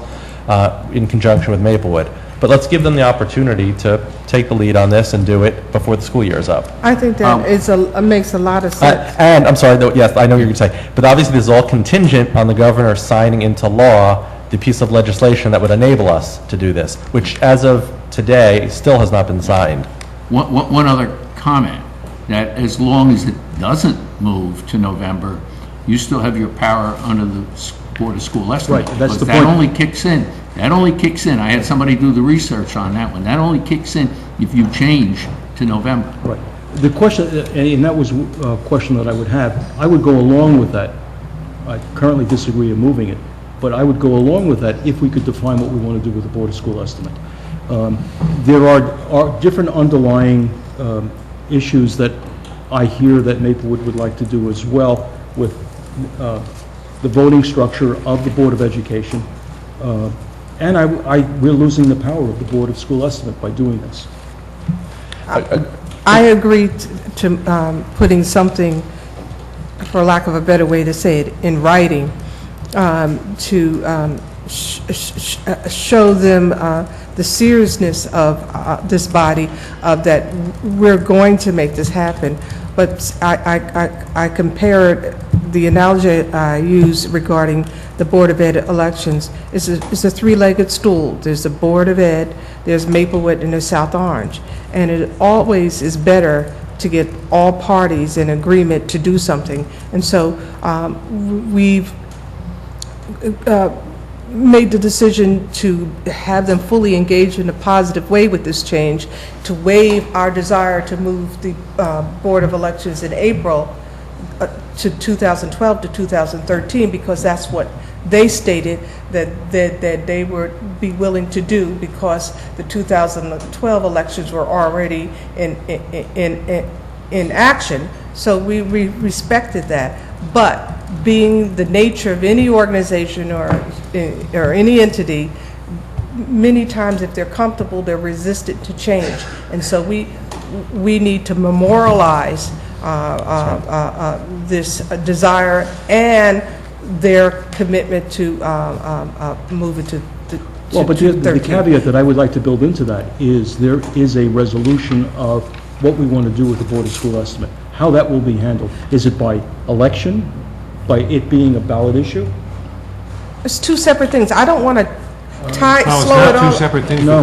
in conjunction with Maplewood. But let's give them the opportunity to take the lead on this and do it before the school year is up. I think that makes a lot of sense. And I'm sorry, yes, I know what you're going to say, but obviously this is all contingent on the governor signing into law the piece of legislation that would enable us to do this, which as of today still has not been signed. One other comment, that as long as it doesn't move to November, you still have your power under the Board of School Estimates. Right, that's the that point. That only kicks in. I had somebody do the research on that one. That only kicks in if you change to November. Right. The question, and that was a question that I would have, I would go along with that. I currently disagree in moving it, but I would go along with that if we could define what we want to do with the Board of School Estimate. There are different underlying issues that I hear that Maplewood would like to do as well with the voting structure of the Board of Education. And we're losing the power of the Board of School Estimate by doing this. I agree to putting something, for lack of a better way to say it, in writing, to show them the seriousness of this body, that we're going to make this happen. But I compared the analogy I use regarding the Board of Ed elections is a three-legged stool. There's the Board of Ed, there's Maplewood, and there's South Orange. And it always is better to get all parties in agreement to do something. And so we've made the decision to have them fully engaged in a positive way with this change, to waive our desire to move the Board of Elections in April to 2012 to 2013, because that's what they stated that they would be willing to do, because the 2012 elections were already in action. So we respected that. But being the nature of any organization or any entity, many times if they're comfortable, they're resistant to change. And so we need to memorialize this desire and their commitment to move it to Well, but the caveat that I would like to build into that is there is a resolution of what we want to do with the Board of School Estimate. How that will be handled. Is it by election? By it being a ballot issue? It's two separate things. I don't want to No, it's slow it not all. two separate things, No.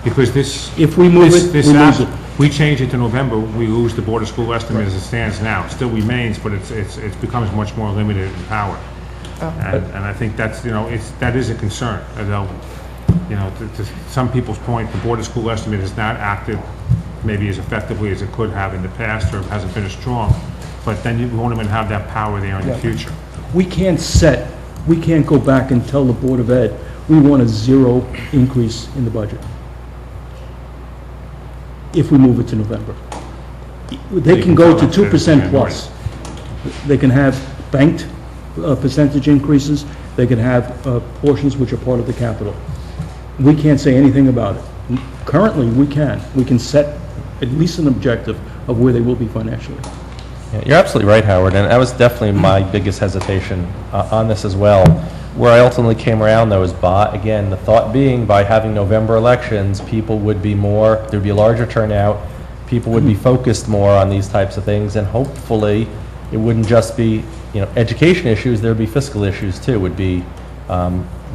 because this... If we move it, we lose it. We change it to November, we lose the Board of School Estimate as it stands now. It still remains, but it becomes much more limited in power. And I think that's, that is a concern, although, to some people's point, the Board of School Estimate has not acted maybe as effectively as it could have in the past, or hasn't been as strong, but then you won't even have that power there in the future. We can't go back and tell the Board of Ed, we want a 0 increase in the budget if we move it to November. They can go to 2% plus. They can have banked percentage increases. They can have portions which are part of the capital. We can't say anything about it. Currently, we can. We can set at least an objective of where they will be financially. Yeah, you're absolutely right, Howard, and that was definitely my biggest hesitation on this as well. Where I ultimately came around, though, is again, the thought being by having November elections, people would be there'd be a larger turnout, people would be focused more on these types of things, and hopefully it wouldn't just be, education issues, there'd be fiscal issues too, would be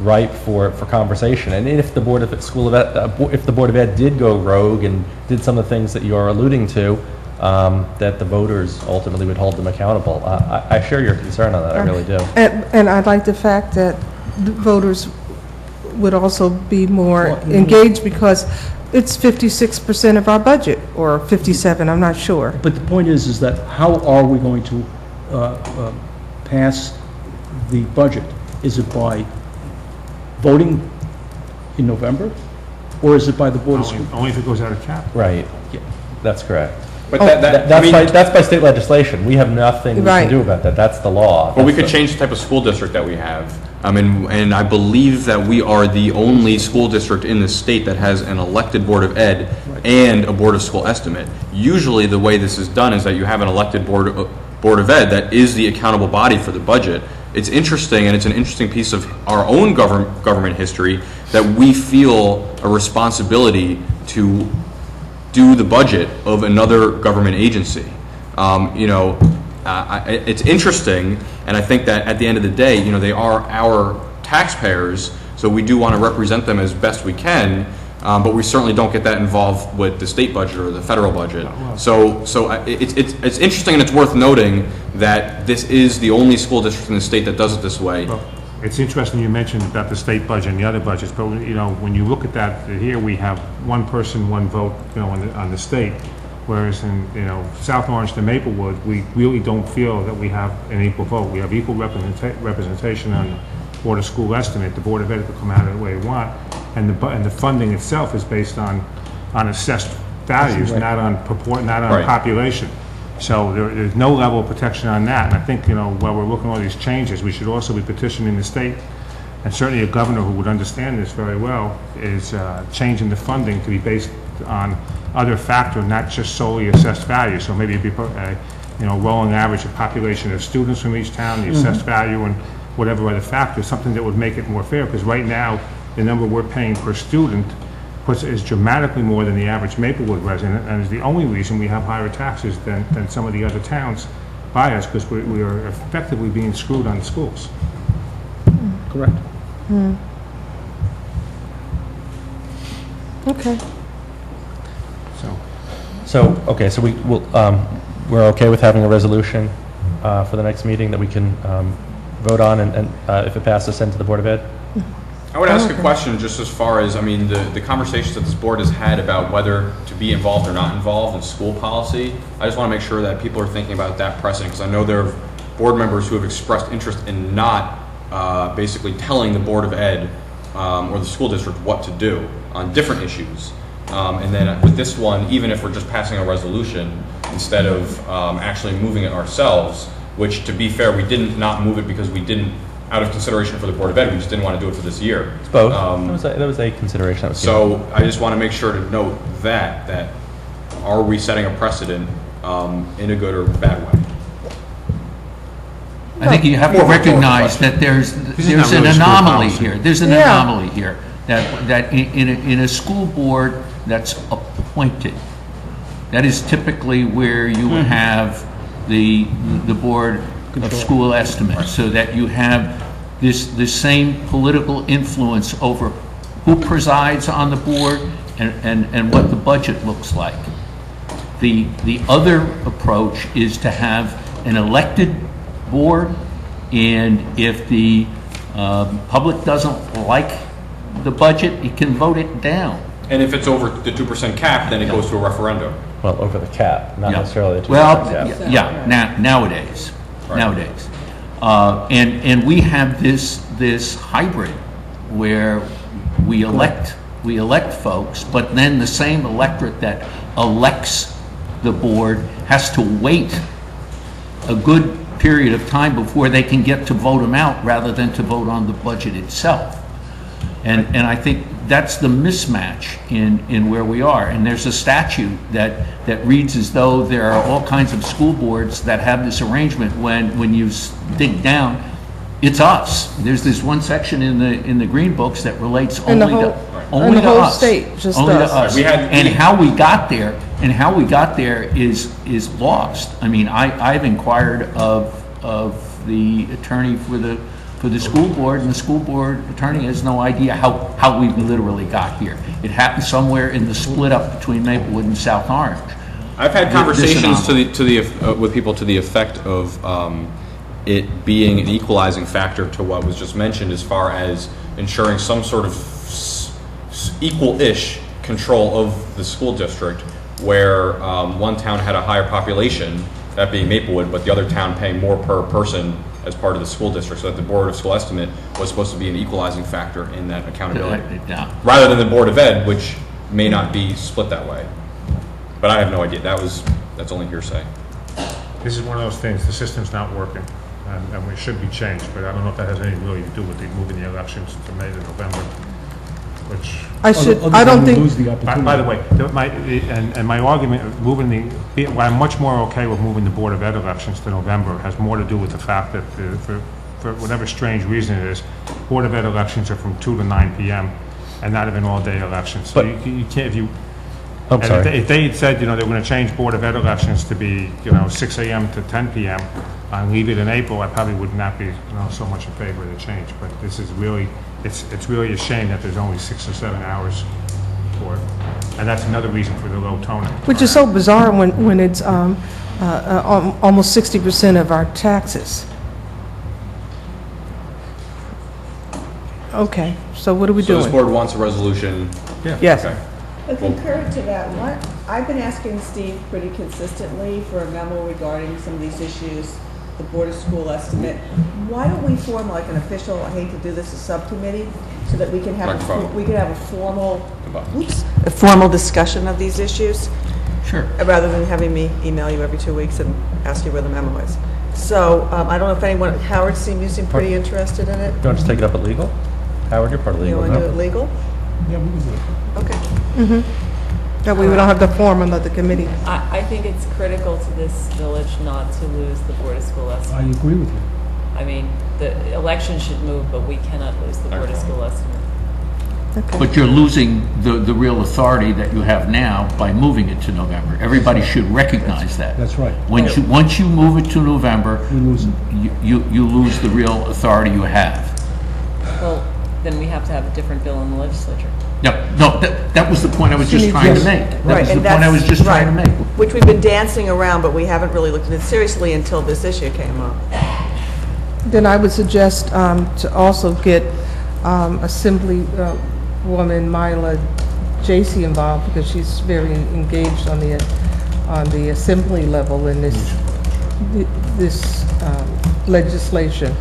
ripe for conversation. And if the Board of Ed did go rogue and did some of the things that you're alluding to, that the voters ultimately would hold them accountable. I share your concern on that, I really do. And I like the fact that the voters would also be more engaged, because it's 56% of our budget, or 57, I'm not sure. But the point is that how are we going to pass the budget? Is it by voting in November, or is it by the Board of School? Only if it goes out of cap. Right. Yeah, that's correct. But that's by state legislation. We have nothing we can do about that. That's the law. But we could change the type of school district that we have. And I believe that we are the only school district in the state that has an elected Board of Ed and a Board of School Estimate. Usually the way this is done is that you have an elected Board of Ed that is the accountable body for the budget. It's interesting, and it's an interesting piece of our own government history, that we feel a responsibility to do the budget of another government agency. It's interesting, and I think that at the end of the day, they are our taxpayers, so we do want to represent them as best we can, but we certainly don't get that involved with the state budget or the federal budget. So it's interesting, and it's worth noting that this is the only school district in the state that does it this way. Well, it's interesting you mentioned about the state budget and the other budgets, but when you look at that, here we have one person, one vote, on the state, whereas in South Orange to Maplewood, we really don't feel that we have an equal vote. We have equal representation on the Board of School Estimate. The Board of Ed could come out the way they want, and the funding itself is based on assessed values, not on Right. population. So there's no level of protection on that. And I think, while we're looking at all these changes, we should also be petitioning the state, and certainly a governor who would understand this very well, is changing the funding to be based on other factor, not just solely assessed value. So maybe it'd be rolling average of population of students from each town, the assessed value, and whatever other factor, something that would make it more fair. Because right now, the number we're paying per student is dramatically more than the average Maplewood resident, and is the only reason we have higher taxes than some of the other towns by us, because we are effectively being screwed on the schools. Correct. Okay. So, okay, so we're okay with having a resolution for the next meeting that we can vote on, and if it passes, send to the Board of Ed? I would ask a question just as far as, the conversations that this board has had about whether to be involved or not involved in school policy. I just want to make sure that people are thinking about that precedent, because I know there are board members who have expressed interest in not basically telling the Board of Ed or the school district what to do on different issues. And then with this one, even if we're just passing a resolution instead of actually moving it ourselves, which, to be fair, we didn't not move it because we didn't, out of consideration for the Board of Ed, we just didn't want to do it for this year. It's both. That was a consideration that was given. So I just want to make sure to note that are we setting a precedent in a good or bad way? I think you have to recognize that there's an anomaly here. There's an anomaly here, that in a school board that's appointed, that is typically where you would have the board of school estimates, so that you have this same political influence over who presides on the board and what the budget looks like. The other approach is to have an elected board, and if the public doesn't like the budget, it can vote it down. And if it's over the 2% cap, then it goes to a referendum. Well, over the cap, not necessarily the 2% Well, cap. nowadays. Right. Nowadays. And we have this hybrid where we elect folks, but then the same electorate that elects the board has to wait a good period of time before they can get to vote them out, rather than to vote on the budget itself. And I think that's the mismatch in where we are. And there's a statute that reads as though there are all kinds of school boards that have this arrangement. When you dig down, it's us. There's this one section in the green books that relates only to us. State, just only us. to us. And how we got there is lost. I mean, I've inquired of the attorney for the school board, and the school board attorney has no idea how we literally got here. It happened somewhere in the split up between Maplewood and South Orange. I've had conversations with people to the effect of it being an equalizing factor to what was just mentioned, as far as ensuring some sort of equal-ish control of the school district, where one town had a higher population, that being Maplewood, but the other town paying more per person as part of the school district, so that the Board of School Estimate was supposed to be an equalizing factor in that accountability, rather than the Board of Ed, which may not be split that way. But I have no idea. That's only hearsay. This is one of those things, the system's not working, and it should be changed, but I don't know if that has anything really to do with moving the elections to May to November, which... I don't think... Lose the opportunity. By the way, my argument of why I'm much more okay with moving the Board of Ed elections to November has more to do with the fact that for whatever strange reason it is, Board of Ed elections are from 2 to 9 p.m. and not even all-day elections. So you can't, if they had said, they were going to change Board of Ed elections to be, 6 a.m. to 10 p.m. and leave it in April, I probably would not be, so much in favor of the change. But this is really, it's really a shame that there's only 6 or 7 hours for it. And that's another reason for the low tone. Which is so bizarre when it's almost 60% of our taxes. Okay, so what are we So doing? this board wants a resolution? Yeah. Yes. Okay. Concurrent to that, I've been asking Steve pretty consistently for a memo regarding some of these issues the Board of School estimate. Why don't we form like an official, I hate to do this, a subcommittee, so that we can have, a formal discussion of these issues? Sure. Rather than having me email you every 2 weeks and ask you where the memo is. So, I don't know if anyone, Howard you seem pretty interested in it. You want to just take it up at legal? Howard, you're part of You legal, want to do no? it legal? Yeah, we can do it. Okay. That way we don't have to form another committee. I think it's critical to this village not to lose the Board of School I estimate. agree with you. I mean, the election should move, but we cannot lose the Board of School estimate. But you're losing the real authority that you have now by moving it to November. Everybody should recognize that. That's right. Once you move it to November, We lose it. you lose the real authority you have. Well, then we have to have a different bill in the legislature. No, that was the point I was just trying to make. That was the point I was just trying to make. Which we've been dancing around, but we haven't really looked at it seriously until this issue came up. Then I would suggest to also get Assembly woman Myla J.C. involved, because she's very engaged on the assembly level in this legislation.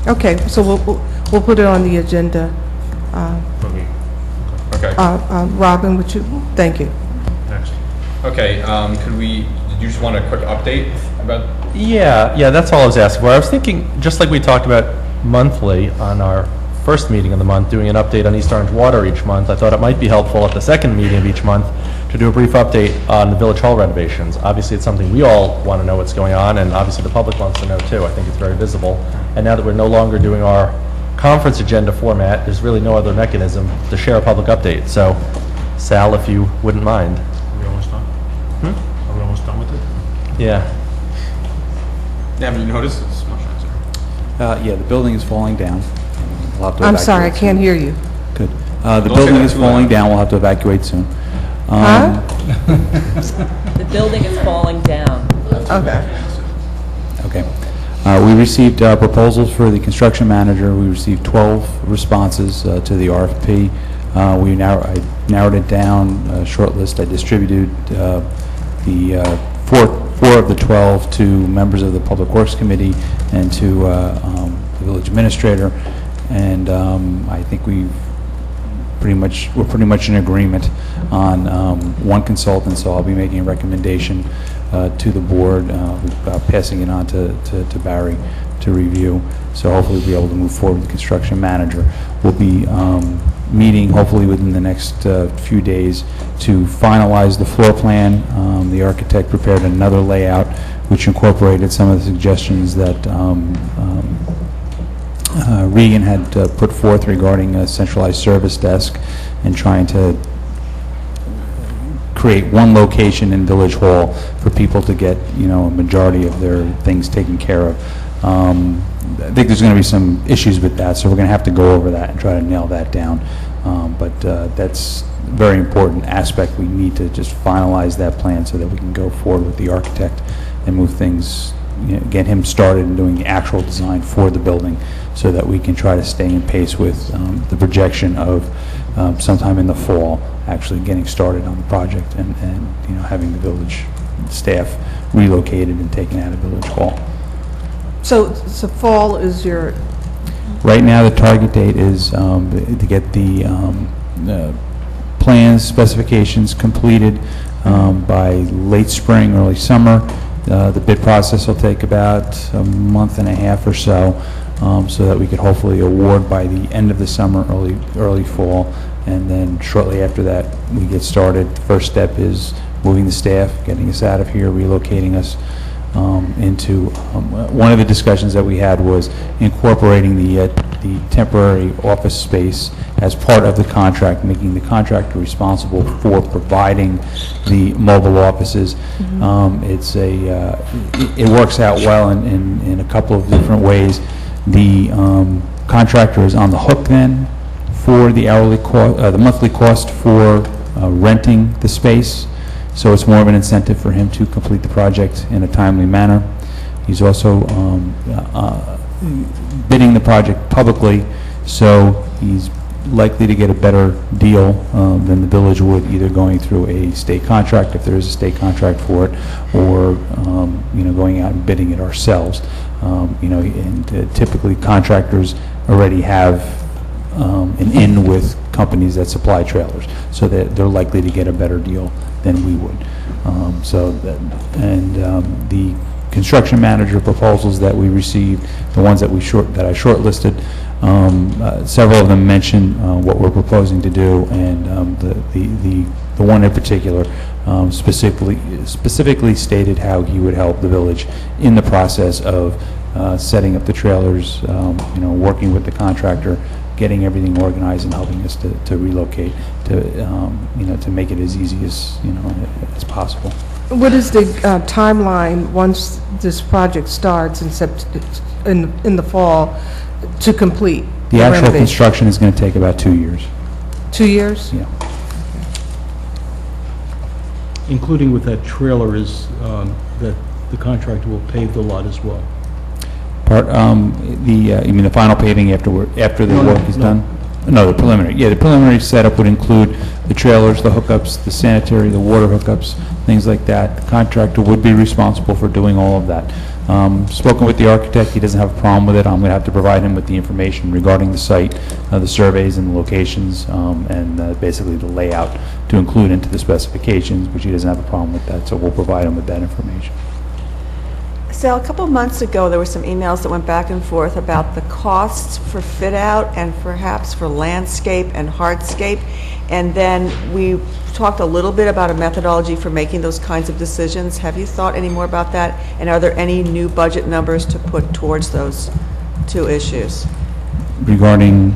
Okay, so we'll put it on the agenda. Okay. Robin, would you? Thank you. Next. Okay, did you just want a quick update about? Yeah, that's all I was asking for. I was thinking, just like we talked about monthly on our first meeting of the month, doing an update on East Orange Water each month, I thought it might be helpful at the second meeting of each month to do a brief update on the Village Hall renovations. Obviously, it's something we all want to know what's going on, and obviously the public wants to know too. I think it's very visible. And now that we're no longer doing our conference agenda format, there's really no other mechanism to share a public update. So, Sal, if you wouldn't mind. Are we almost done? Are we almost done with it? Yeah. Yeah, have you noticed? It's much nicer. Yeah, the building is falling down. We'll have to I'm sorry, I evacuate can't soon. hear you. Good. The Don't say building that is too falling loud. down, we'll have to evacuate soon. The building is falling down. Okay. Okay. We received proposals for the construction manager. We received 12 responses to the RFP. I narrowed it down, short list. I distributed the four of the 12 to members of the Public Works Committee and to the village administrator. And I think we're pretty much in agreement on one consultant, so I'll be making a recommendation to the board, passing it on to Barry to review. So hopefully we'll be able to move forward with the construction manager. We'll be meeting hopefully within the next few days to finalize the floor plan. The architect prepared another layout which incorporated some of the suggestions that Regan had put forth regarding a centralized service desk and trying to create one location in Village Hall for people to get, a majority of their things taken care of. I think there's going to be some issues with that, so we're going to have to go over that and try to nail that down. But that's a very important aspect. We need to just finalize that plan so that we can go forward with the architect and move things, get him started in doing the actual design for the building so that we can try to stay in pace with the projection of sometime in the fall actually getting started on the project and having the village staff relocated and taken out of Village Hall. So fall is your... Right now, the target date is to get the plans, specifications completed by late spring, early summer. The bid process will take about a month and a half or so, so that we could hopefully award by the end of the summer, early fall, and then shortly after that, we get started. First step is moving the staff, getting us out of here, relocating us into one of the discussions that we had was incorporating the temporary office space as part of the contract, making the contractor responsible for providing the mobile offices. It works out well in a couple of different ways. The contractor is on the hook then for the the monthly cost for renting the space. So it's more of an incentive for him to complete the project in a timely manner. He's also bidding the project publicly, so he's likely to get a better deal than the village would, either going through a state contract, if there is a state contract for it, or, going out and bidding it ourselves. And typically contractors already have an in with companies that supply trailers, so that they're likely to get a better deal than we would. The construction manager proposals that we received, the ones that I shortlisted, several of them mention what we're proposing to do, and the one in particular specifically stated how he would help the village in the process of setting up the trailers, working with the contractor, getting everything organized, and helping us to relocate, to make it as easy as possible. What is the timeline once this project starts in the fall to complete? The actual renovation? construction is going to take about 2 years. 2 years? Yeah. Including with that trailer is that the contractor will pave the lot as well. You mean the final paving after the work is done? No, the preliminary. Yeah, the preliminary setup would include the trailers, the hookups, the sanitary, the water hookups, things like that. The contractor would be responsible for doing all of that. Spoken with the architect, he doesn't have a problem with it. I'm going to have to provide him with the information regarding the site, the surveys and the locations, and basically the layout to include into the specifications, but he doesn't have a problem with that, so we'll provide him with that information. Sal, a couple of months ago, there were some emails that went back and forth about the costs for fit-out and perhaps for landscape and hardscape, and then we talked a little bit about a methodology for making those kinds of decisions. Have you thought any more about that, and are there any new budget numbers to put towards those two issues? Regarding?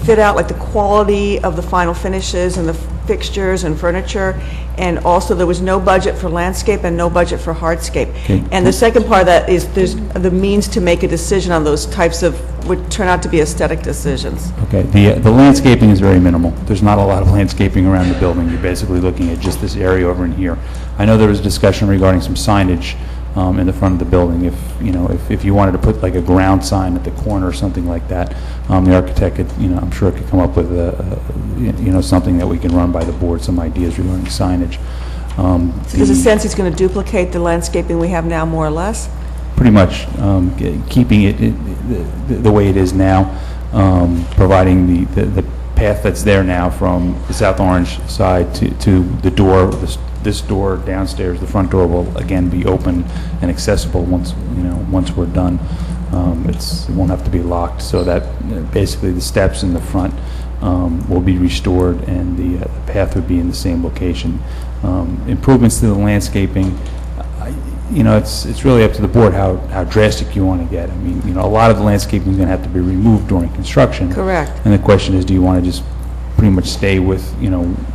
Fit out, like the quality of the final finishes and the fixtures and furniture, and also there was no budget for landscape and no budget for hardscape. Okay. And the second part of that is there's the means to make a decision on those types of, would turn out to be aesthetic decisions. Okay, the landscaping is very minimal. There's not a lot of landscaping around the building. You're basically looking at just this area over in here. I know there was discussion regarding some signage in the front of the building. If you wanted to put like a ground sign at the corner or something like that, the architect could, I'm sure could come up with something that we can run by the board, some ideas regarding signage. So there's a sense he's going to duplicate the landscaping we have now, more or less? Pretty much keeping it the way it is now, providing the path that's there now from the South Orange side to the door. This door downstairs, the front door, will again be open and accessible once we're done. It won't have to be locked, so that basically the steps in the front will be restored, and the path would be in the same location. Improvements to the landscaping, it's really up to the board how drastic you want to get. I mean, a lot of the landscaping is going to have to be removed during construction. Correct. And the question is, do you want to just pretty much stay with,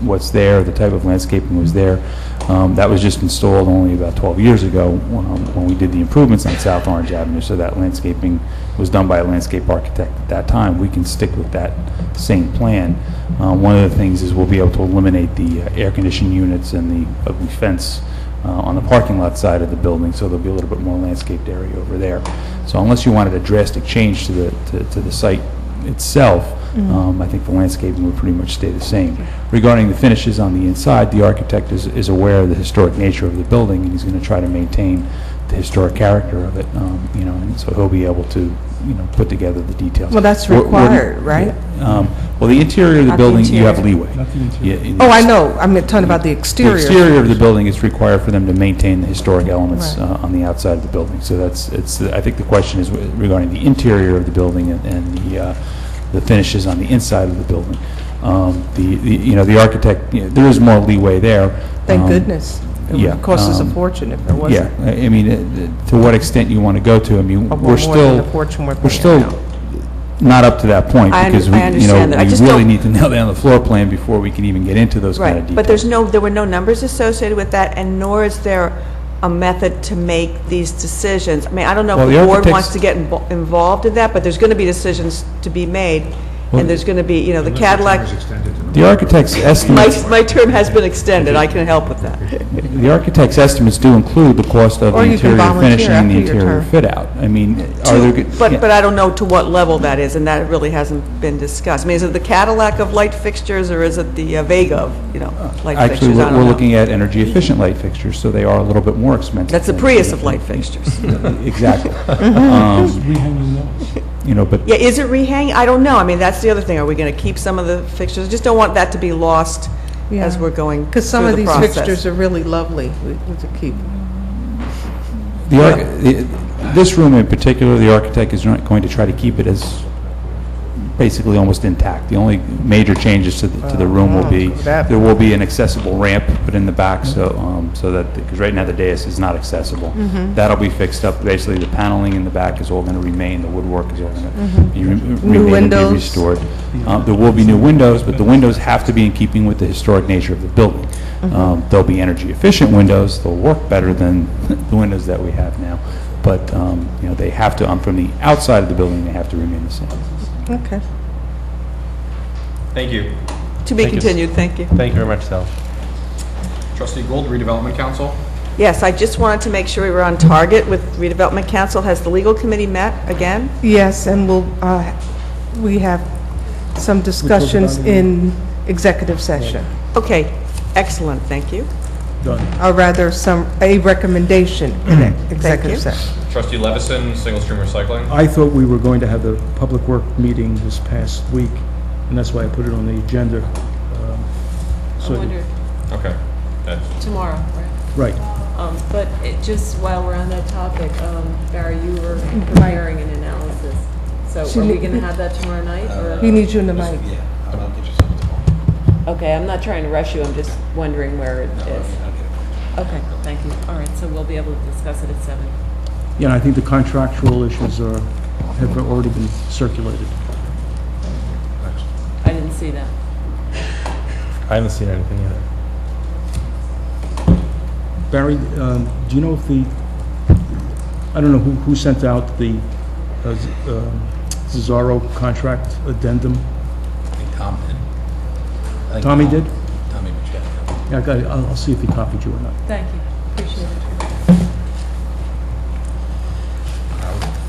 what's there, the type of landscaping was there. That was just installed only about 12 years ago when we did the improvements on South Orange Avenue, so that landscaping was done by a landscape architect at that time. We can stick with that same plan. One of the things is we'll be able to eliminate the air conditioning units and the ugly fence on the parking lot side of the building, so there'll be a little bit more landscaped area over there. So unless you wanted a drastic change to the site itself, I think the landscaping would pretty much stay the same. Regarding the finishes on the inside, the architect is aware of the historic nature of the building, and he's going to try to maintain the historic character of it, and so he'll be able to, put together the details. Well, that's required, right? Yeah. Well, the interior of the building, you have leeway. Oh, I know. I'm talking about the exterior. The exterior of the building is required for them to maintain the historic elements on the outside of the building. So I think the question is regarding the interior of the building and the finishes on the inside of the building. The architect, there is more leeway there. Thank goodness. It would cost us a fortune if there wasn't. Yeah, I mean, to what extent you want to go to. I mean, we're still not up to that point because we really need to nail down the floor plan before we can even get into those kind of details. But there were no numbers associated with that, and nor is there a method to make these decisions. I mean, I don't know if the board wants to get involved in that, but there's going to be decisions to be made, And there's going to be, the Cadillac, The architect's estimates, my term has been extended, I can help with that. the architect's estimates do include the cost of the Or you can interior volunteer finishing and the after your interior term. fit-out. I mean, are there... But I don't know to what level that is, and that really hasn't been discussed. I mean, is it the Cadillac of light fixtures, or is it the Vega of, light Actually, fixtures? I don't we're know. looking at energy-efficient light fixtures, so they are a little bit more expensive. That's the than- Prius of light fixtures. Exactly. Rehanging those? But Yeah, is it rehang? I don't know. I mean, that's the other thing. Are we going to keep some of the fixtures? I just don't want that to be lost as we're going through the Because some of these process. fixtures are really lovely to keep. this room in particular, the architect is going to try to keep it as basically almost intact. The only major changes to the room will be, there will be an accessible ramp put in the back, so that, because right now the dais is not accessible. That'll be fixed up. Basically, the paneling in the back is all going to remain, the woodwork is all going to be remain and be restored. There will be new windows, but the windows have to be in keeping with the historic nature of the building. They'll be energy efficient windows, they'll work better than the windows that we have now, but, they have to, from the outside of the building, they have to remain the same. Okay. Thank you. To be continued, thank you. Thank you very much, Sal. Trustee Gould, Redevelopment Council. Yes, I just wanted to make sure we were on target with redevelopment council. Has the legal committee met again? Yes, and we have some discussions in executive session, Okay, excellent, thank you. Done. or rather, a recommendation in executive you. session. Trustee Levison, Single Stream Recycling. I thought we were going to have the public work meeting this past week, and that's why I put it on the agenda. So- Okay. That's- Tomorrow, Right. But just while we're on that topic, Barry, you were preparing an analysis. So She are we need- going to have that tomorrow night? or- He needs you in the mic. Okay, I'm not trying to rush you, I'm just wondering where it is. Okay, thank you. All right, so we'll be able to discuss it at 7. Yeah, and I think the contractual issues have already been circulated. I didn't see that. I haven't seen anything either. Barry, do you know if I don't know who sent out the Cesaro contract addendum? I think Tom did. Tommy did? Tommy Machado. Yeah, I got it. I'll see if he copied you or not. Thank you, appreciate it.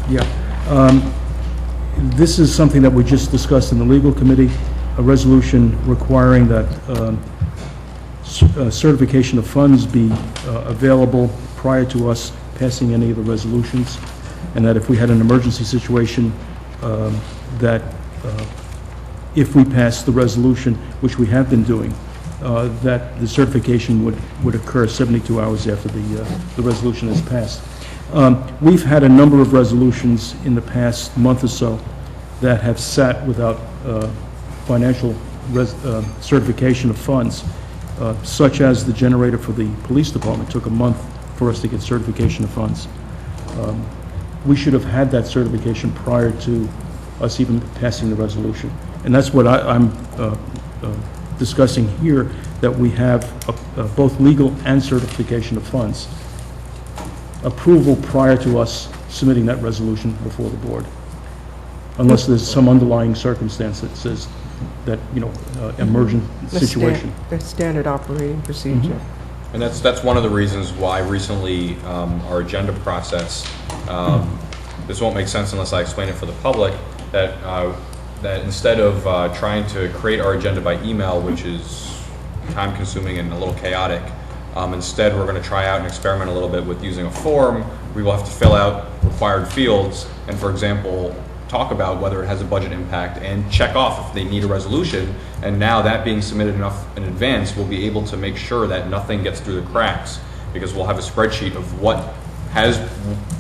Yeah. This is something that we just discussed in the legal committee, a resolution requiring that certification of funds be available prior to us passing any of the resolutions, and that if we had an emergency situation, that if we pass the resolution, which we have been doing, that the certification would occur 72 hours after the resolution is passed. We've had a number of resolutions in the past month or so that have sat without financial certification of funds, such as the generator for the police department. Took a month for us to get certification of funds. We should have had that certification prior to us even passing the resolution. And that's what I'm discussing here, that we have both legal and certification of funds. Approval prior to us submitting that resolution before the board. Unless there's some underlying circumstance that says that, emergent situation. The standard operating procedure. And that's one of the reasons why recently our agenda process, this won't make sense unless I explain it for the public, that instead of trying to create our agenda by email, which is time-consuming and a little chaotic, instead we're going to try out and experiment a little bit with using a form. We will have to fill out required fields and, for example, talk about whether it has a budget impact and check off if they need a resolution. And now that being submitted enough in advance, we'll be able to make sure that nothing gets through the cracks, because we'll have a spreadsheet of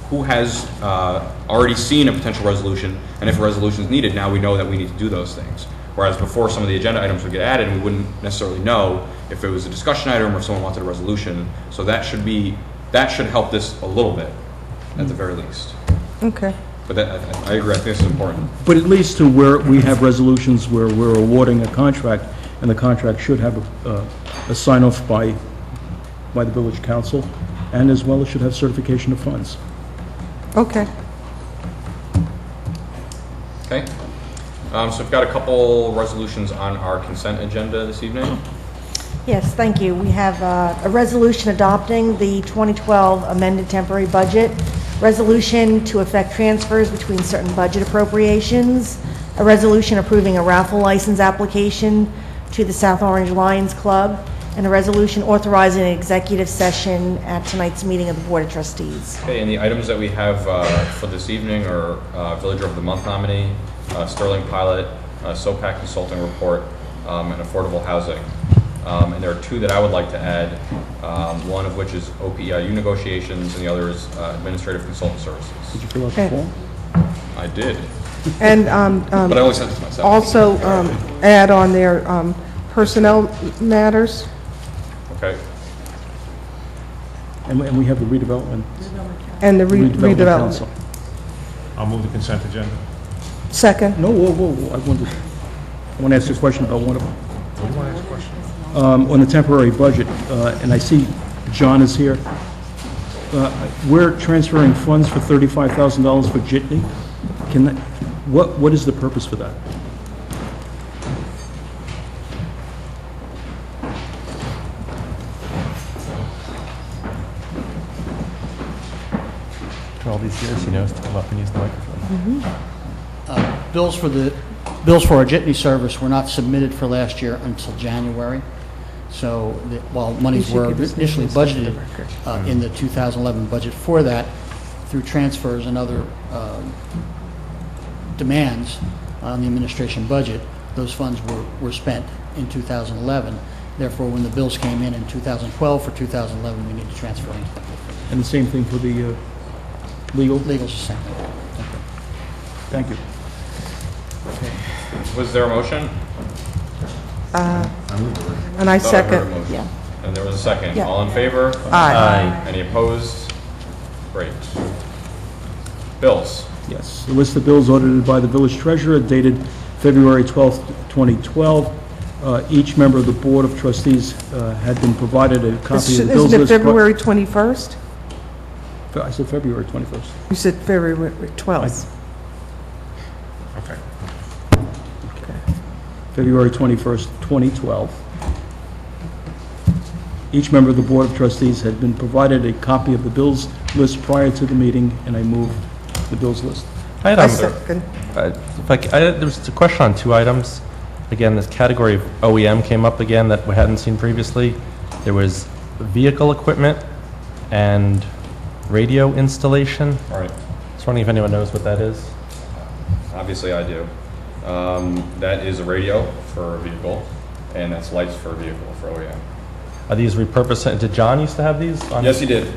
who has already seen a potential resolution, and if a resolution is needed, now we know that we need to do those things. Whereas before, some of the agenda items would get added and we wouldn't necessarily know if it was a discussion item or if someone wanted a resolution. So that should help this a little bit, at the very least. Okay. But I agree, I think this is important. But it leads to where we have resolutions where we're awarding a contract, and the contract should have a sign-off by the village council, and as well as should have certification of funds. Okay. Okay. So we've got a couple resolutions on our consent agenda this evening. Yes, thank you. We have a resolution adopting the 2012 amended temporary budget, resolution to effect transfers between certain budget appropriations, a resolution approving a raffle license application to the South Orange Lions Club, and a resolution authorizing an executive session at tonight's meeting of the Board of Trustees. Okay, and the items that we have for this evening are Villager of the Month nominee, Sterling Pilot, SOPAC Consulting Report, and Affordable Housing. And there are two that I would like to add, one of which is OPEIU negotiations, and the other is Administrative Consultant Services. Did you fill out the form? I did. And But I only sent it to myself. also add on there personnel matters. Okay. And we have the redevelopment. And the redevelopment. Council. I'll move the consent agenda. Second. No, whoa. I want to ask you a question about one of them. What do you want to ask a question? On the temporary budget, and I see John is here. We're transferring funds for $35,000 for Jitney. What is the purpose for that? For all these years, he knows to come up and use the microphone. Bills for our Jitney service were not submitted for last year until January. So while monies were initially budgeted in the 2011 budget for that, through transfers and other demands on the administration budget, those funds were spent in 2011. Therefore, when the bills came in 2012 for 2011, we need to transfer them. And the same thing for the legal? Legal's the same. Thank you. Was there a motion? And I Thought I heard a second. motion. Yeah. And there was a second. Yeah. All in favor? Aye. Any opposed? Great. Bills. Yes. The list of bills audited by the village treasurer dated February 12th, 2012. Each member of the Board of Trustees had been provided a copy of the bills Isn't it list. February 21st? I said February 21st. You said February 12th. Okay. February 21st, 2012. Each member of the Board of Trustees had been provided a copy of the bills list prior to the meeting, and I moved the bills list. I second. There was a question on two items. Again, this category of OEM came up again that we hadn't seen previously. There was vehicle equipment and radio installation. All right. Just wondering if anyone knows what that is. Obviously, I do. That is a radio for a vehicle, and that's lights for a vehicle for OEM. Are these repurposing? Did John used to have these? Yes, he did.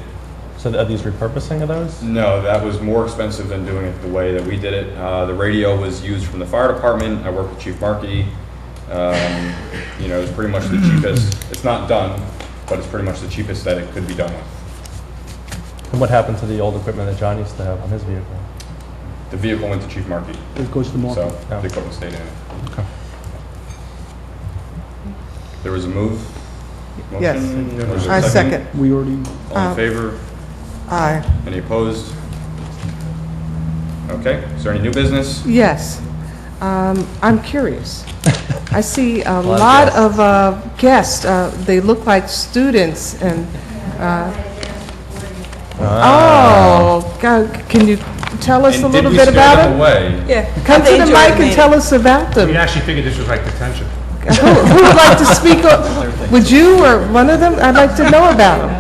So are these repurposing of those? No, that was more expensive than doing it the way that we did it. The radio was used from the fire department. I worked with Chief Markey. You know, it was pretty much the cheapest. It's not done, but it's pretty much the cheapest that it could be done with. And what happened to the old equipment that John used to have on his vehicle? The vehicle went to Chief Markey. It goes to Markey. So the equipment stayed in it. Okay. There was a move? Motion? Yes. Was there a I second. We already, All in favor? Aye. Any opposed? Okay, is there any new business? Yes. I'm curious. I see a lot lot of guests. They look like students and, oh, God, can you tell us a And little did we bit scare about them them? away? Yeah. Come to the mic and tell us about them. We actually figured this was like detention. Who would like to speak up? Would you or one of them? I'd like to know about them.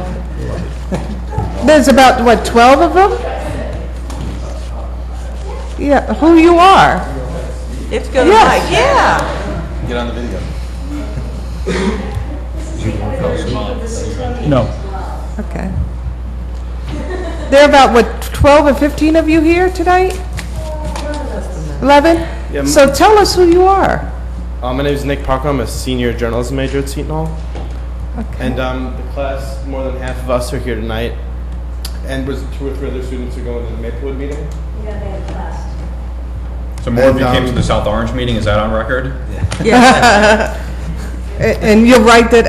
There's about, what, 12 of them? Yeah, who you are? It's good. Yes. Yeah. Get on the video. no. Okay. There are about, what, 12 or 15 of you here tonight? 11? Yeah, So tell us who you are. my name is Nick Parker. I'm a senior journalism major at Seton Hall. Okay. And the class, more than half of us are here tonight. And was 2 or 3 other students are going to the Maplewood meeting? So more of you came to the South Orange meeting, is that on record? Yeah. And you're right that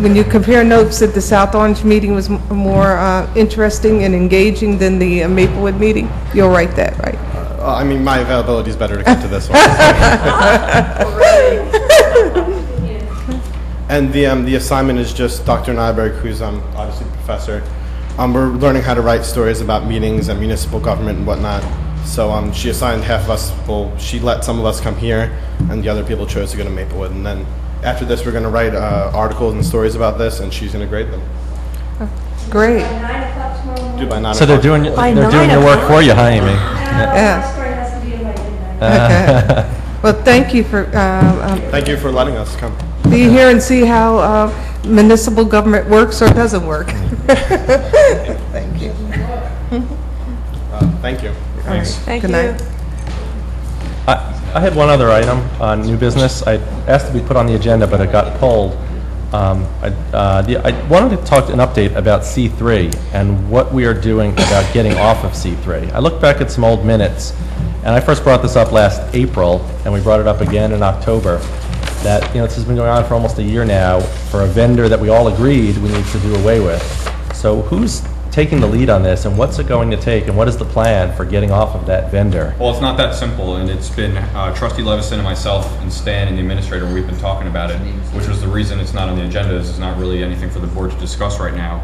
when you compare notes that the South Orange meeting was more interesting and engaging than the Maplewood meeting, you'll write that, right? I mean, my availability is better to come to this one. And the assignment is just Dr. Nyberg, who's obviously the professor. We're learning how to write stories about meetings and municipal government and whatnot. So she assigned half of us. Well, she let some of us come here, and the other people chose to go to Maplewood. And then after this, we're going to write articles and stories about this, and she's going to grade them. Great. Do by 9 So they're o'clock. doing your work for you, huh, Amy? Yes. Okay. Well, thank you for Thank you for letting us come. be here and see how municipal government works or doesn't work. Thank you. Thank you. Thanks. Thank Good you. night. I had one other item on new business. I asked to be put on the agenda, but it got pulled. I wanted to talk an update about C3 and what we are doing about getting off of C3. I looked back at some old minutes, and I first brought this up last April, and we brought it up again in October, that this has been going on for almost a year now for a vendor that we all agreed we need to do away with. So who's taking the lead on this, and what's it going to take, and what is the plan for getting off of that vendor? Well, it's not that simple, and it's been Trustee Levison and myself and Stan and the administrator, we've been talking about it, which was the reason it's not on the agenda, is it's not really anything for the board to discuss right now.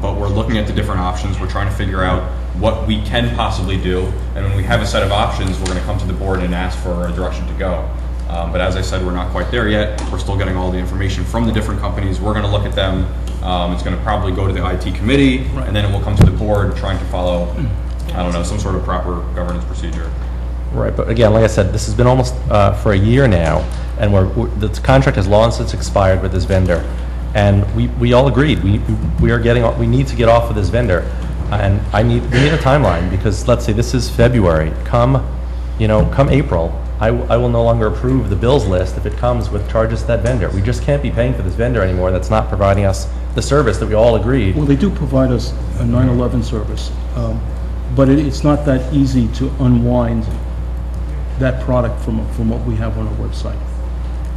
But we're looking at the different options, we're trying to figure out what we can possibly do, and when we have a set of options, we're going to come to the board and ask for a direction to go. But as I said, we're not quite there yet. We're still getting all the information from the different companies. We're going to look at them. It's going to probably go to the IT committee, and then it will come to the board trying to follow, I don't know, some sort of proper governance procedure. Right, but again, like I said, this has been almost for a year now, and the contract has long since expired with this vendor. And we all agreed, we need to get off of this vendor. And we need a timeline, because let's say this is February. Come April, I will no longer approve the bills list if it comes with charges to that vendor. We just can't be paying for this vendor anymore that's not providing us the service that we all agreed. Well, they do provide us a 9/11 service, but it's not that easy to unwind that product from what we have on our website.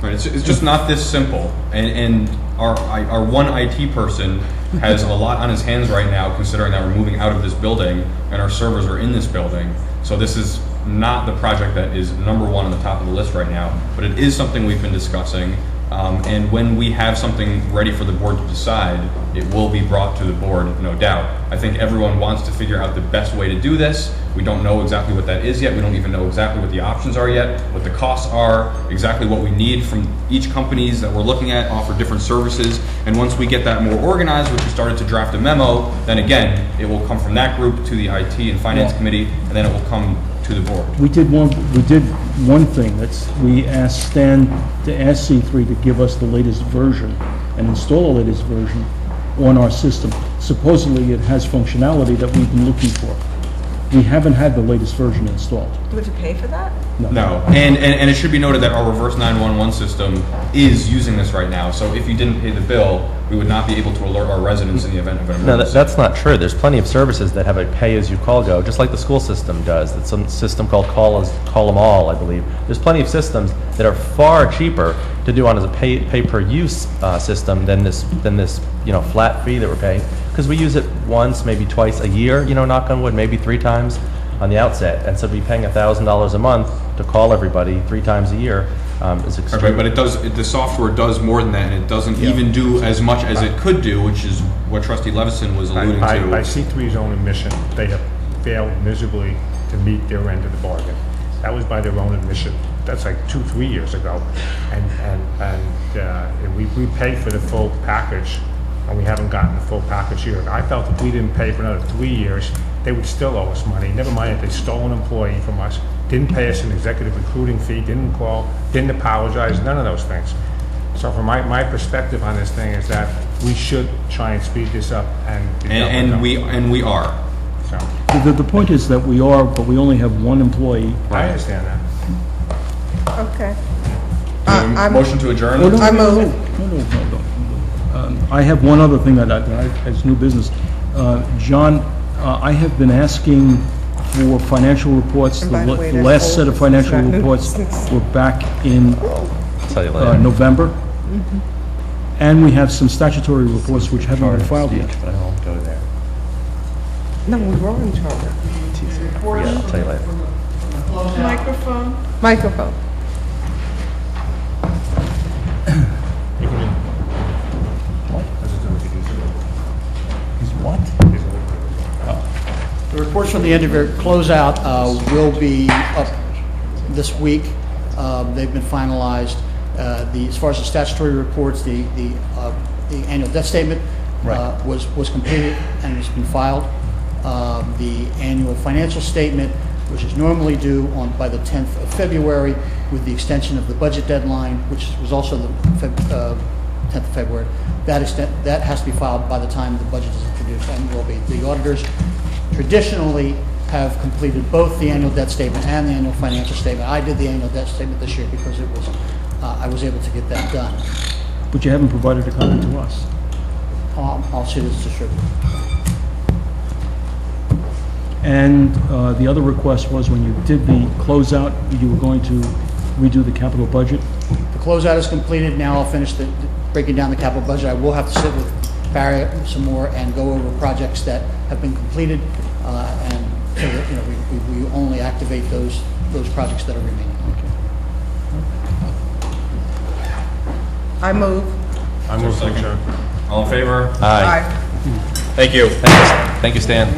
Right, it's just not this simple, and our one IT person has a lot on his hands right now, considering that we're moving out of this building and our servers are in this building. So this is not the project that is number one on the top of the list right now, but it is something we've been discussing. And when we have something ready for the board to decide, it will be brought to the board, no doubt. I think everyone wants to figure out the best way to do this. We don't know exactly what that is yet. We don't even know exactly what the options are yet, what the costs are, exactly what we need from each companies that we're looking at, offer different services. And once we get that more organized, which we started to draft a memo, then again, it will come from that group to the IT and Finance Committee, and then it will come to the board. We did one thing, we asked Stan to ask C3 to give us the latest version and install the latest version on our system. Supposedly it has functionality that we've been looking for. We haven't had the latest version installed. Do we have to pay for that? No. And it should be noted that our reverse 911 system is using this right now. So if you didn't pay the bill, we would not be able to alert our residents in the event of an No, emergency. that's not true. There's plenty of services that have a pay-as-you-call go, just like the school system does. It's some system called Call Them All, I believe. There's plenty of systems that are far cheaper to do on as a pay-per-use system than this flat fee that we're paying, because we use it once, maybe twice a year. Knock on wood, maybe 3 times on the outset, and so to be paying $1,000 a month to call everybody 3 times a year is extreme. Right, but the software does more than that, and it doesn't even do as much as it could do, which is what Trustee Levison was alluding By to. C3's own admission, they have failed miserably to meet their end of the bargain. That was by their own admission. That's like 2-3 years ago, and we paid for the full package, and we haven't gotten the full package here. I felt if we didn't pay for another 3 years, they would still owe us money. Never mind that they stole an employee from us, didn't pay us an executive recruiting fee, didn't call, didn't apologize, none of those things. So from my perspective on this thing is that we should try and speed this up And we are. So The point is that we are, but we only have one employee. I understand that. Okay. Motion to adjourn? Oh, no, I no, move. No. I have one other thing that as new business. John, I have been asking for financial reports. And by the way, The there's last set of old financial business, not new reports business. were back in I'll tell you later. November. And we have some statutory reports which haven't been filed yet. But I won't go there. No, we were in charter. Yeah, I'll tell you later. Microphone. Microphone. The reports from the end of your closeout will be up this week. They've been finalized. As far as the statutory reports, the annual debt statement was completed and has been filed. The annual financial statement, which is normally due by the 10th of February, with the extension of the budget deadline, which was also the 10th of February, that has to be filed by the time the budget is introduced, and will be. The auditors traditionally have completed both the annual debt statement and the annual financial statement. I did the annual debt statement this year because it was I was able to get that done. But you haven't provided a copy to us. I'll see this distributed. And the other request was when you did the closeout, you were going to redo the capital budget? The closeout is completed. Now I'll finish breaking down the capital budget. I will have to sit with Barry some more and go over projects that have been completed, and so that, we only activate those projects that are remaining. I move. I move to adjourn. All in favor? Aye. Thank you. Thank you, Stan.